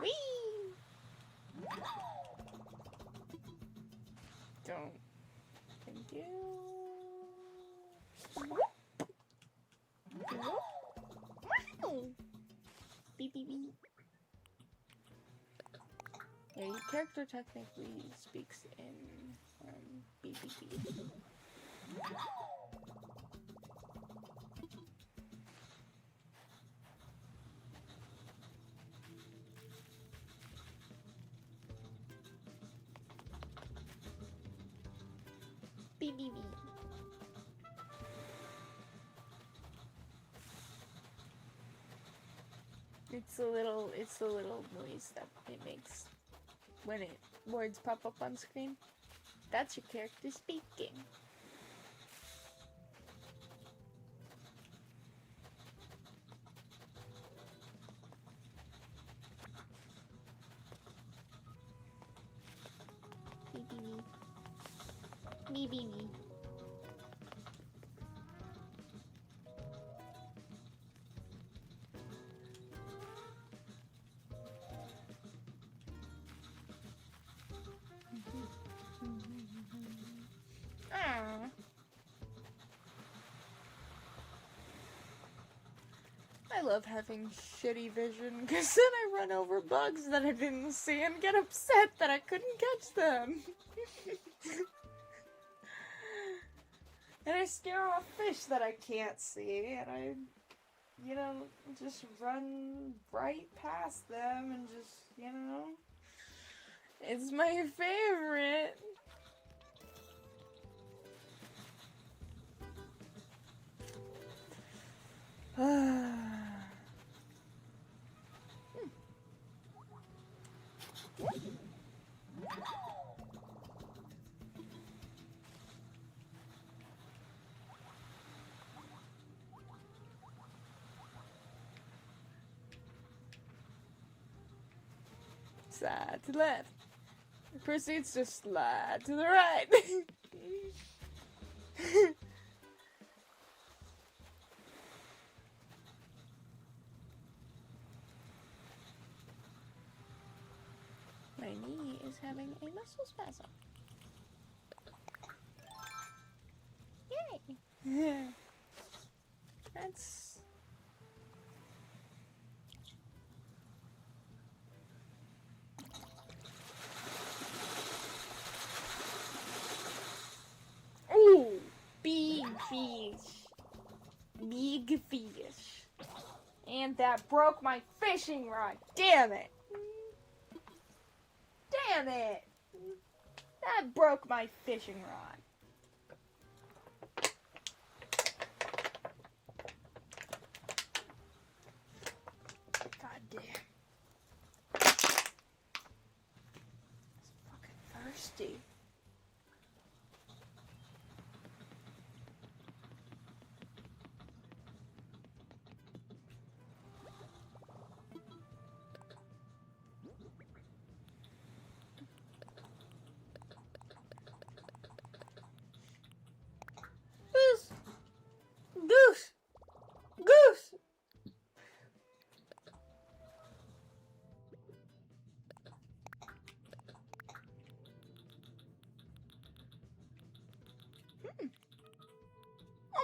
Whee! Don't. Thank you. Wow! Beep beep beep. Yeah, your character technically speaks in beep beep beep. Beep beep beep. It's the little noise that it makes when words pop up on screen. That's your character speaking. Beep beep beep. Beep beep beep. Aww. I love having shitty vision because then I run over bugs that I didn't see and get upset that I couldn't catch them. And I scare off fish that I can't see and I, you know, just run right past them and just, you know, it's my favorite. Slide to the left. Proceeds to slide to the right. My knee is having a muscle spasm. Yay! That's... Ooh! Beefy big fish. And that broke my fishing rod. Damn it. Damn it. That broke my fishing rod. God damn. It's fucking thirsty. Goose! Goose! Goose!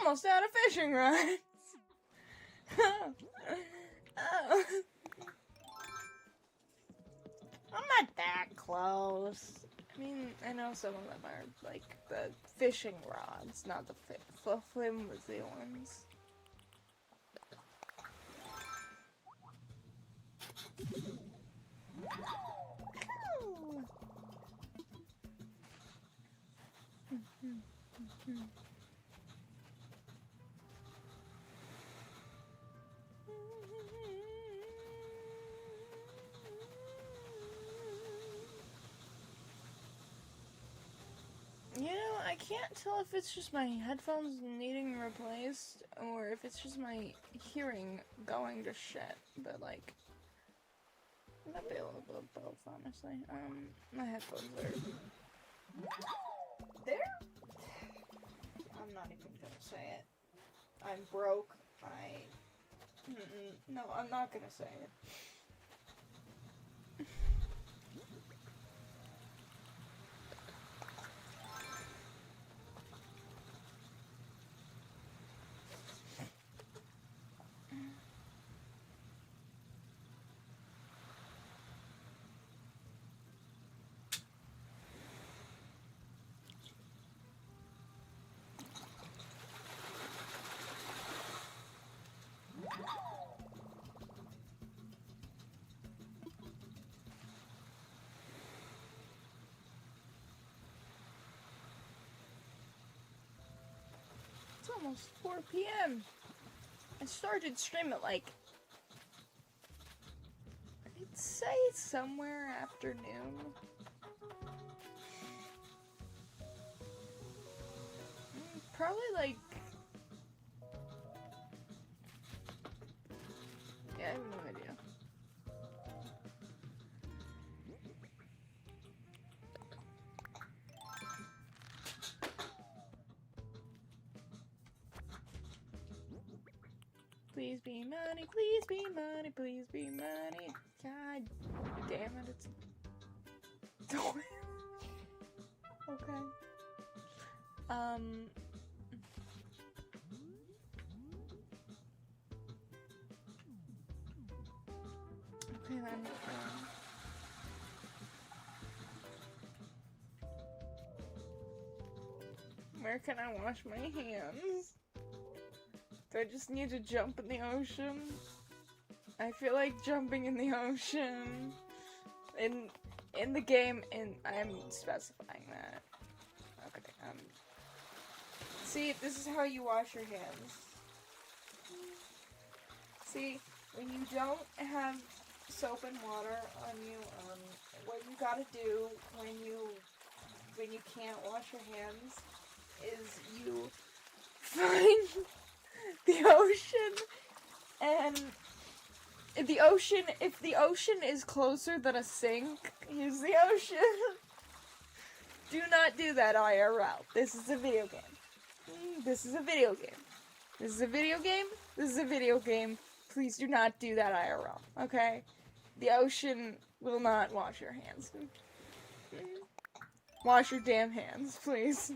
Almost out of fishing rods. Oh. I'm not that close. I mean, I know some of them are like the fishing rods, not the flimsy ones. You know, I can't tell if it's just my headphones needing replaced or if it's just my hearing going to shit, but like, it might be a little bit of both, honestly. My headphones are... There? I'm not even gonna say it. I'm broke. No, I'm not gonna say it. It's almost 4 p.m. I started stream at like, I'd say somewhere afternoon. Probably like, yeah, I have no idea. Please be money, please be money, please be money. God damn it, it's... Okay. Okay then. Where can I wash my hands? Do I just need to jump in the ocean? I feel like jumping in the ocean. In the game, and I'm specifying that. Okay, see, this is how you wash your hands. See, when you don't have soap and water on you, what you gotta do when you can't wash your hands is you find the ocean, and if the ocean is closer than a sink, use the ocean. Do not do that IRL. This is a video game. This is a video game. This is a video game. This is a video game. Please do not do that IRL, okay? The ocean will not wash your hands. Wash your damn hands, please.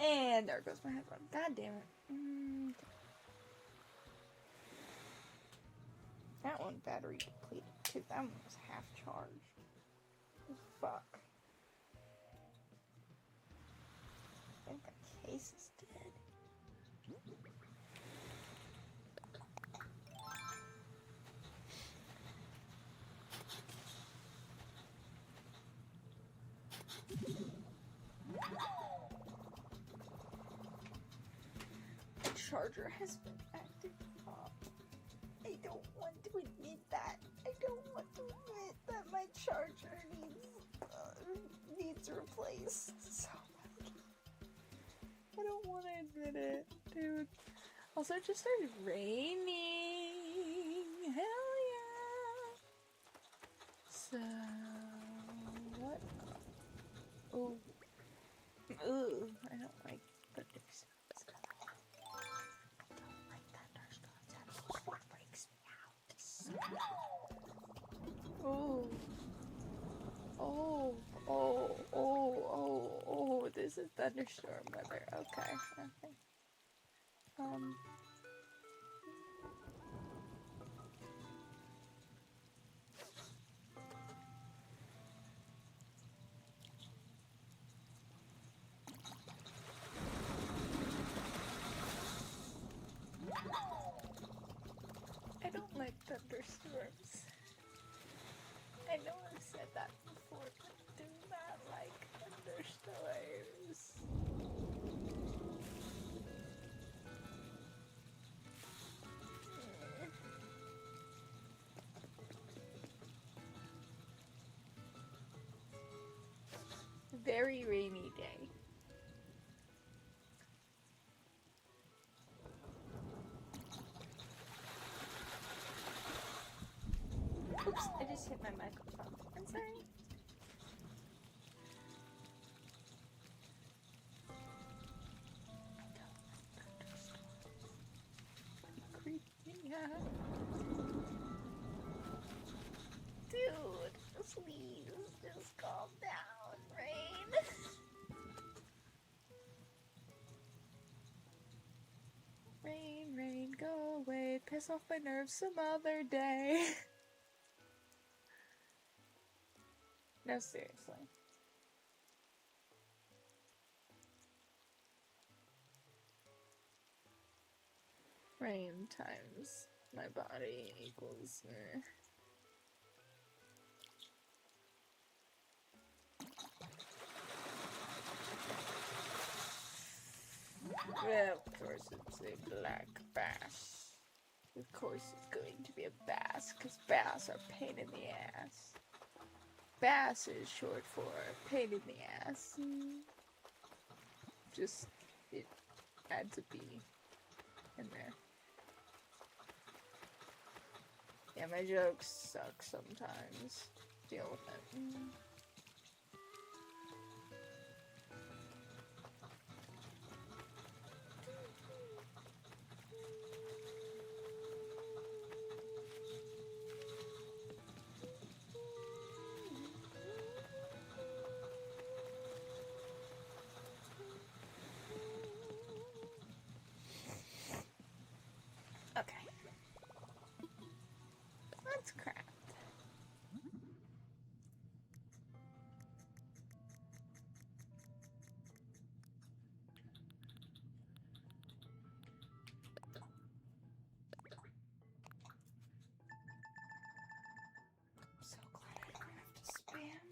And there goes my headphone. God damn it. That one battery depleted too. That one was half charged. Fuck. charger has been acting up. I don't want to admit that. I don't want to admit that my charger needs replaced. So I don't want to admit it, dude. Also, it just started raining. Hell yeah. So what? Oh. Ooh, I don't like thunderstorms. I don't like thunderstorms at all. It freaks me out. Oh. Oh, oh, oh, oh, oh, this is thunderstorm weather. Okay, okay. I don't like thunderstorms. I know I've said that before, but I do not like thunderstorms. Very rainy day. Oops, I just hit my microphone. I'm sorry. Creeping out. Dude, please just calm down, Rain. Rain, rain, go away. Piss off my nerves some other day. No, seriously. Rain times my body equals Well, of course it's a black bass. Of course it's going to be a bass, because bass are pain in the ass. Bass is short for pain in the ass. Just, it adds a B in there. Yeah, my jokes suck sometimes. Deal with it. Okay. Let's craft. I'm so glad I don't have to spam.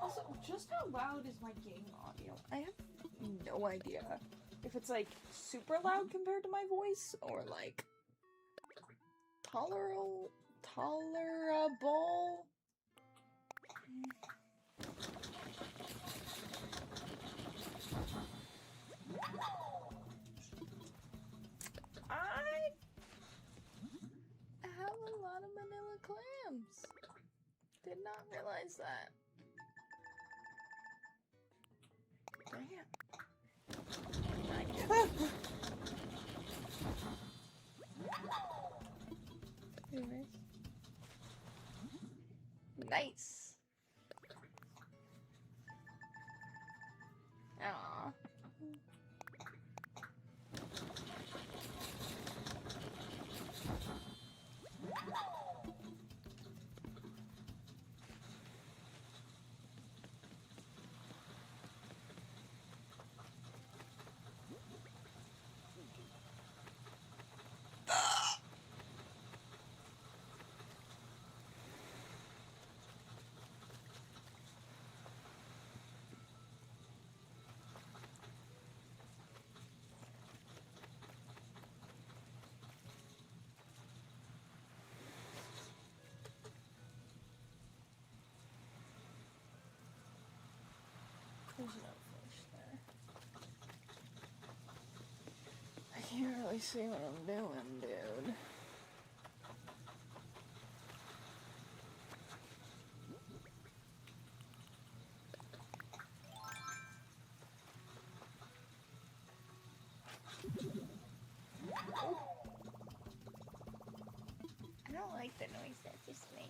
Also, just how loud is my game audio? I have no idea if it's like super loud compared to my voice or like tolerable. I have a lot of manila clams. Did not realize that. Damn. Anyways. Nice. Aww. There's no fish there. I can't really see what I'm doing, dude. I don't like the noise that just made.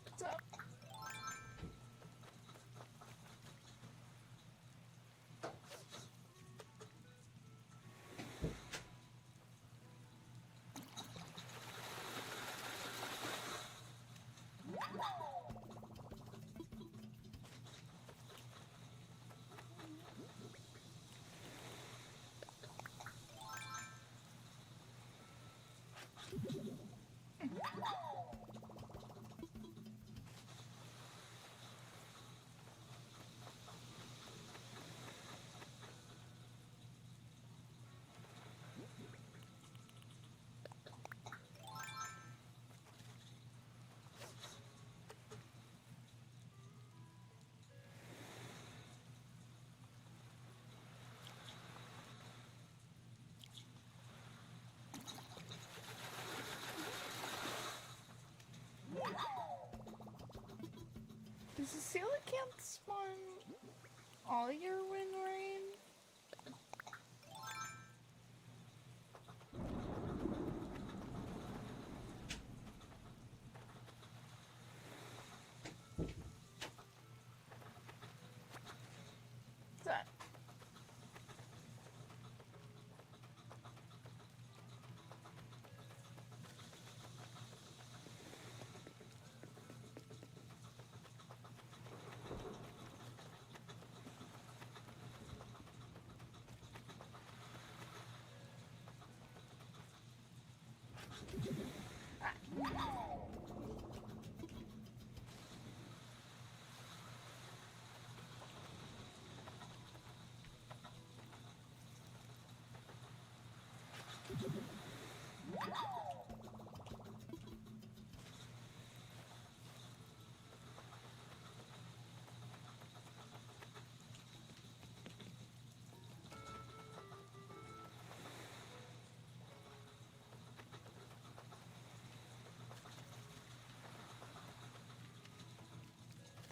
What's up? Does the coelacanth spawn all year when rain? What's that?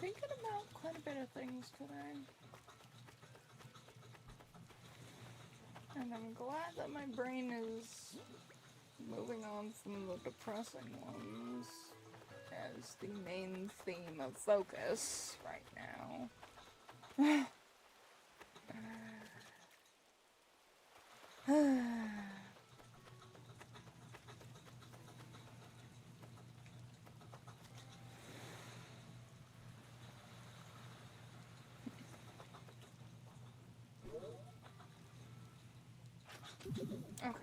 Thinking about quite a bit of things today. And I'm glad that my brain is moving on from the depressing ones as the main theme of focus right now. Okay.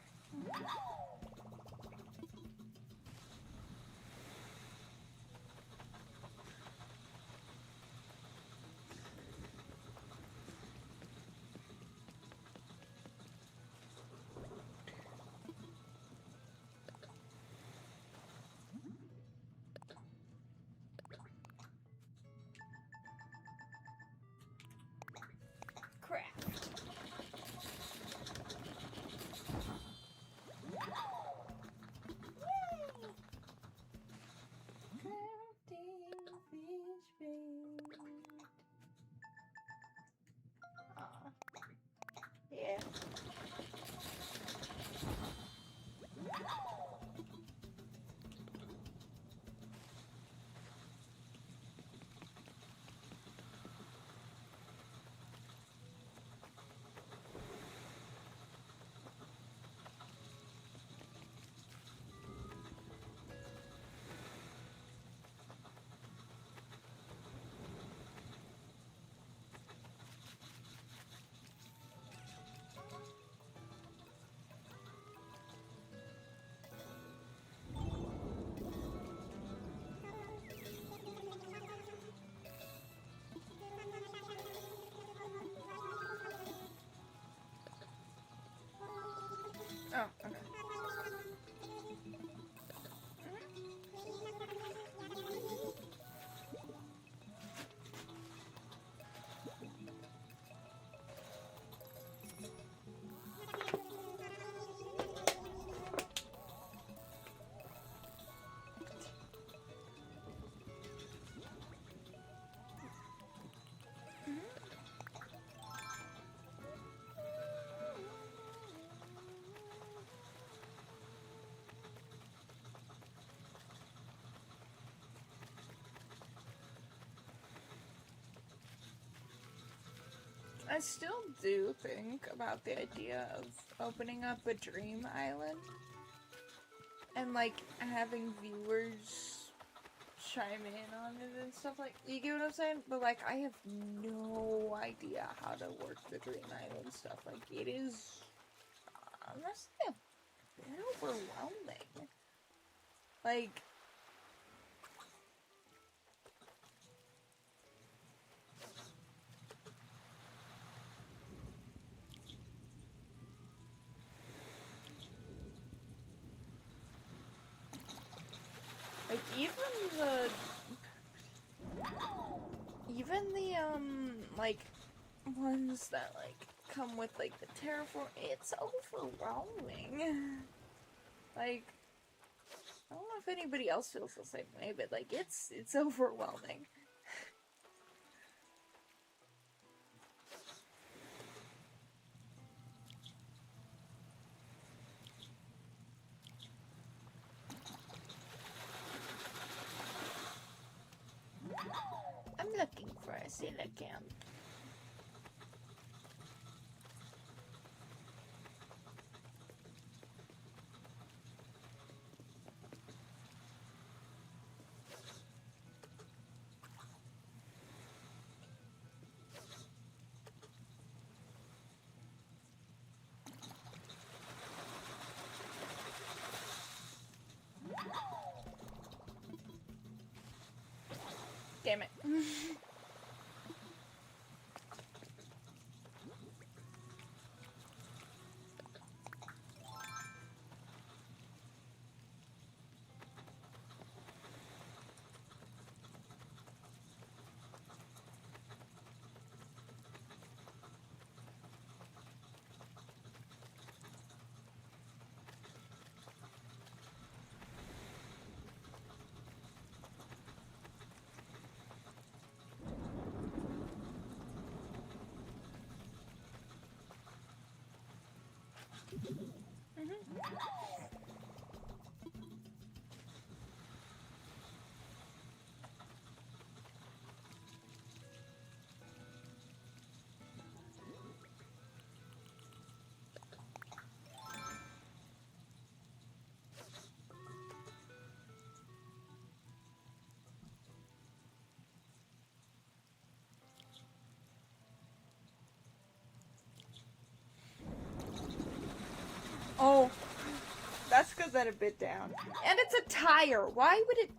Craft. Crafting fish bait. Yeah. Oh, okay. I still do think about the idea of opening up a dream island and like having viewers chime in on it and stuff like, you get what I'm saying? But like I have no idea how to work the dream island stuff. Like it is honestly a bit overwhelming. Like even the like ones that like come with like the terraform, it's overwhelming. Like I don't know if anybody else feels the same way, but like it's overwhelming. I'm looking for a silicon. Damn it. Oh, that's because that a bit down. And it's a tire. Why would it...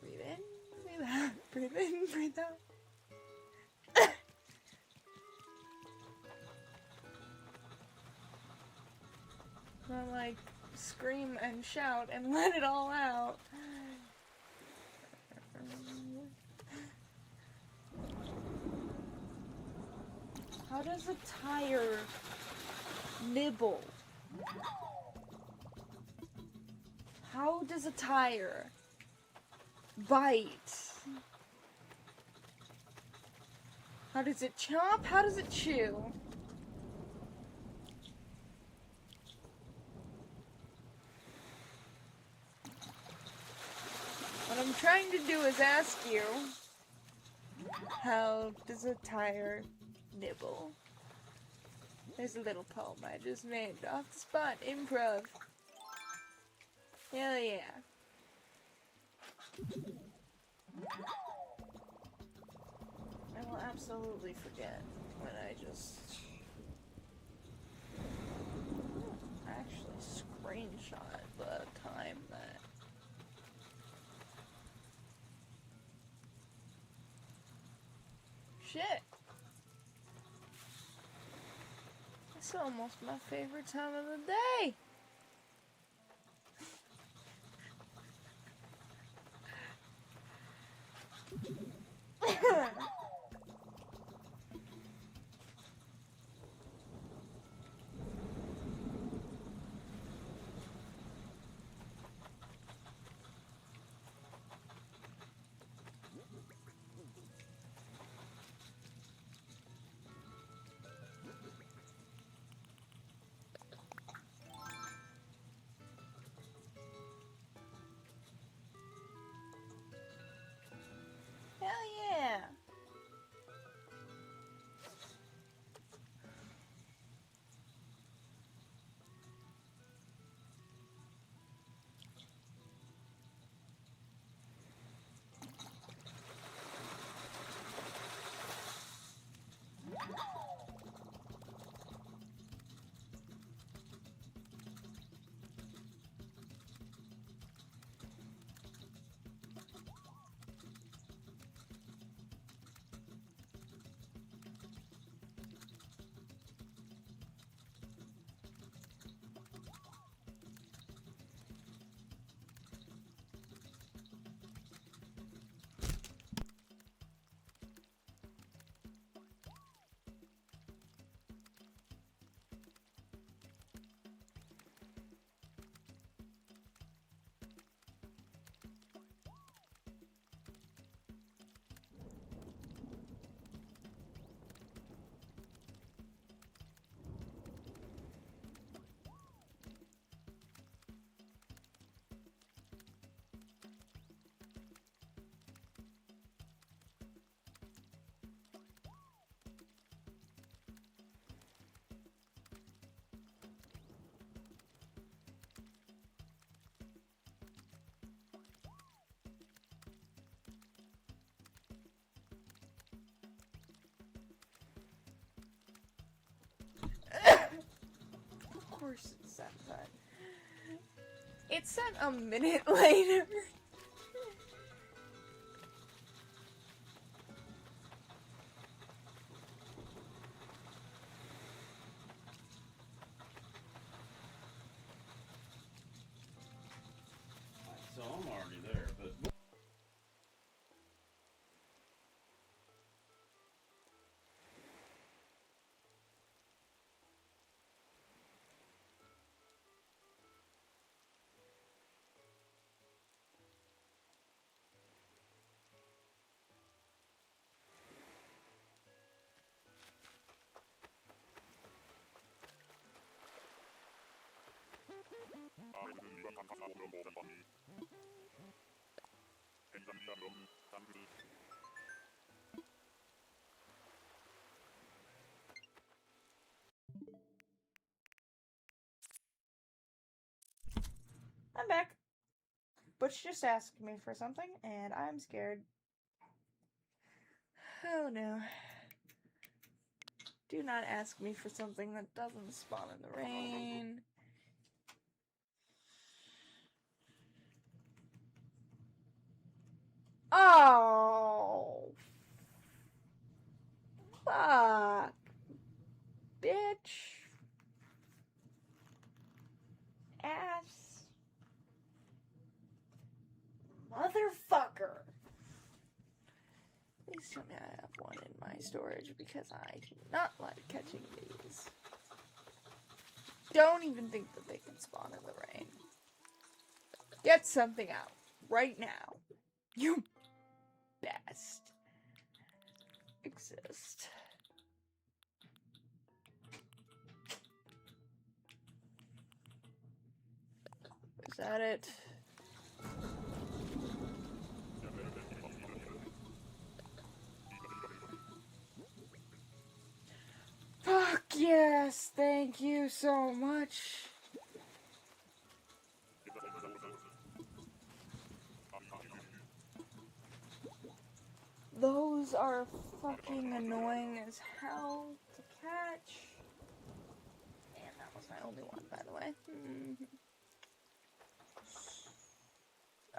Breathe in, breathe out, breathe in, breathe out. Or like, scream and shout and let it all out. How does a tire nibble? How does a tire bite? How does it chomp? How does it chew? What I'm trying to do is ask you, how does a tire nibble? There's a little poem I just made off the spot. Improv. Hell yeah. I will absolutely forget when I just actually screenshot the time that shit. It's almost my favorite time of the day. Hell yeah. Of course it's that time. It sent a minute later. So I'm already there, but. I'm back. Butch just asked me for something, and I'm scared. Oh no. Do not ask me for something that doesn't spawn in the rain. Oh! Fuck! Bitch! Ass! Motherfucker! Please tell me I have one in my storage because I do not like catching these. Don't even think that they can spawn in the rain. Get something out right now. You best exist. Is that it? Fuck yes, thank you so much. Those are fucking annoying as hell to catch. And that was my only one, by the way.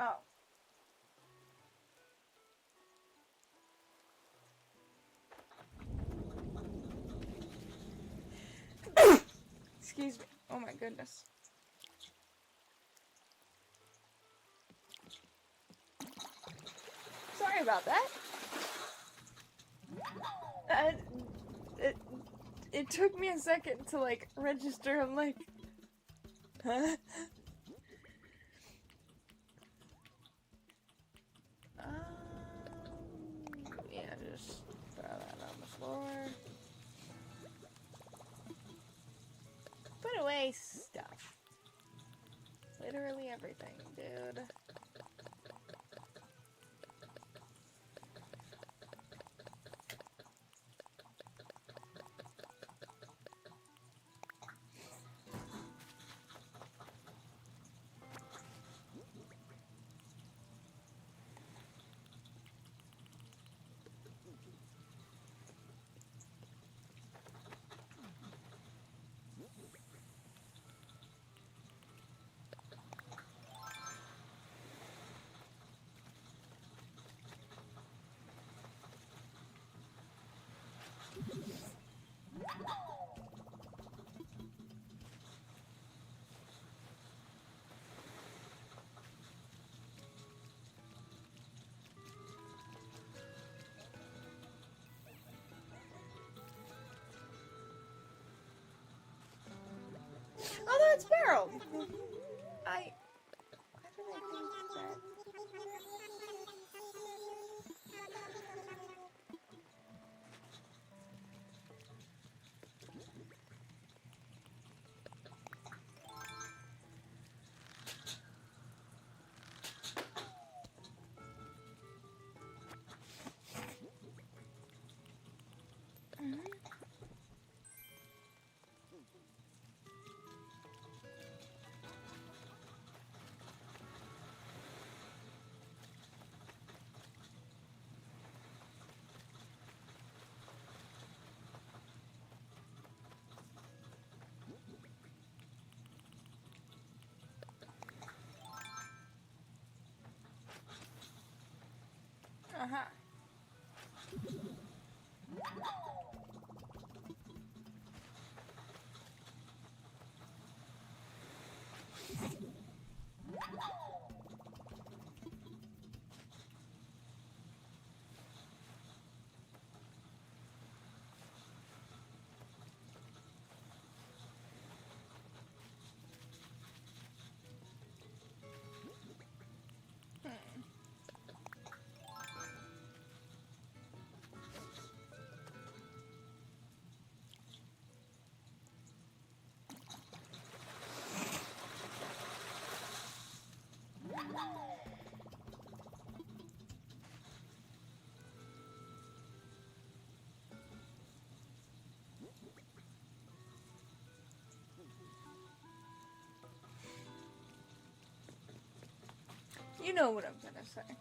Oh. Excuse me. Oh my goodness. Sorry about that. It took me a second to like register. I'm like, huh? Yeah, just throw that on the floor. Put away stuff. Literally everything, dude. Oh, that's Beryl. Why did I think that? You know what I'm gonna say.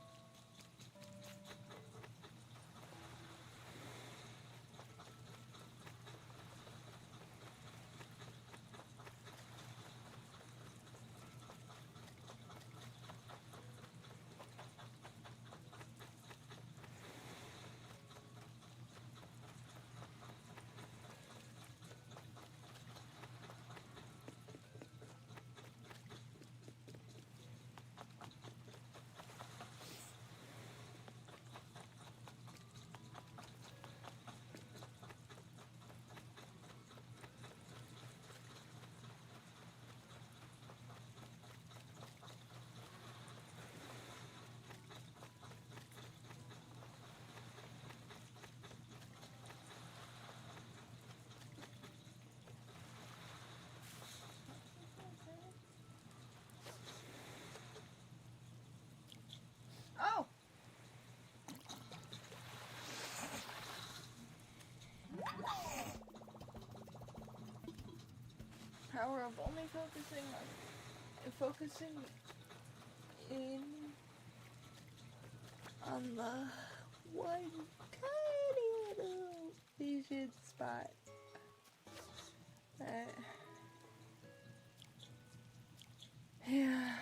Oh! Power of only focusing in on the one tiny little lesion spot. Yeah.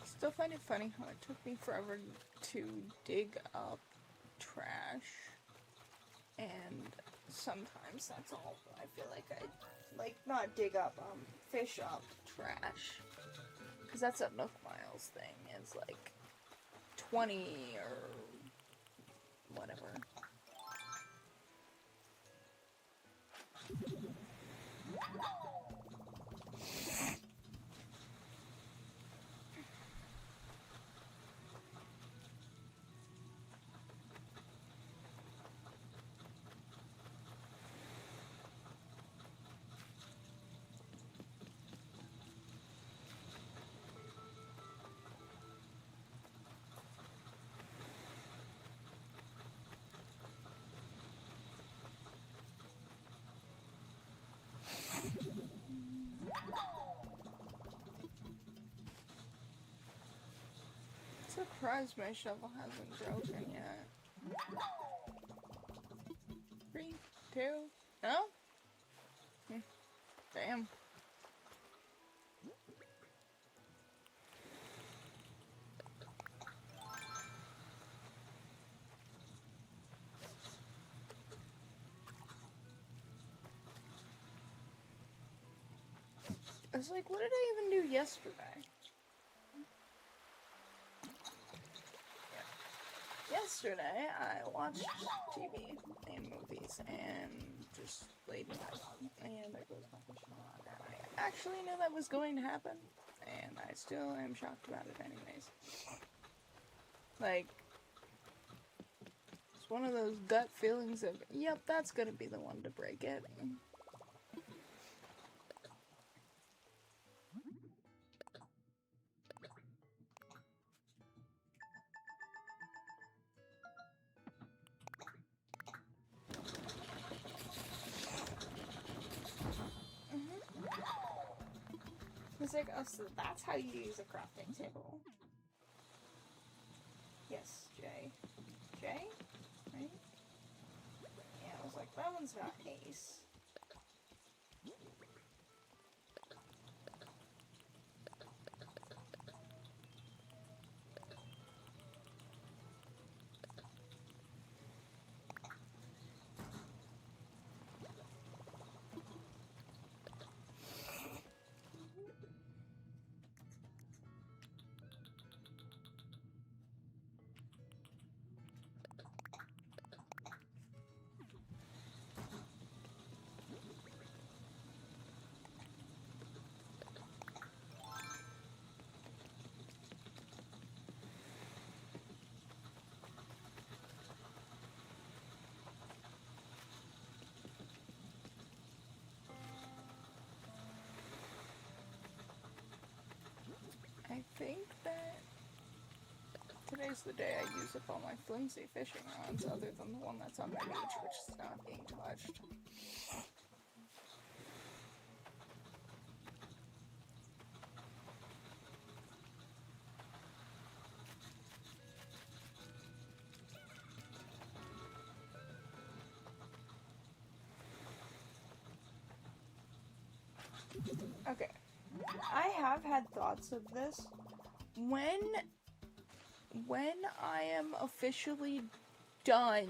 Still find it funny how it took me forever to dig up trash, and sometimes that's all I feel like I like not dig up fish up trash, because that's a Nook Miles thing, is like 20 or whatever. Surprised my shovel hasn't broken yet. 3, 2, no? Damn. I was like, what did I even do yesterday? Yesterday, I watched TV and movies and just laid in bed. And there goes my fish on. I actually knew that was going to happen, and I still am shocked about it anyways. Like, it's one of those gut feelings of, yep, that's gonna be the one to break it. It's like, oh, so that's how you use a crafting table. Yes, Joe. J. J? Right? Yeah, I was like, that one's not Ace. I think that today's the day I use up all my flimsy fishing rods, other than the one that's on my beach, which is not being touched. Okay, I have had thoughts of this. When I am officially done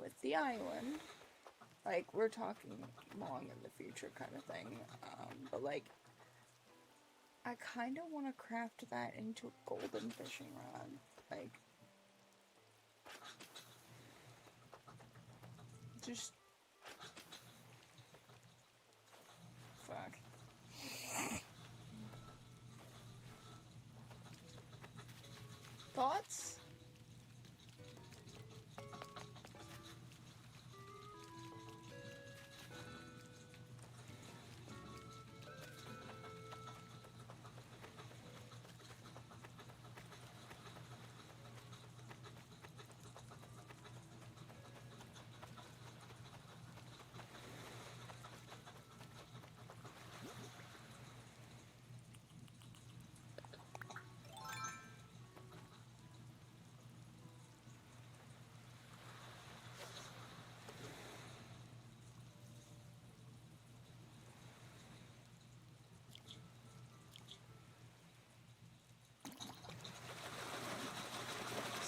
with the island, like, we're talking long in the future kind of thing, but like, I kind of want to craft that into a golden fishing rod, like, just, fuck. Thoughts?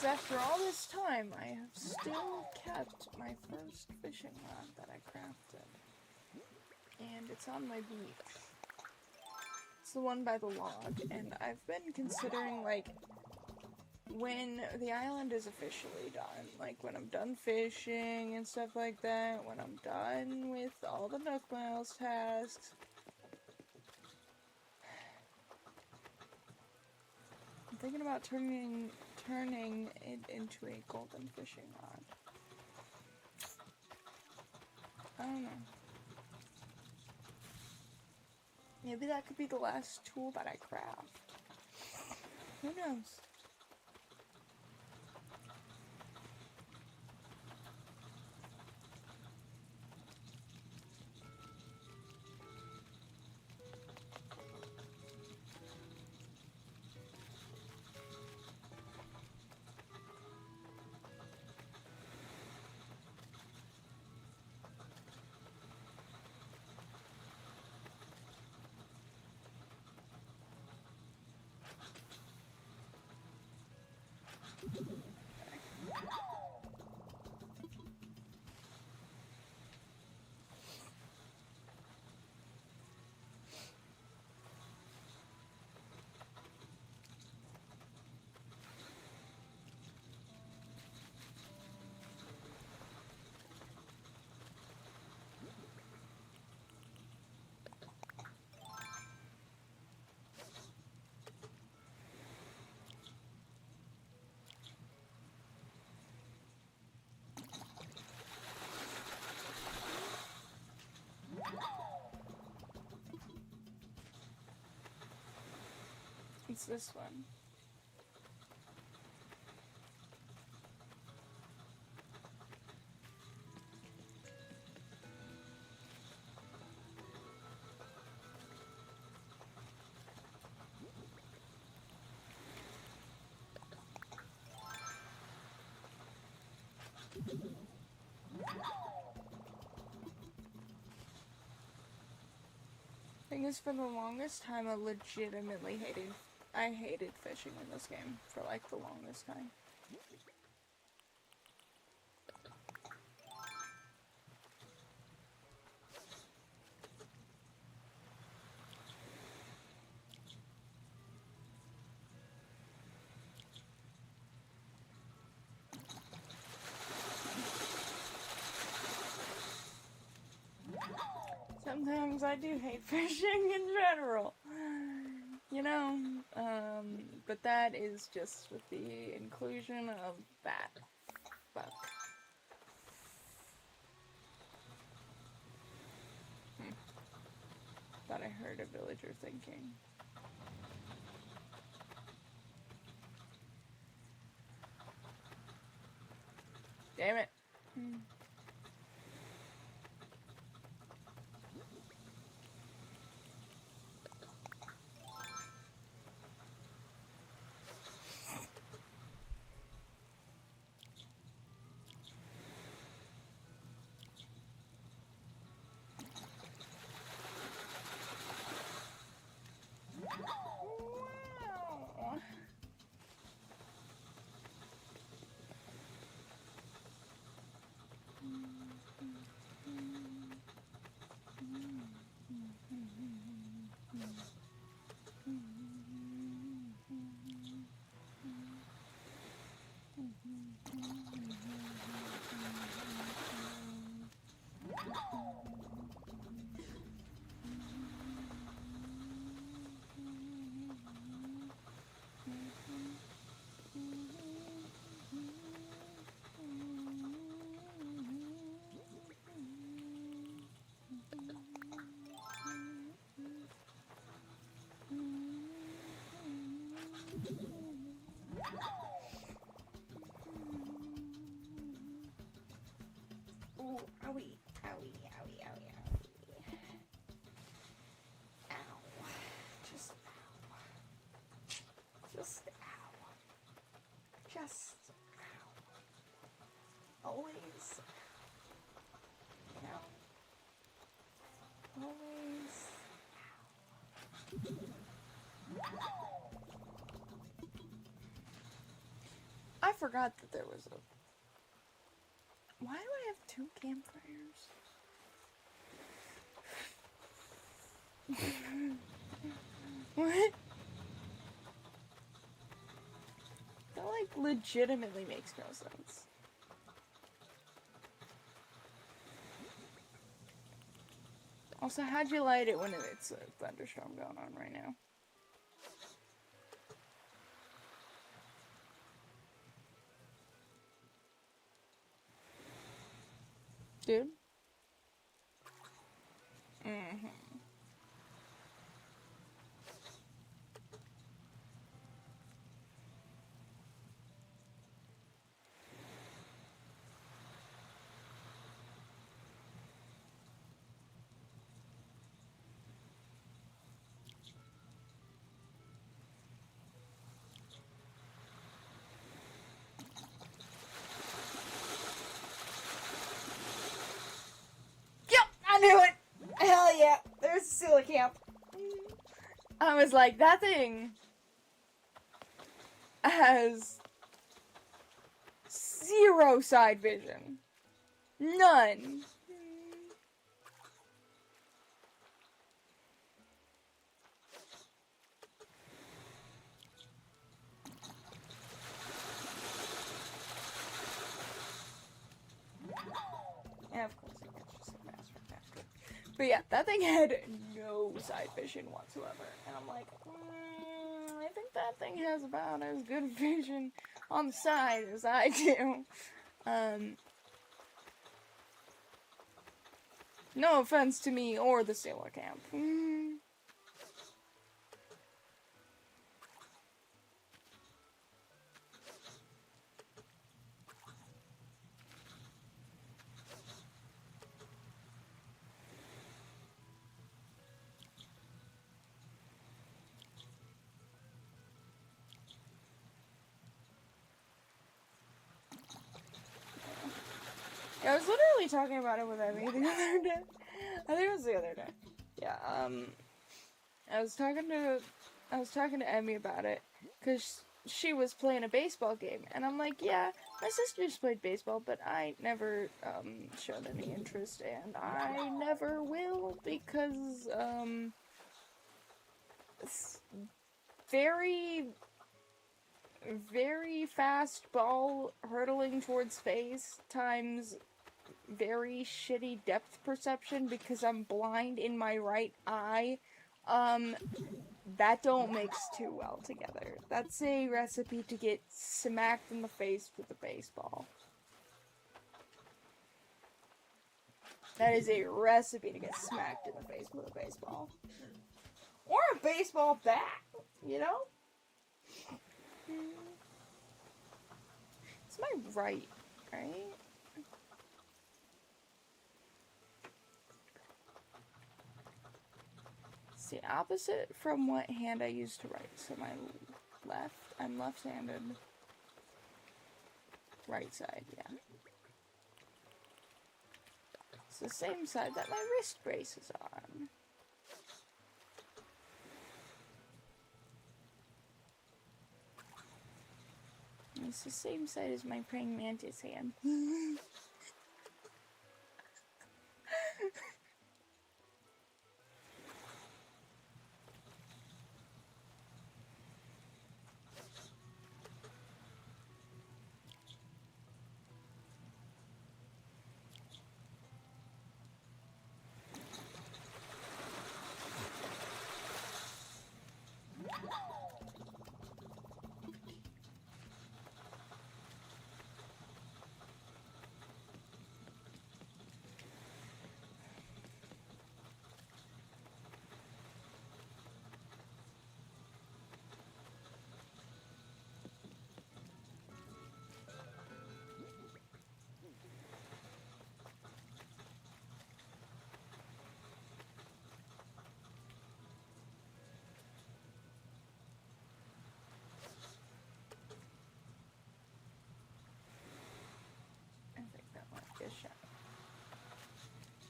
After all this time, I have still kept my first fishing rod that I crafted. And it's on my beach. It's the one by the log, and I've been considering, like, when the island is officially done, like, when I'm done fishing and stuff like that, when I'm done with all the Nook Miles tasks, I'm thinking about turning it into a golden fishing rod. I don't know. Maybe that could be the last tool that I craft. Who knows? It's this one. Thing is, for the longest time, I hated fishing in this game for like the longest time. Sometimes I do hate fishing in general. You know, but that is just with the inclusion of that. Fuck. Thought I heard a villager thinking. Damn it. Wow. Ooh, owie, owie, owie, owie, owie. Ow. Just ow. Just ow. Just ow. Always. You know? Always. I forgot that there was a... Why do I have 2 campfires? What? That, like, legitimately makes no sense. Also, how'd you light it when it's a thunderstorm going on right now? Dude? Mm-hmm. Yep, I knew it! Hell yeah, there's a Scylla camp. I was like, that thing has 0 side vision. None. And of course, it gets just a master after. But yeah, that thing had no side vision whatsoever. And I'm like, I think that thing has about as good vision on the side as I do. No offense to me or the sailor camp. I was literally talking about it with Emmy the other day. I think it was the other day. Yeah, I was talking to Emmy about it, because she was playing a baseball game, and I'm like, yeah, my sisters played baseball, but I never, showed any interest, and I never will, because, it's very, very fast ball hurtling towards face times very shitty depth perception because I'm blind in my right eye, that don't mix too well together. That's a recipe to get smacked in the face with a baseball. That is a recipe to get smacked in the face with a baseball. Or a baseball bat, you know? It's my right, right? It's the opposite from what hand I used to write. So my left, I'm left-handed. Right side, yeah. It's the same side that my wrist brace is on. It's the same side as my praying mantis hand.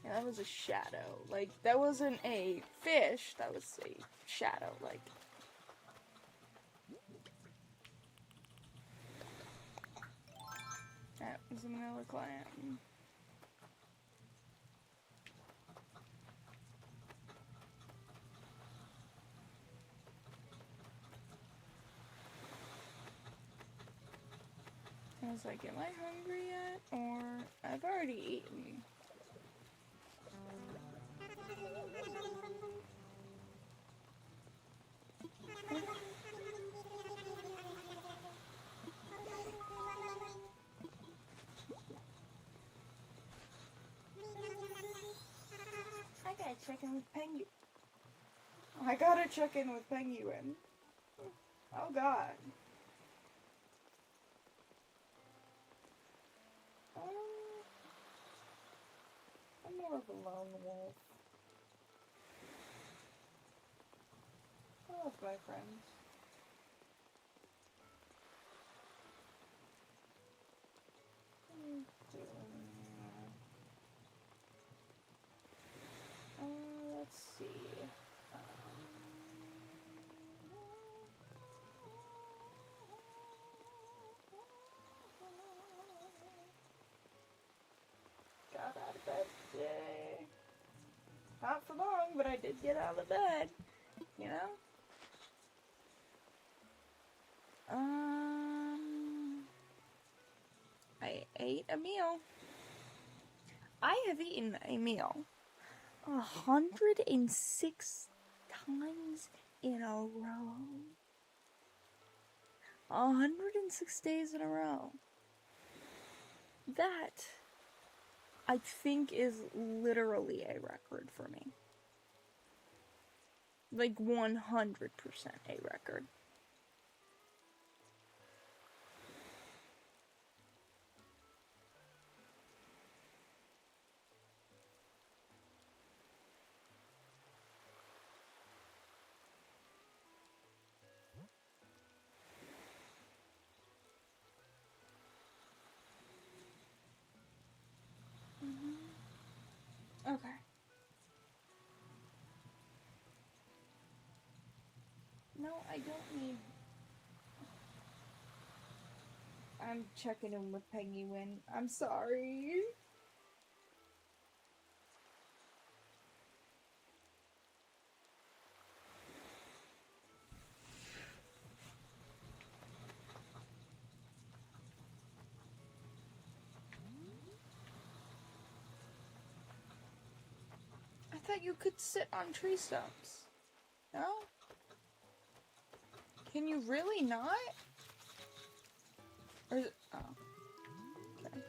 Yeah, that was a shadow. Like, that wasn't a fish, that was a shadow, like. That was a vanilla clam. I was like, am I hungry yet? Or, I've already eaten. I gotta check in with Penguin. I gotta check in with Penguin. Oh god. I'm more of a lone wolf. I love my friends. Let's see. Got out of bed today. Not for long, but I did get out of bed. You know? I ate a meal. I have eaten a meal 106 times in a row. 106 days in a row. That, I think, is literally a record for me. Like 100% a record. No, I don't need. I'm checking in with Peggy Wynn. I'm sorry. I thought you could sit on tree stumps. No? Can you really not? Or is it... Oh. Okay.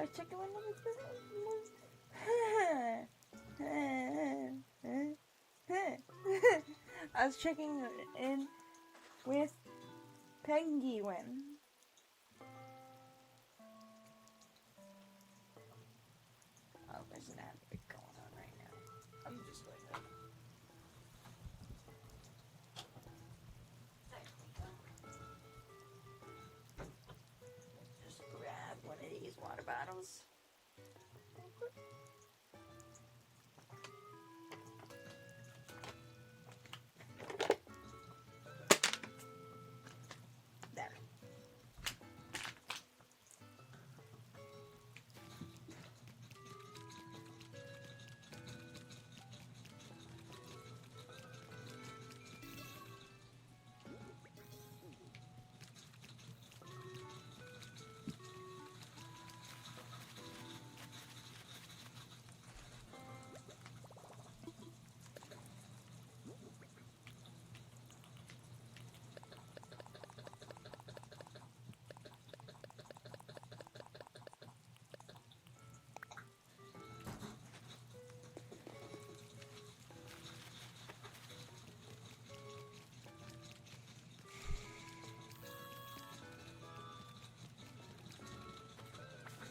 I was checking I was checking in with Penguin. Oh, there's an ad break going on right now. I'm just going to. There we go. Just grab one of these water bottles. There.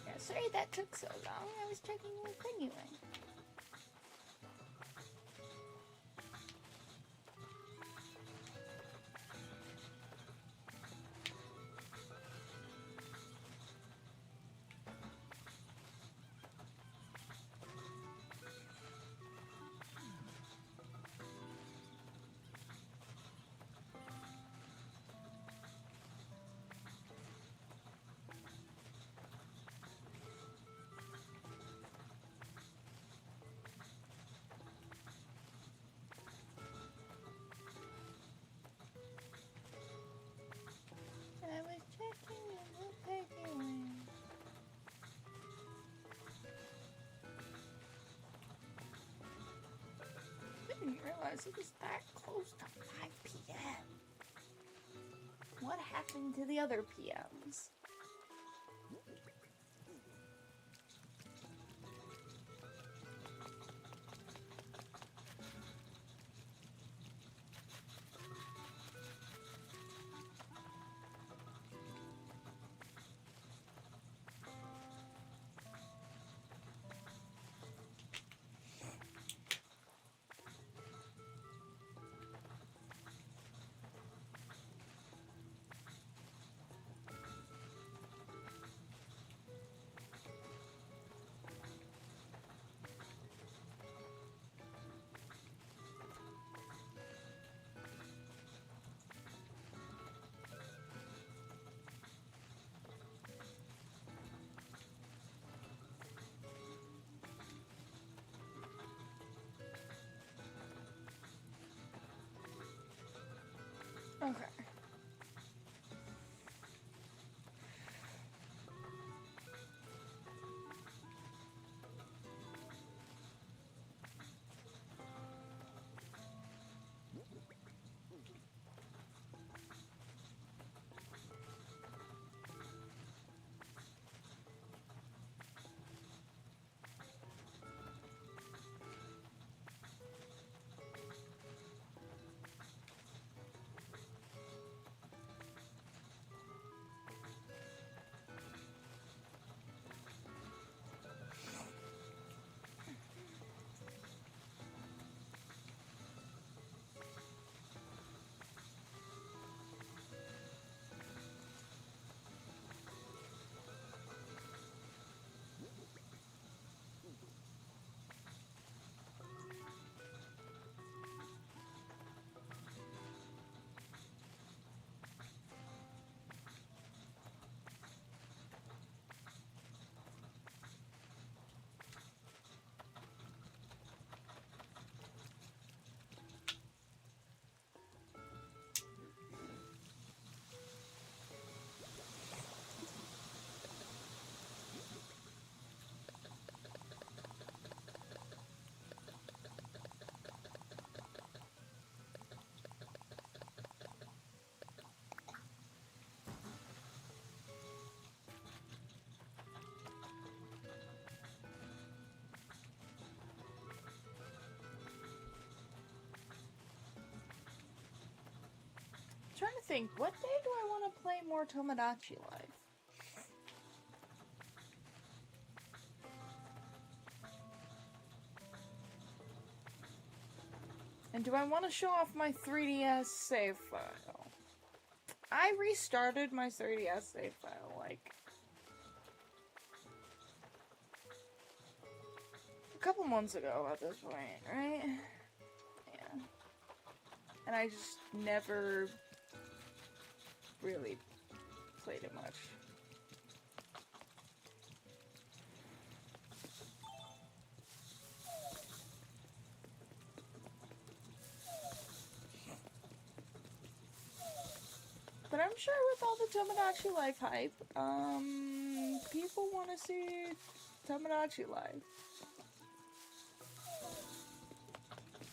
Yeah, sorry that took so long. I was checking with Penguin. I was checking with Penguin. I didn't realize it was that close to 5 p.m. What happened to the other PMs? Okay. think, what day do I want to play more Tomodachi Life? And do I want to show off my 3DS save file? I restarted my 3DS save file, like, a couple months ago at this point, right? Yeah. And I just never really played it much. But I'm sure with all the Tomodachi Life hype, people want to see Tomodachi Life.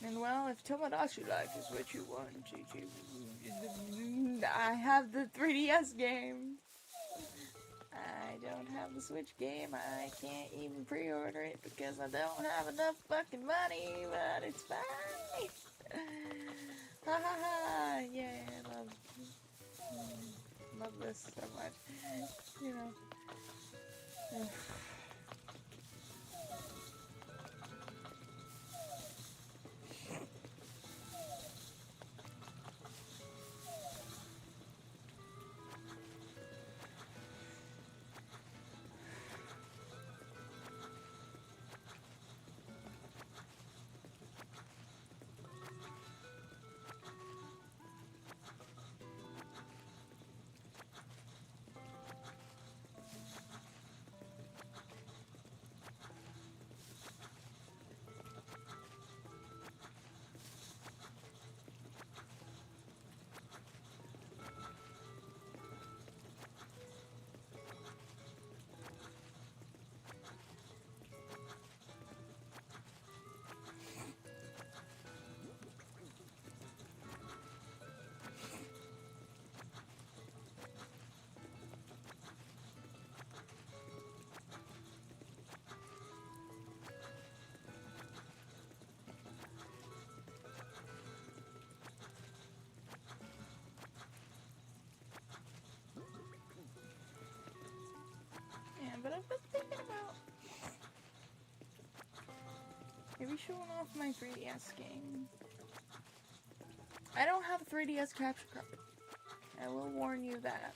And well, if Tomodachi Life is what you want, I have the 3DS game. I don't have the Switch game. I can't even pre-order it because I don't have enough fucking money, but it's fine. Ha ha ha! Yeah, love this so much. You know. But I've been thinking about maybe showing off my 3DS game. I don't have a 3DS capture card. I will warn you that.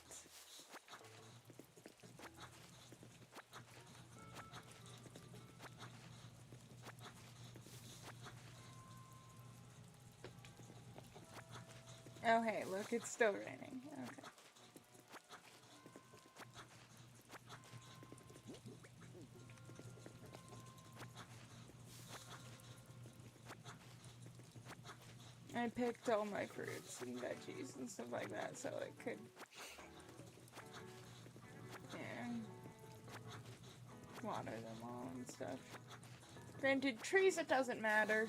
Oh hey, look, it's still raining. Okay. I picked all my fruits and veggies and stuff like that so it could, yeah, water them all and stuff. Granted, trees, it doesn't matter.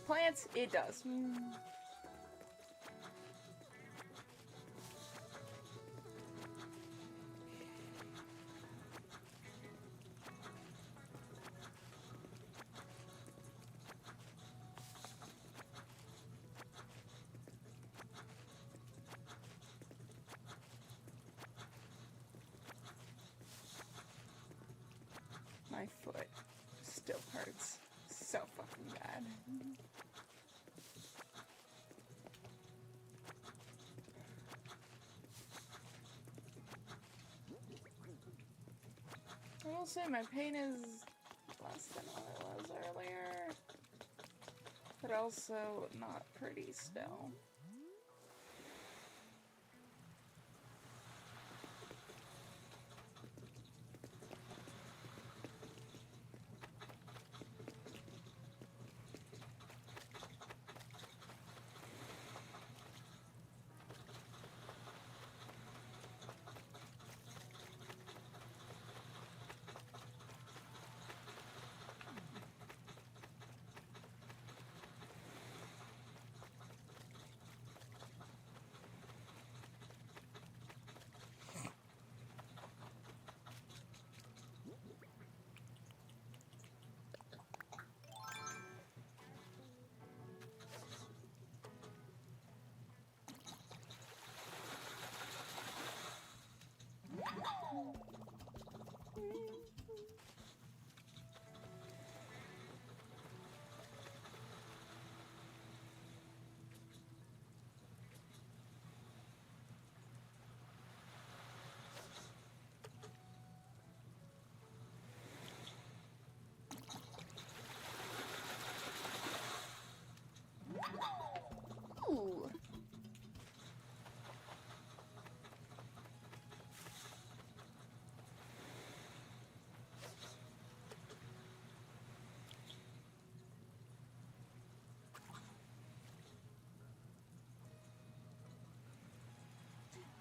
Plants, it does. My foot still hurts so fucking bad. I will say my pain is less than what it was earlier, but also not pretty still.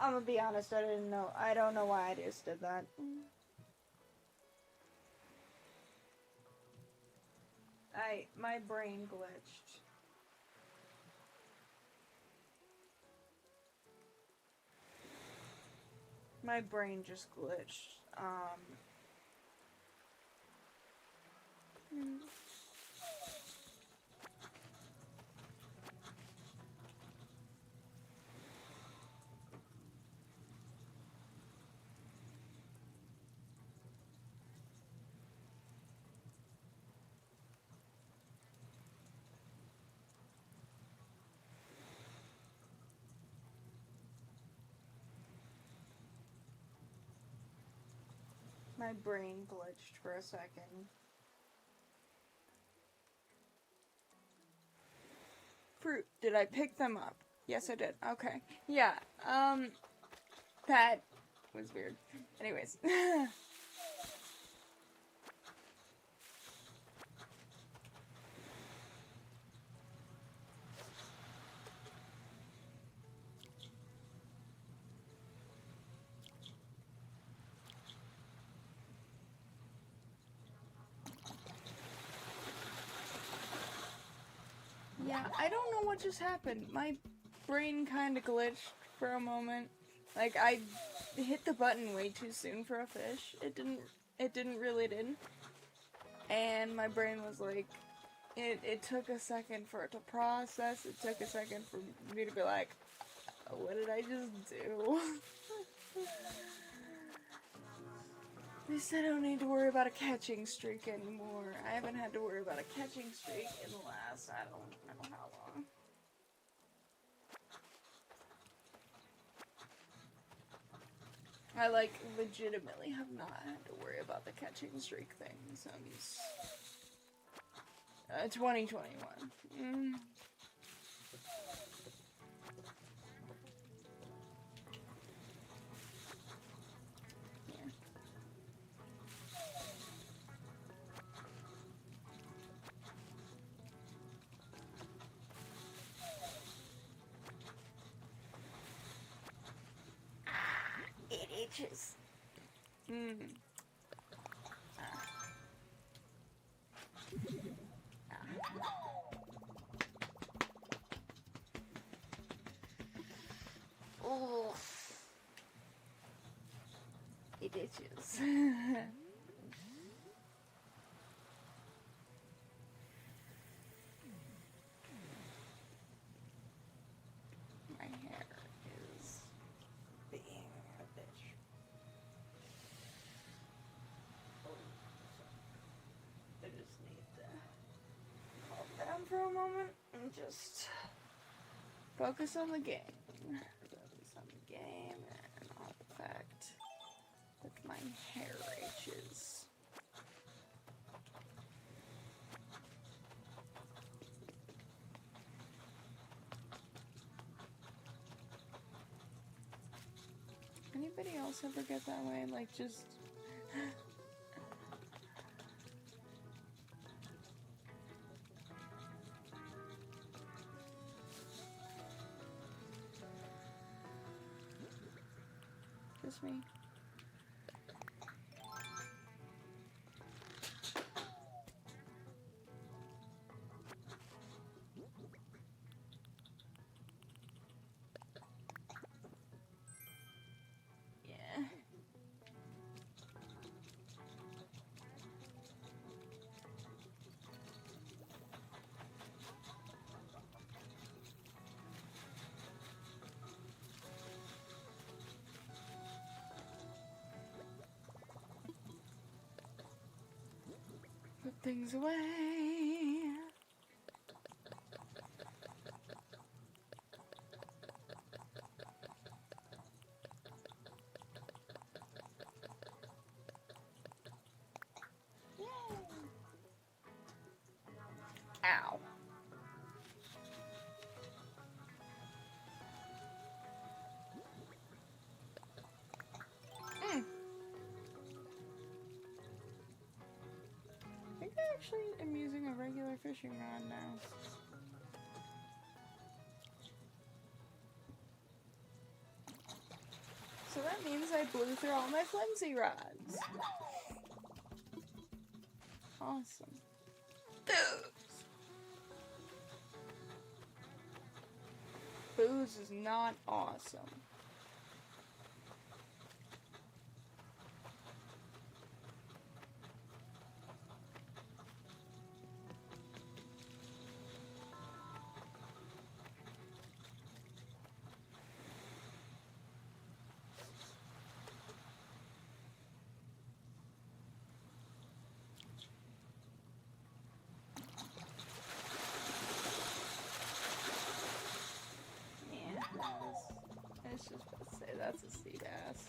I'm gonna be honest, I don't know why I just did that. My brain glitched. My brain just glitched. My brain glitched for a second. Fruit. Did I pick them up? Yes, I did. Okay. Yeah, that was weird. Anyways. Yeah, I don't know what just happened. My brain kind of glitched for a moment. Like, I hit the button way too soon for a fish. It didn't reel it in. And my brain was like, it took a second for it to process. It took a second for me to be like, what did I just do? They said I don't need to worry about a catching streak anymore. I haven't had to worry about a catching streak in the last, I don't know how long. I, like, legitimately have not had to worry about the catching streak thing since 2021. It itches. Oh, it itches. My hair is being a bitch. I just need to calm down for a moment and just focus on the game. Focus on the game and not the fact that my hair itches. Anybody else ever get that way? Like, just... just me. Yeah. Put things away. Ow. I think I actually am using a regular fishing rod now. that means I blew through all my flimsy rods. Awesome. Booze is not awesome. I was just about to say that's a sea bass.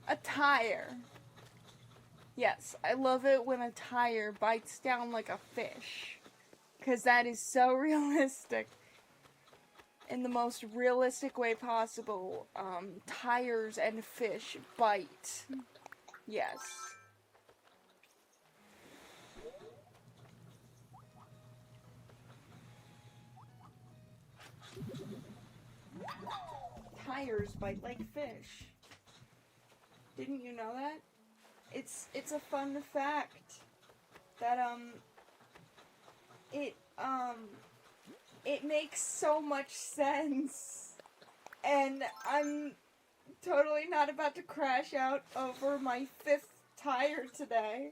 A tire. Yes, I love it when a tire bites down like a fish. Because that is so realistic. In the most realistic way possible. Tires and fish bite. Yes. Tires bite like fish. Didn't you know that? It's a fun fact that it makes so much sense, and I'm totally not about to crash out over my 5th tire today.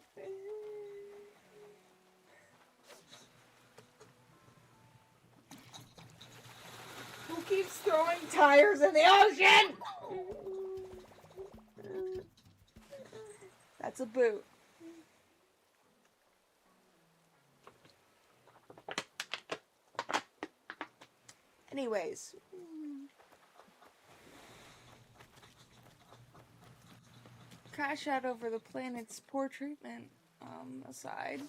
Who keeps throwing tires in the ocean? That's a boot. Anyways. Crash out over the planet's poor treatment, aside.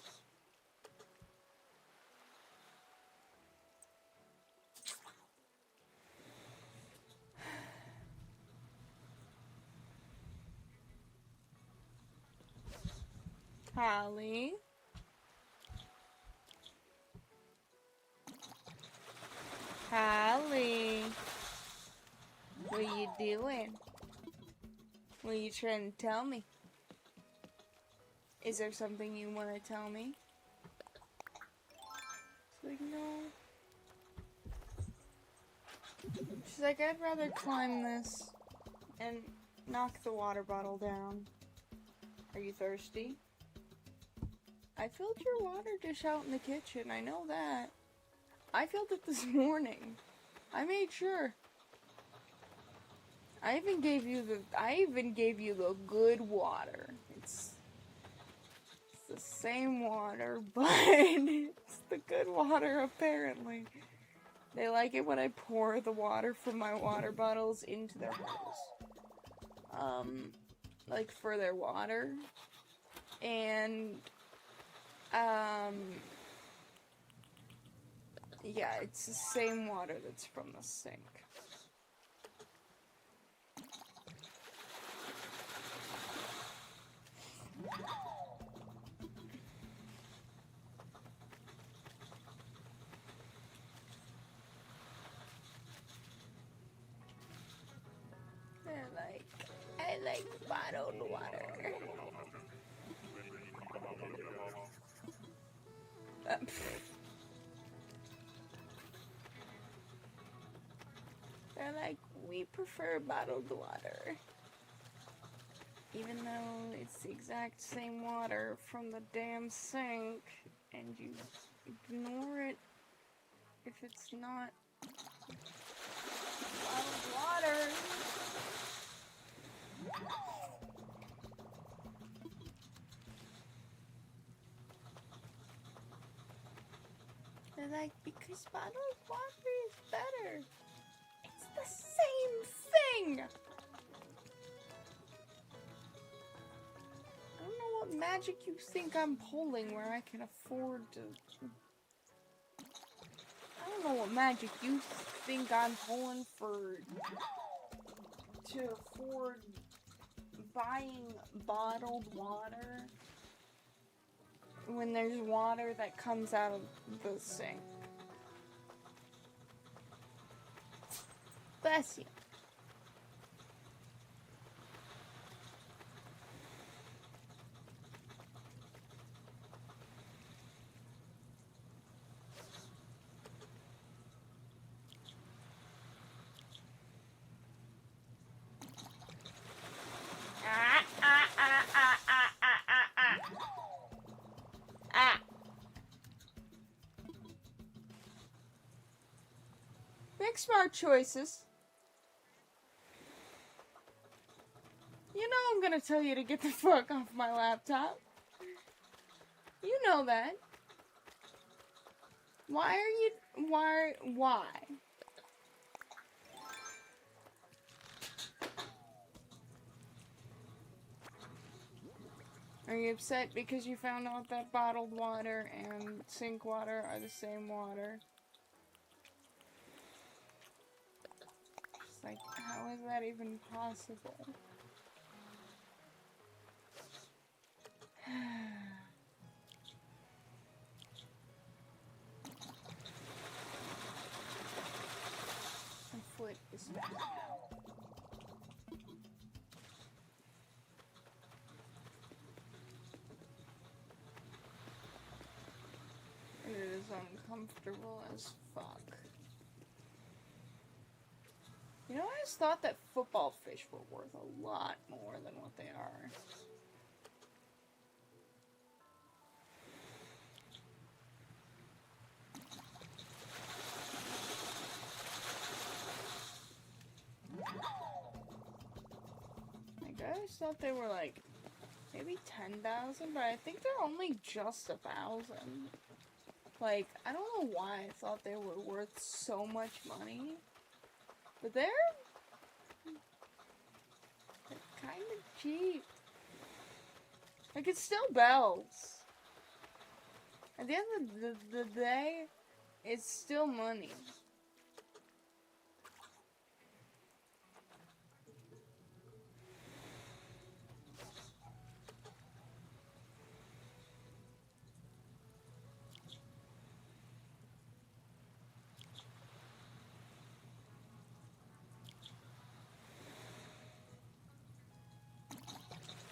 Holly. Holly. What are you doing? What are you trying to tell me? Is there something you want to tell me? She's like, no. She's like, I'd rather climb this and knock the water bottle down. Are you thirsty? I filled your water dish out in the kitchen, I know that. I filled it this morning. I made sure. I even gave you the good water. It's the same water, but it's the good water apparently. They like it when I pour the water from my water bottles into their bowls. Like for their water. And yeah, it's the same water that's from the sink. I like bottled water. They're like, we prefer bottled water. Even though it's the exact same water from the damn sink, and you ignore it if it's not bottled water. They're like, because bottled water is better. It's the same thing! I don't know what magic you think I'm pulling where I can afford to... I don't know what magic you think I'm pulling to afford buying bottled water when there's water that comes out of the sink. Bless you. Make smart choices. You know I'm gonna tell you to get the fuck off my laptop. You know that. Why? Are you upset because you found out that bottled water and sink water are the same water? It's like, how is that even possible? My foot is bad now. It is uncomfortable as fuck. You know, I just thought that football fish were worth a lot more than what they are. Like, I just thought they were like, maybe 10,000, but I think they're only just 1,000. Like, I don't know why I thought they were worth so much money. But they're kind of cheap. Like, it's still bells. At the end of the day, it's still money.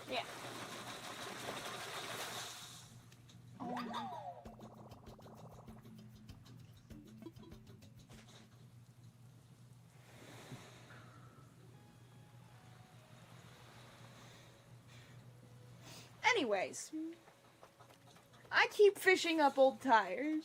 Yeah. Anyways, I keep fishing up old tires.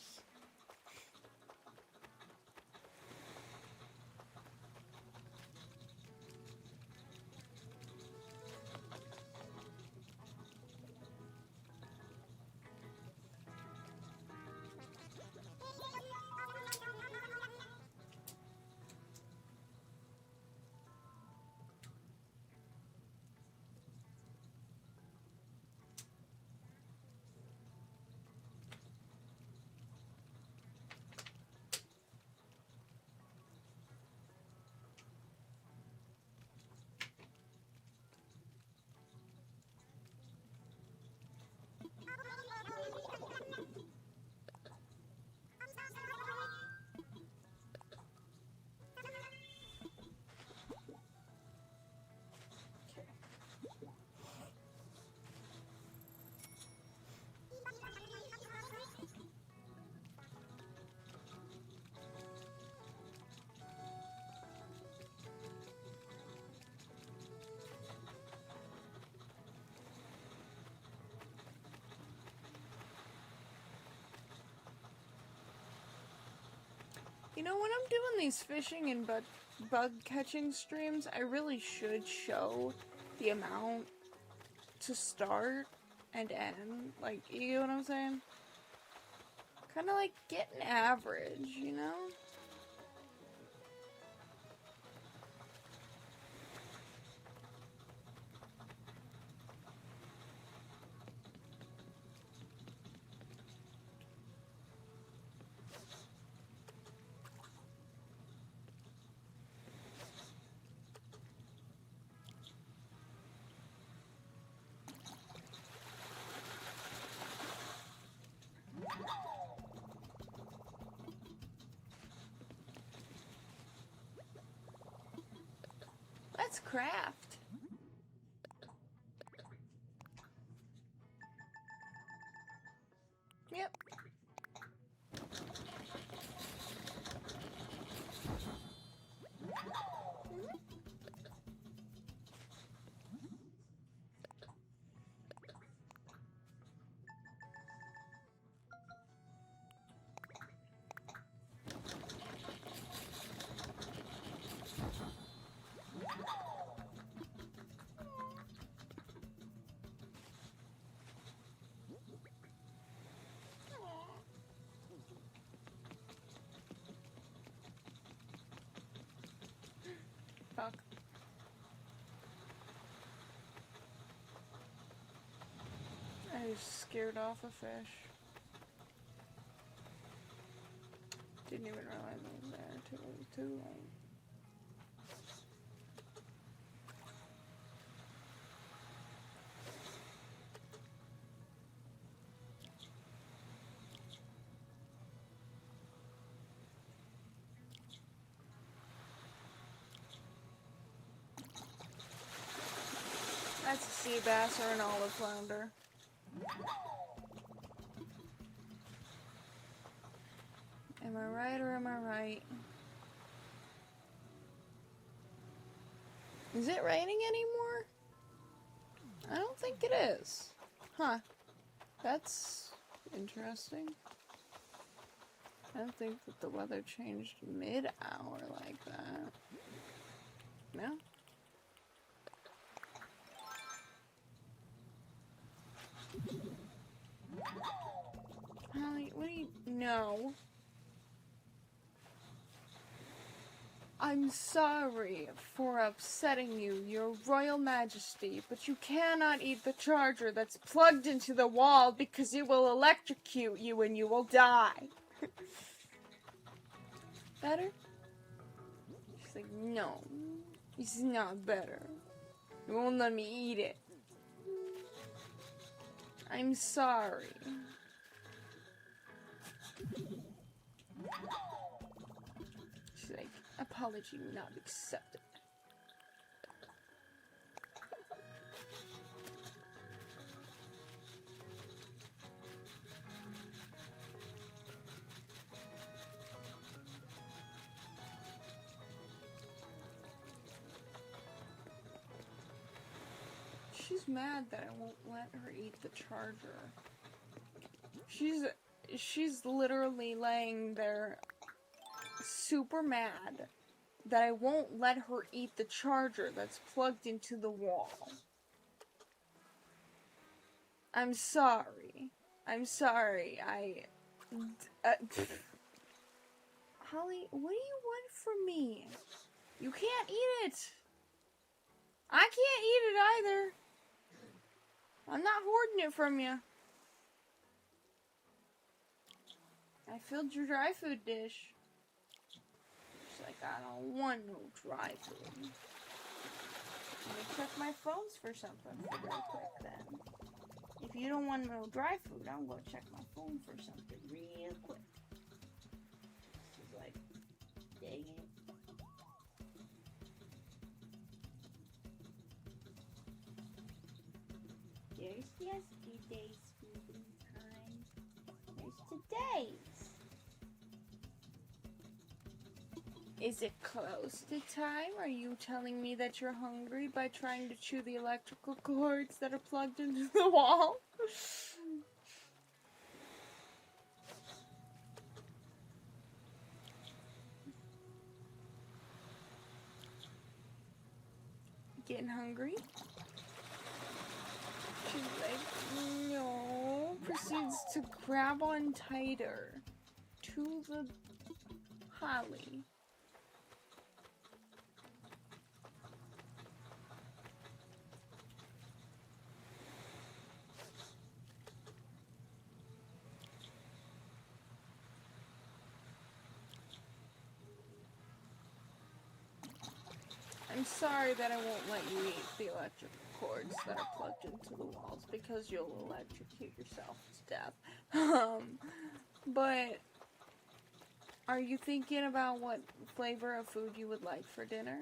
You know, when I'm doing these fishing and bug catching streams, I really should show the amount to start and end. Like, you know what I'm saying? Kind of like get an average, you know? Let's craft. Yep. Fuck. I just scared off a fish. Didn't even realize it was there till it was too late. That's a sea bass or an olive flounder. Am I right or am I right? Is it raining anymore? I don't think it is. Huh. That's interesting. I don't think that the weather changed mid-hour like that. No? Holly, what do you... No. I'm sorry for upsetting you, your royal majesty, but you cannot eat the charger that's plugged into the wall because it will electrocute you and you will die. Better? She's like, no, it's not better. You won't let me eat it. I'm sorry. She's like, apology not accepted. She's mad that I won't let her eat the charger. She's literally laying there super mad that I won't let her eat the charger that's plugged into the wall. I'm sorry. I'm sorry. Holly, what do you want from me? You can't eat it. I can't eat it either. I'm not hoarding it from you. I filled your dry food dish. She's like, I don't want no dry food. Let me check my phones for something real quick then. If you don't want no dry food, I'm gonna check my phone for something real quick. She's like, dang it. There's yesterday's food time. There's today's. Is it close to time? Are you telling me that you're hungry by trying to chew the electrical cords that are plugged into the wall? getting hungry. She's like, no. Proceeds to grab on tighter to the holly. I'm sorry that I won't let you eat the electric cords that are plugged into the walls because you'll electrocute yourself to death. But are you thinking about what flavor of food you would like for dinner?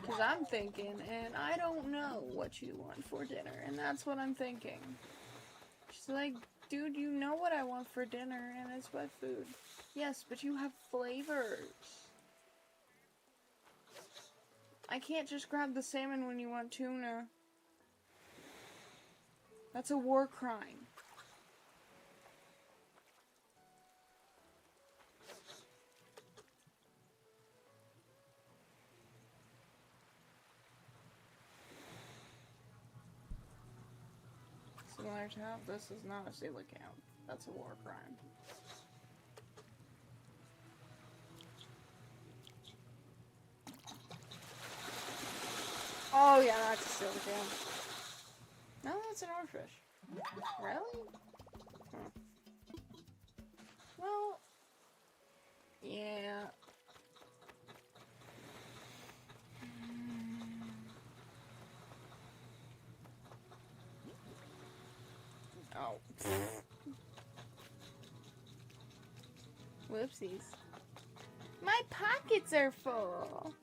Because I'm thinking, and I don't know what you want for dinner, and that's what I'm thinking. She's like, dude, you know what I want for dinner, and it's wet food. Yes, but you have flavors. I can't just grab the salmon when you want tuna. That's a war crime. Similar to how this is not a coelacanth. That's a war crime. Oh yeah, that's a coelacanth. No, that's an oarfish. Really? Huh. Well, yeah. Oh. Whoopsies. My pockets are full.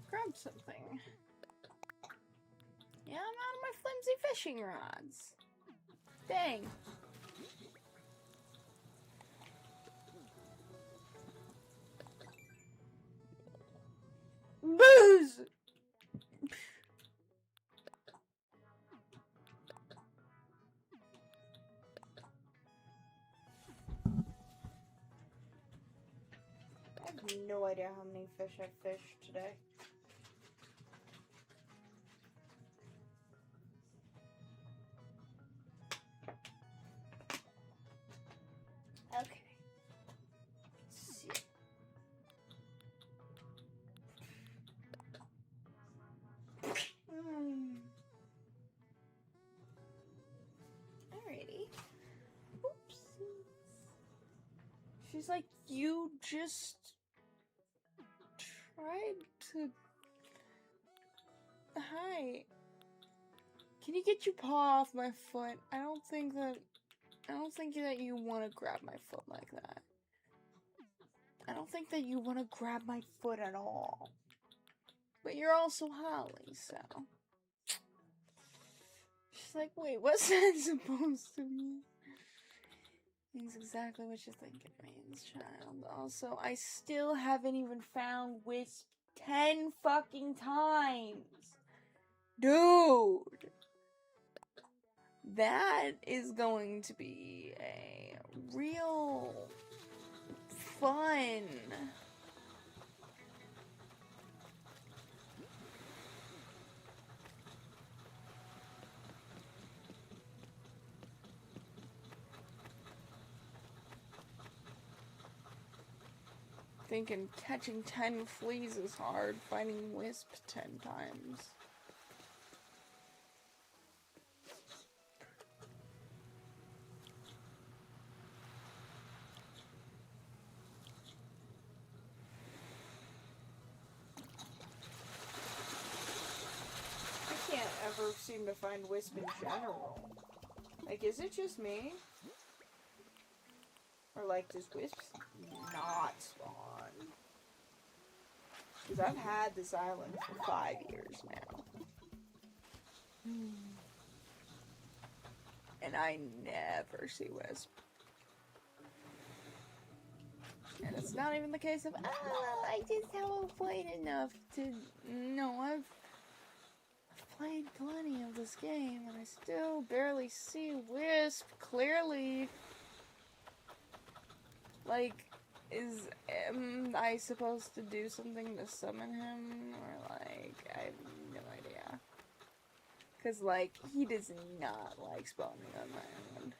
Grab something. Yeah, I'm out of my flimsy fishing rods. Dang. Booze! I have no idea how many fish I've fished today. Okay. Let's see. Alrighty. Oopsies. She's like, you just tried to. Hi. Can you get your paw off my foot? I don't think that you want to grab my foot like that. I don't think that you want to grab my foot at all. But you're also Holly, so. She's like, wait, what's that supposed to mean? Means exactly what you think it means, child. Also, I still haven't even found Wisp 10 fucking times. Dude. That is going to be a real fun. Thinking catching 10 fleas is hard, finding Wisp 10 times. never seem to find Wisp in general. Like, is it just me? Or, like, does Wisp not spawn? Because I've had this island for 5 years now. And I never see Wisp. And it's not even the case of, oh, I just haven't played enough to... No, I've played plenty of this game, and I still barely see Wisp clearly. Like, am I supposed to do something to summon him? Or, like, I have no idea. Because, like, he does not like spawning on my island.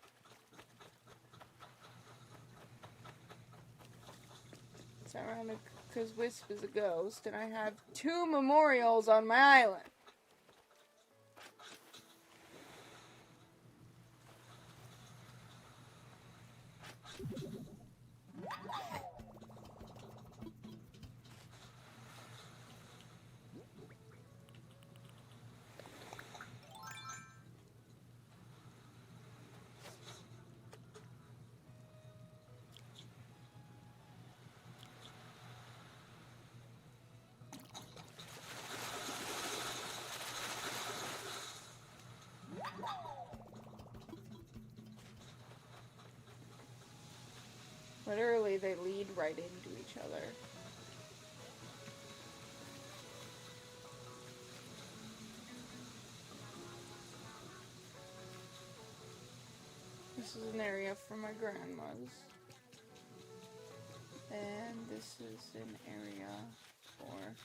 It's ironic because Wisp is a ghost, and I have 2 memorials on my island. Literally, they lead right into each other. This is an area for my grandma's. And this is an area for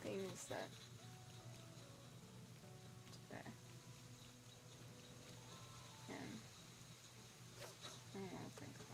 things that... Okay. And... I don't want to think about it.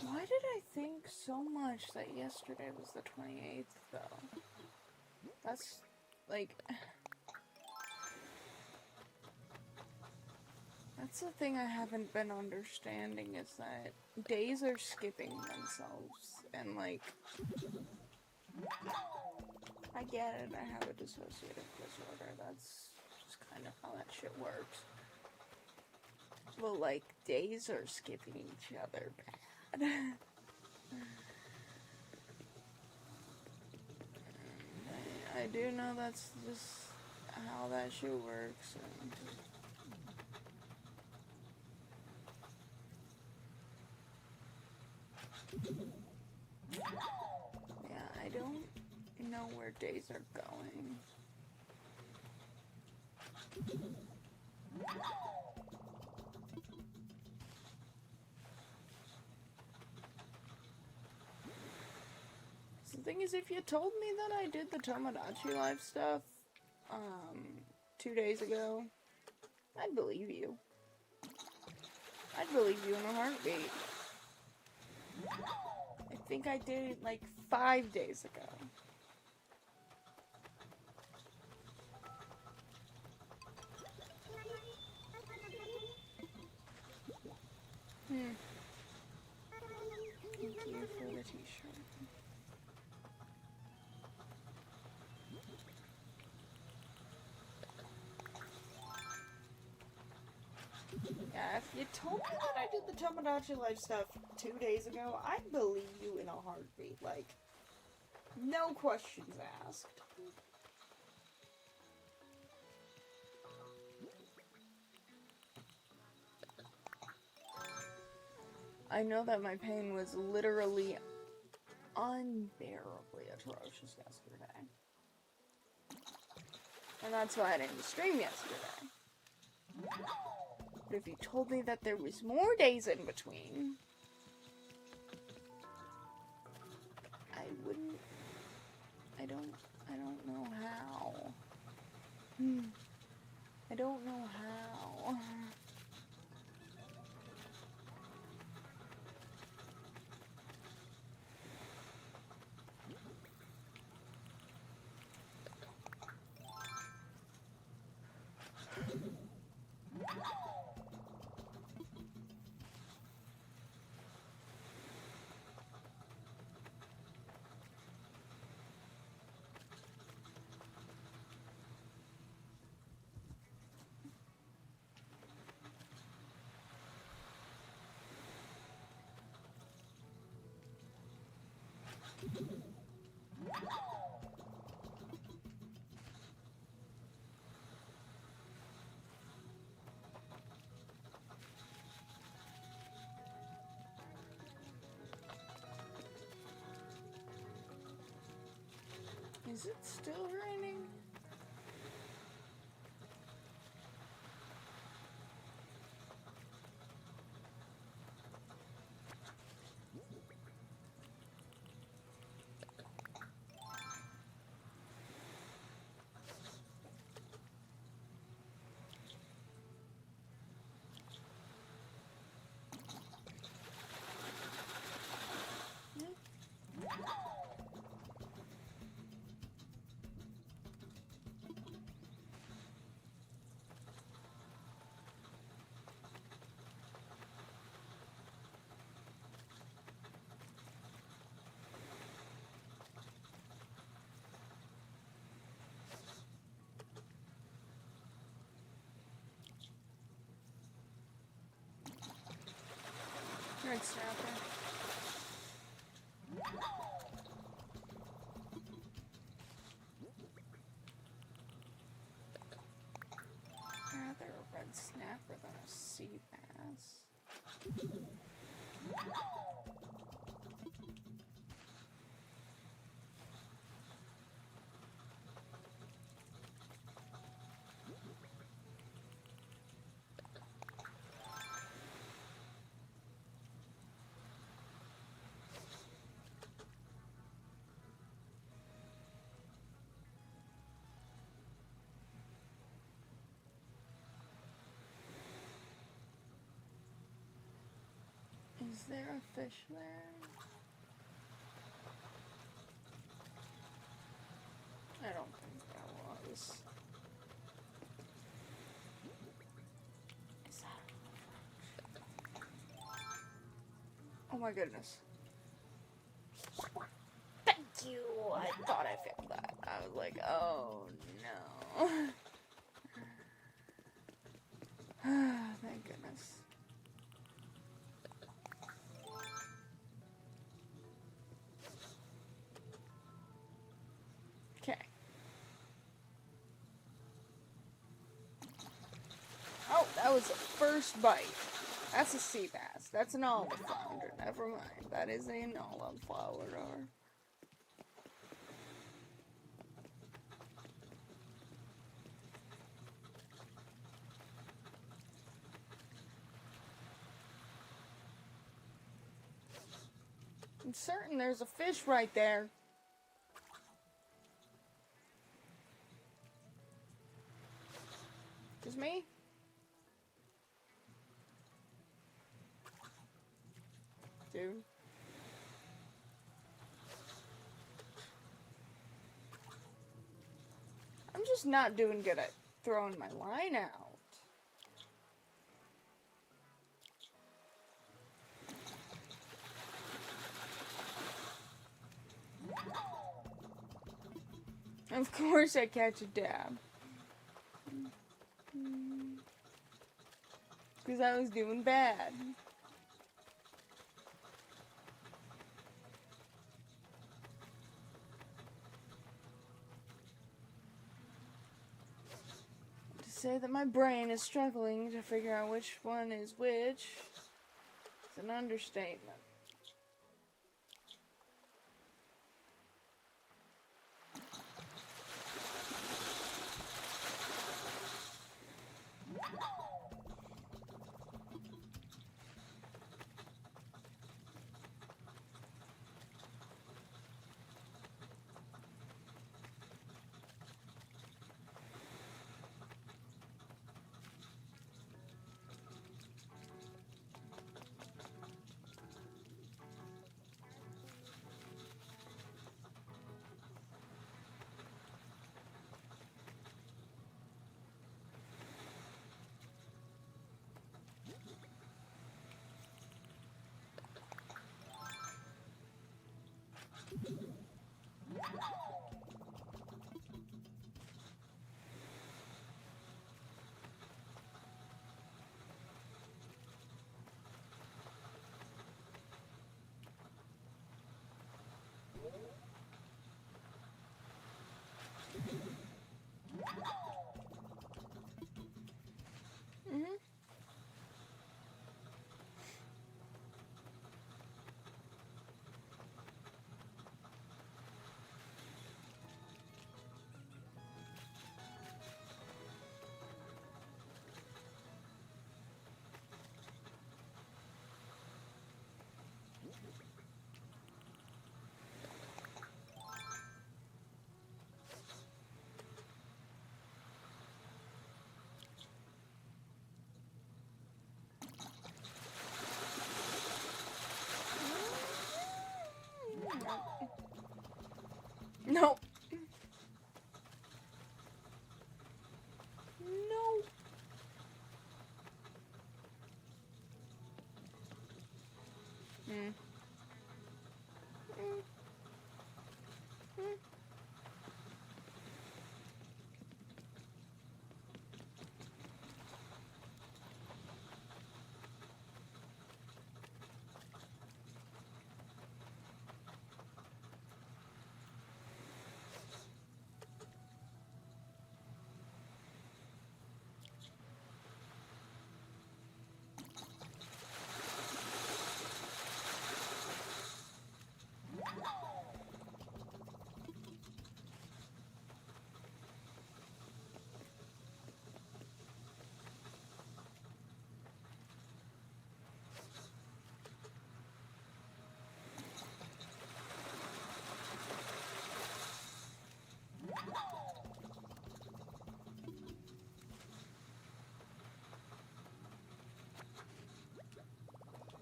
Why did I think so much that yesterday was the 28th, though? That's, like... That's the thing I haven't been understanding, is that days are skipping themselves, and, like... I get it, I have a dissociative disorder, that's just kind of how that shit works. But, like, days are skipping each other bad. I do know that's just how that shit works. Yeah, I don't know where days are going. The thing is, if you told me that I did the Tomodachi Life stuff, 2 days ago, I'd believe you. I'd believe you in a heartbeat. I think I did it, like, 5 days ago. Thank you for the t-shirt. Yeah, if you told me that I did the Tomodachi Life stuff 2 days ago, I'd believe you in a heartbeat. Like, no questions asked. I know that my pain was literally unbearably atrocious yesterday. And that's why I didn't stream yesterday. But if you told me that there was more days in between, I wouldn't. I don't know how. I don't know how. Is it still raining? Red snapper. Rather a red snapper than a sea bass. Is there a fish there? I don't think there was. Is that? Oh my goodness. Thank you! I thought I failed that. I was like, oh no. Thank goodness. Okay. Oh, that was the first bite. That's a sea bass. That's an olive flounder. Never mind. That is an olive flounder. I'm certain there's a fish right there. Just me? Dude. I'm just not doing good at throwing my line out. Of course I catch a dab. Because I was doing bad. To say that my brain is struggling to figure out which one is which is an understatement. Mm-hmm. Nope. No. Mm. Mm. Mm.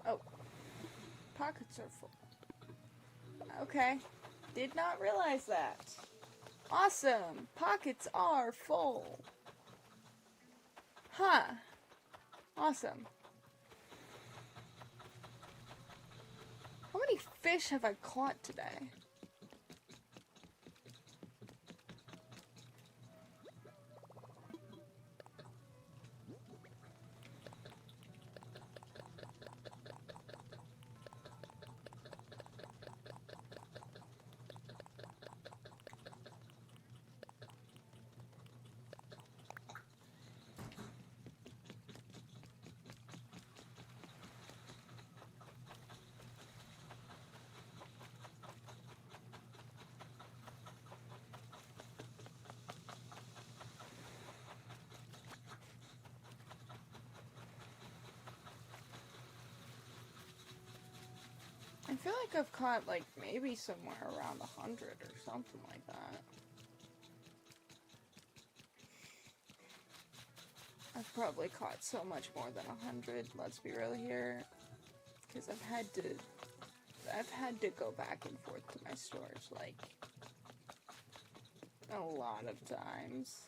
Oh, pockets are full. Okay, did not realize that. Awesome, pockets are full. Huh. Awesome. How many fish have I caught today? I feel like I've caught, like, maybe somewhere around 100 or something like that. I've probably caught so much more than 100, let's be real here. Because I've had to go back and forth to my stores, like, a lot of times.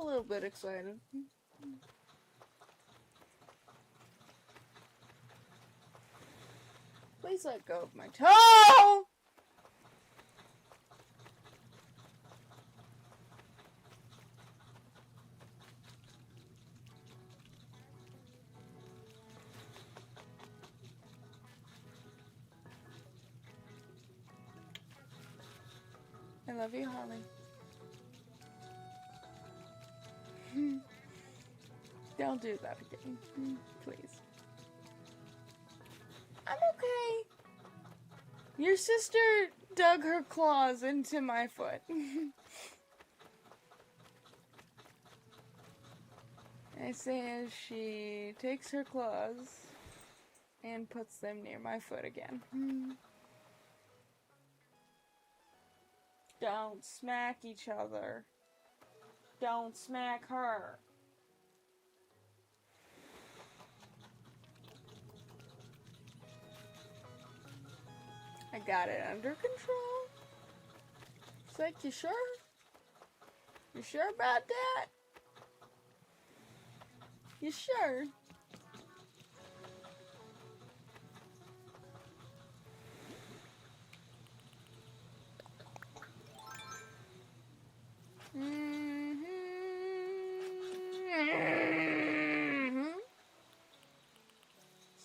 little bit excited. Please let go of my toe! I love you, Holly. Don't do that again, please. I'm okay. Your sister dug her claws into my foot. I say as she takes her claws and puts them near my foot again. Don't smack each other. Don't smack her. I got it under control. It's like, you sure? You sure about that? You sure?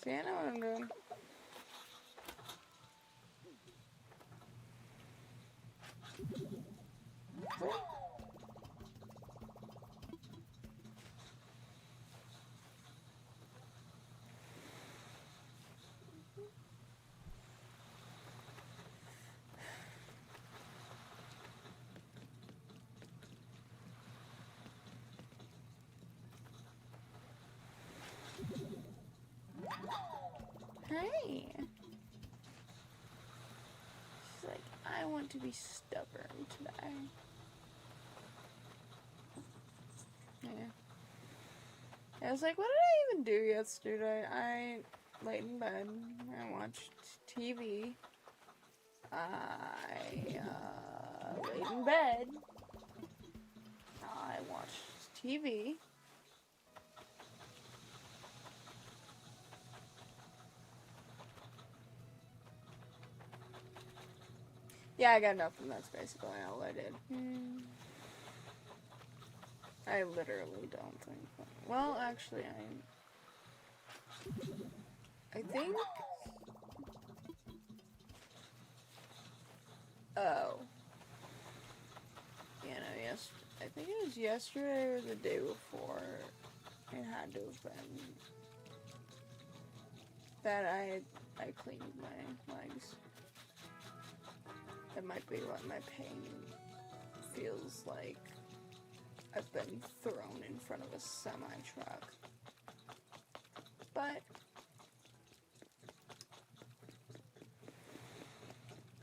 See, I know what I'm doing. Hey. She's like, I want to be stubborn today. Yeah. I was like, what did I even do yesterday? I laid in bed. I watched TV. I laid in bed. I watched TV. Yeah, I got nothing. That's basically all I did. I literally don't think. Well, actually, I think. Oh. Yeah, no, yes. I think it was yesterday or the day before. It had to have been that I cleaned my legs. That might be what my pain feels like. I've been thrown in front of a semi-truck. But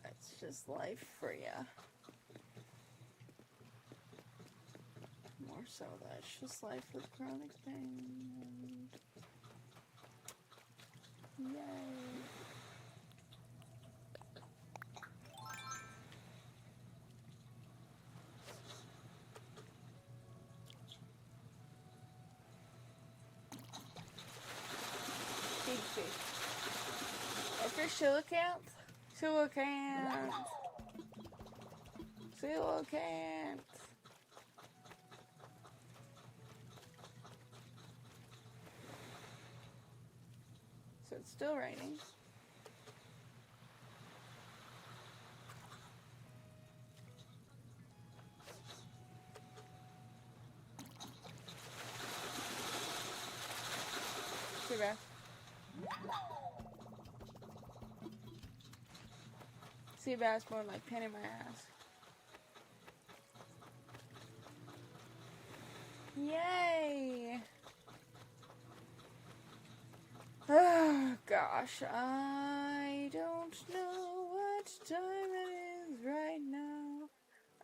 that's just life for ya. More so, that's just life with chronic pain. Yay. Big fish. After coelacanth. Coelacanth. Coelacanth. So it's still raining. Too bad. Sea bass more like pain in my ass. Yay! Oh gosh, I don't know what time it is right now.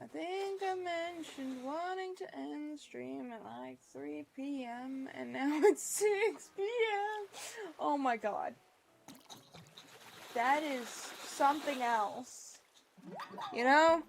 I think I mentioned wanting to end the stream at like 3 p.m. and now it's 6 p.m. Oh my god. That is something else. You know?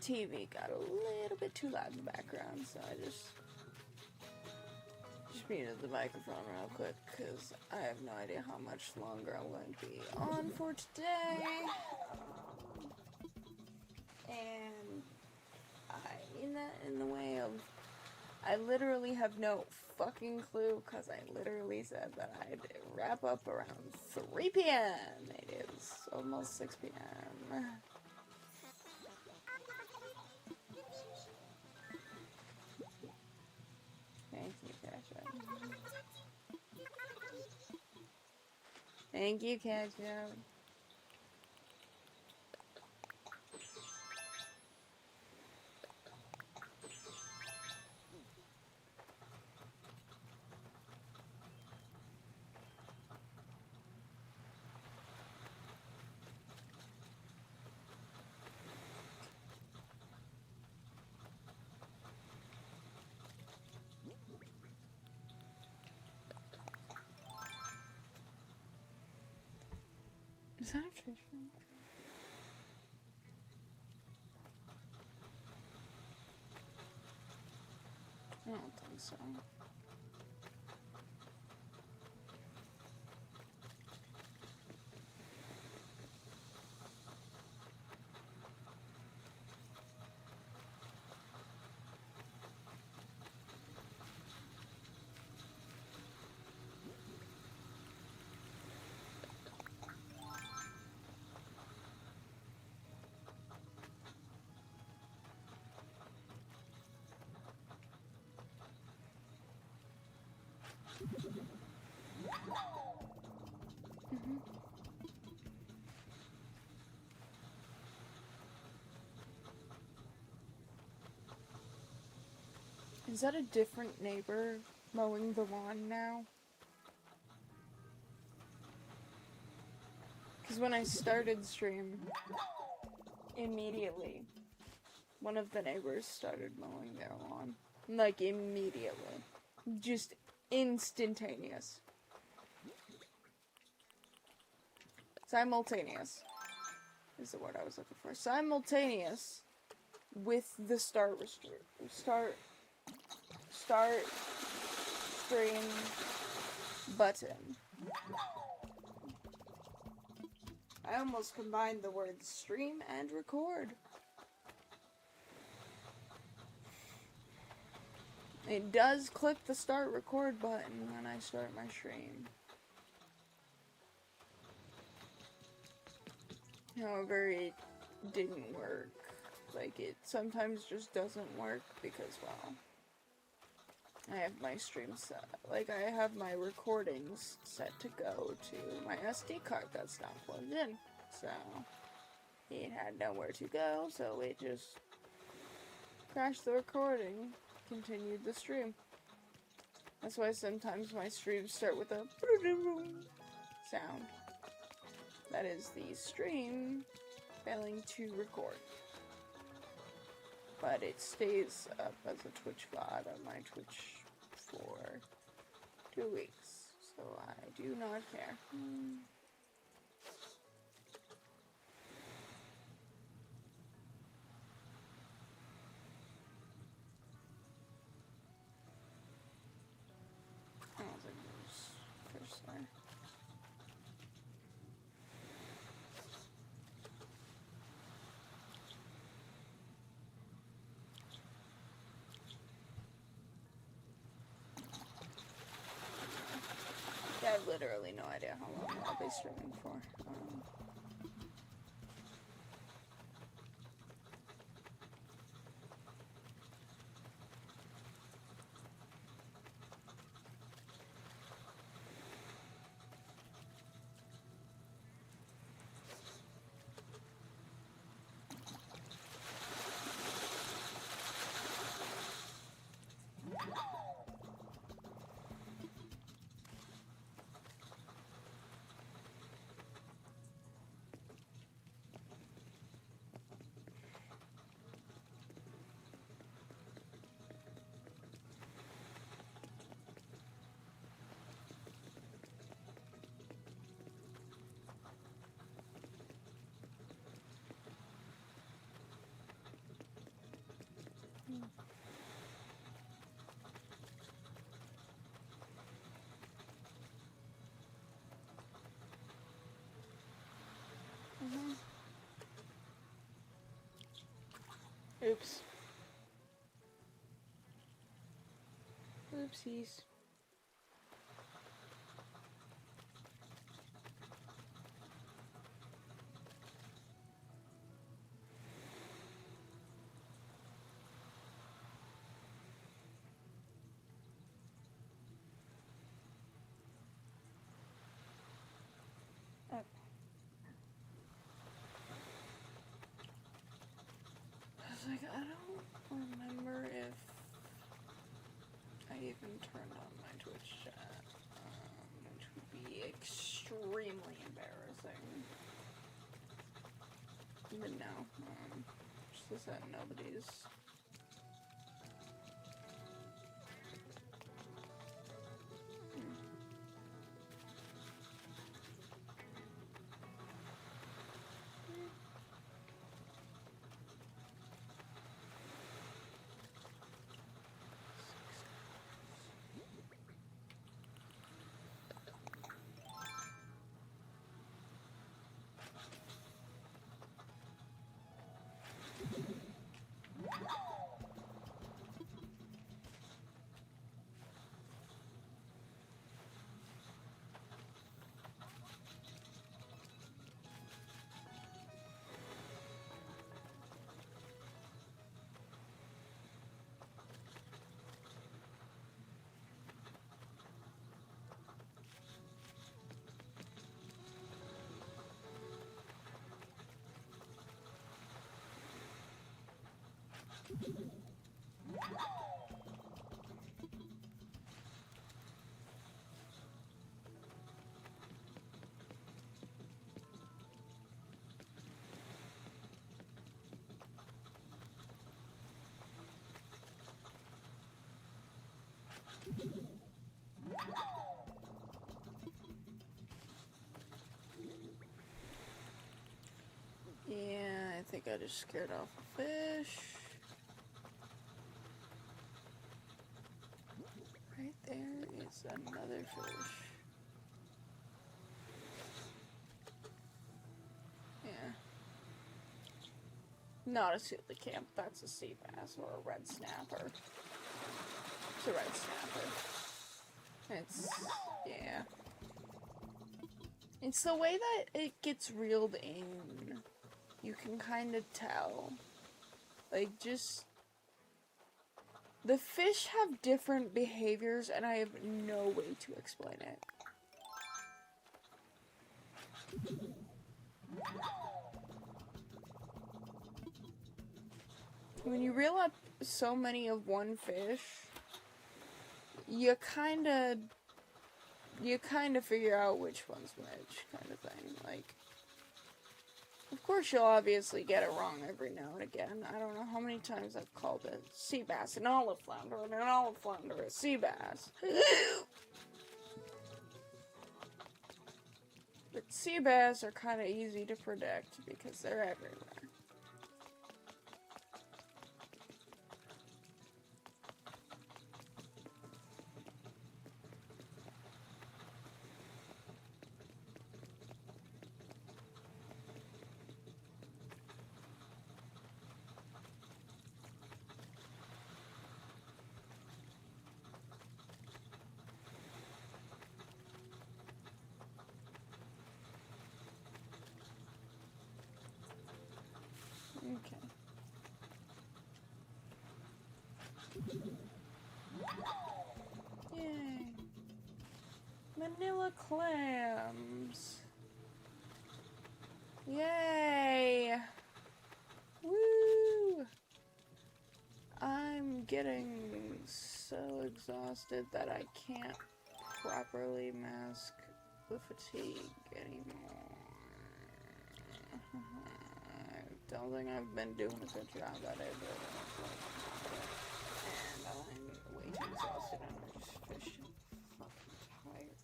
TV got a little bit too loud in the background, so I just muted the microphone real quick because I have no idea how much longer I'm going to be on for today. And I mean that in the way of I literally have no fucking clue because I literally said that I'd wrap up around 3 p.m. It is almost 6 p.m. Thank you, Ketchup. Thank you, Ketchup. Is that a fish from? I don't think so. Is that a different neighbor mowing the lawn now? Because when I started stream, immediately, one of the neighbors started mowing their lawn. Like, immediately. Just instantaneous. Simultaneous is the word I was looking for. Simultaneous with the start stream button. I almost combined the words stream and record. It does click the start record button when I start my stream. However, it didn't work. Like, it sometimes just doesn't work because, well, I have my stream set. Like, I have my recordings set to go to my SD card that's not plugged in. So, it had nowhere to go, so it just crashed the recording, continued the stream. That's why sometimes my streams start with a sound. That is the stream failing to record. But it stays up as a Twitch VOD on my Twitch for 2 weeks. So I do not care. I don't think there's fish there. I have literally no idea how long I'll be streaming for. Oops. Oopsies. Okay. I was like, I don't remember if I even turned on my Twitch chat, which would be extremely embarrassing. But no, just that nobody's. Yeah, I think I just scared off a fish. Right there is another fish. Yeah. Not a coelacanth, that's a sea bass or a red snapper. It's a red snapper. It's, yeah. It's the way that it gets reeled in. You can kind of tell. Like, just... The fish have different behaviors, and I have no way to explain it. When you reel up so many of one fish, you kind of figure out which one's which, kind of thing. Like, of course you'll obviously get it wrong every now and again. I don't know how many times I've called a sea bass an olive flounder, and an olive flounder a sea bass. But sea bass are kind of easy to predict because they're everywhere. Okay. Yay. Manila clams. Yay. Woo. I'm getting so exhausted that I can't properly mask the fatigue anymore. I don't think I've been doing a good job at it, and I'm way too exhausted and I'm just fishing. Fucking tired.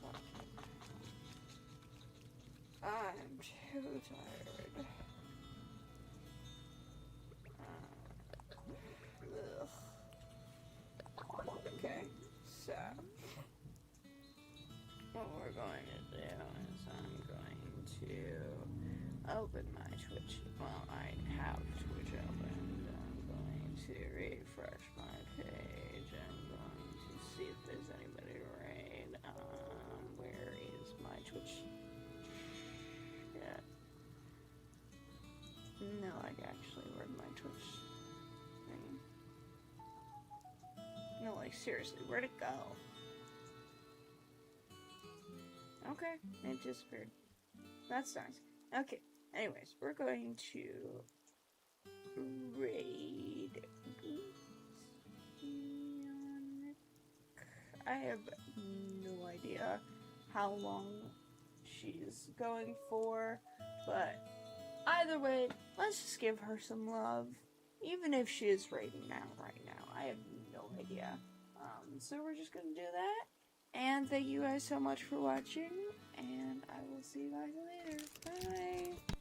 God. I'm too tired. Okay, so what we're going to do is I'm going to open my Twitch. Well, I have Twitch. to refresh my page. I'm going to see if there's anybody raid. Where is my Twitch? Yeah. No, actually, where'd my Twitch thing? No, like, seriously, where'd it go? Okay, it disappeared. That's nice. Okay, anyways, we're going to raid I have no idea how long she's going for, but either way, let's just give her some love, even if she is raiding now, right now. I have no idea. So we're just gonna do that, and thank you guys so much for watching, and I will see you guys later. Bye!